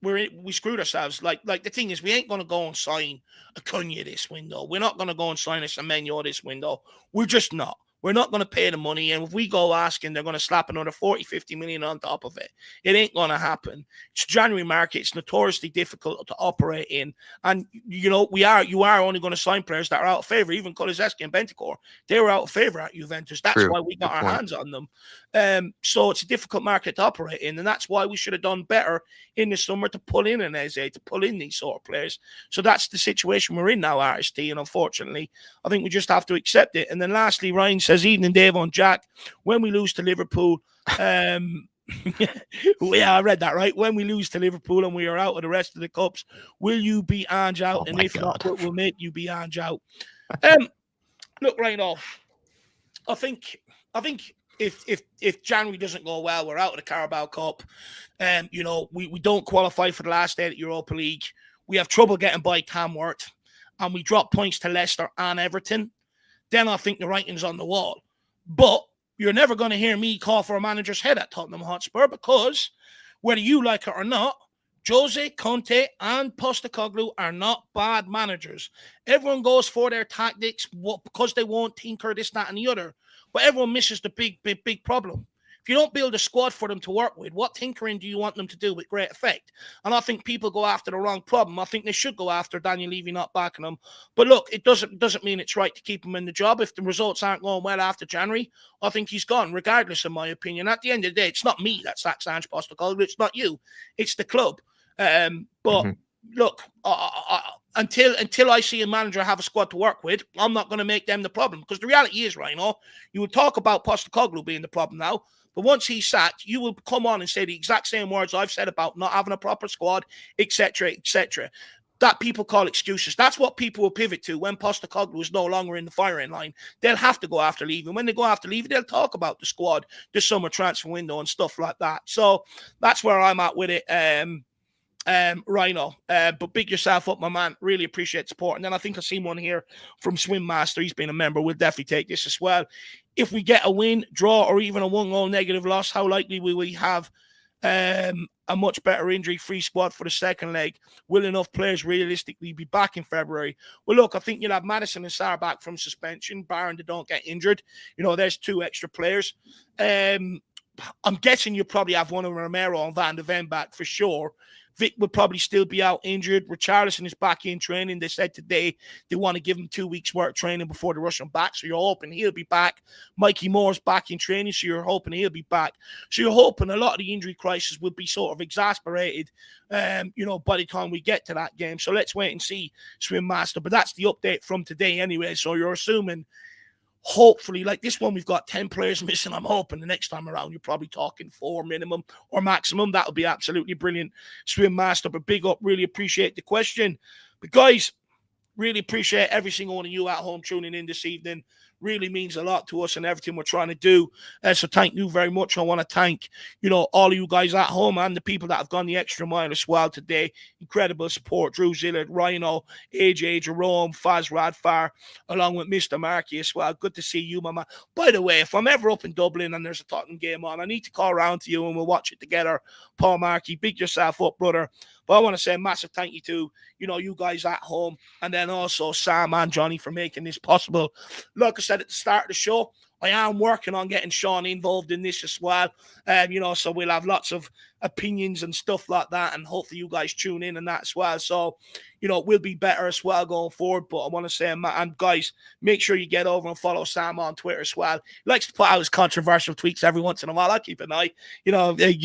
we screwed ourselves. Like the thing is, we ain't going to go and sign a Cunha this window. We're not going to go and sign a Semenyo this window. We're just not. We're not going to pay the money. And if we go asking, they're going to slap another 40, 50 million on top of it. It ain't going to happen. It's January market. It's notoriously difficult to operate in. And, you are only going to sign players that are out of favour. Even Kulusevski and Bentancur, they were out of favour at Juventus. That's why we got our hands on them. So it's a difficult market to operate in. And that's why we should have done better in the summer to pull in an Eze, to pull in these sort of players. So that's the situation we're in now, RST. And unfortunately, I think we just have to accept it. And then lastly, Ryan says, evening, Dave on Jack. When we lose to Liverpool, yeah, I read that right. When we lose to Liverpool and we are out of the rest of the cups, will you be Ange out? And if not, what will make you be Ange out? Look, Ryan, I think if January doesn't go well, we're out of the Carabao Cup. We don't qualify for the last day at Europa League. We have trouble getting by Tamworth, and we drop points to Leicester and Everton. Then I think the writing's on the wall. But you're never going to hear me call for a manager's head at Tottenham Hotspur because whether you like it or not, Jose, Conte, and Postecoglou are not bad managers. Everyone goes for their tactics because they won't tinker this, that, and the other. But everyone misses the big problem. If you don't build a squad for them to work with, what tinkering do you want them to do with great effect? And I think people go after the wrong problem. I think they should go after Daniel Levy not backing them. But look, it doesn't mean it's right to keep him in the job. If the results aren't going well after January, I think he's gone, regardless of my opinion. At the end of the day, it's not me that sacks Ange Postecoglou. It's not you. It's the club. Look, until I see a manager have a squad to work with, I'm not going to make them the problem. Because the reality is, Rhino, you would talk about Postecoglou being the problem now, but once he's sacked, you will come on and say the exact same words I've said about not having a proper squad, etc., etc. That people call excuses. That's what people will pivot to when Postecoglou is no longer in the firing line. They'll have to go after Levy. When they go after Levy, they'll talk about the squad, the summer transfer window and stuff like that. So that's where I'm at with it. Rhino, but big yourself up, my man. Really appreciate support. And then I think I see one here from Swim Master. He's been a member. We'll definitely take this as well. If we get a win, draw, or even a 1-goal negative loss, how likely will we have a much better injury-free squad for the second leg? Will enough players realistically be back in February? Well, look, I think you'll have Maddison and Sarr back from suspension, barring they don't get injured. There's 2 extra players. I'm guessing you probably have one of Romero and Van de Ven back for sure Vic would probably still be out injured. Richarlison is back in training. They said today they want to give him 2 weeks' work of training before they rush him back. So you're hoping he'll be back. Mikey Moore's back in training, so you're hoping he'll be back. So you're hoping a lot of the injury crisis will be sort of exasperated, by the time we get to that game. So let's wait and see, Swim Master. But that's the update from today anyway. So you're assuming, hopefully, like this one, we've got 10 players missing. I'm hoping the next time around, you're probably talking 4 minimum or maximum. That would be absolutely brilliant, Swim Master. But big up, really appreciate the question. But guys, really appreciate every single one of you at home tuning in this evening. Really means a lot to us and everything we're trying to do. So thank you very much. I want to thank, all of you guys at home and the people that have gone the extra mile as well today. Incredible support. Drew Zillard, Rhino, AJ, Jerome, Faz Radfar, along with Mr. Markey as well. Good to see you, Mama. By the way, if I'm ever up in Dublin and there's a Tottenham game on, I need to call around to you and we'll watch it together. Paul Markey, big yourself up, brother. But I want to say a massive thank you to, you guys at home, and then also Sam and Johnny for making this possible. Like I said at the start of the show, I am working on getting Sean involved in this as well. So we'll have lots of opinions and stuff like that, and hopefully you guys tune in and that as well. So, we'll be better as well going forward. But I want to say, and guys, make sure you get over and follow Sam on Twitter as well. He likes to put out his controversial tweets every once in a while. I keep an eye,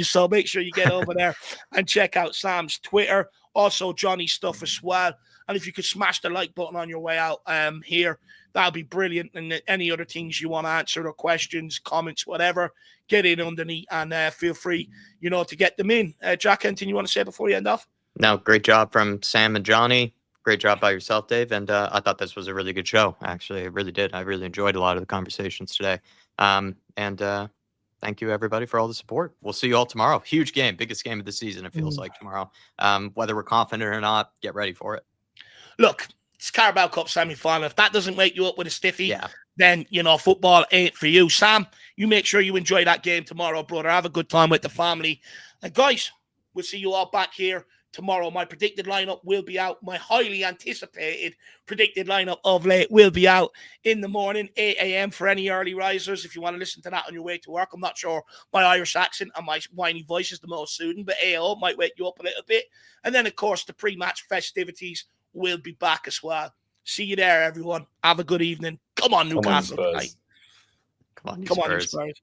so make sure you get over there and check out Sam's Twitter. Also, Johnny's stuff as well. And if you could smash the like button on your way out here, that'll be brilliant. And any other things you want to answer or questions, comments, whatever, get in underneath and feel free, to get them in. Jack, anything you want to say before you end off? No, great job from Sam and Johnny. Great job by yourself, Dave. And I thought this was a really good show, actually. I really did. I really enjoyed a lot of the conversations today. Thank you, everybody, for all the support. We'll see you all tomorrow. Huge game. Biggest game of the season, it feels like, tomorrow. Whether we're confident or not, get ready for it. Look, it's Carabao Cup Semi-Final. If that doesn't wake you up with a stiffy, Yeah. then, football ain't for you. Sam, you make sure you enjoy that game tomorrow, brother. Have a good time with the family. And guys, we'll see you all back here tomorrow. My predicted lineup will be out. My highly anticipated predicted lineup of late will be out in the morning, 8 a.m. for any early risers. If you want to listen to that on your way to work, I'm not sure my Irish accent and my whiny voice is the most soothing, but AO might wake you up a little bit. And then, of course, the pre-match festivities will be back as well. See you there, everyone. Have a good evening. Come on, Newcastle. Come on, Spurs. Come on, you Come on, Spurs. Spurs.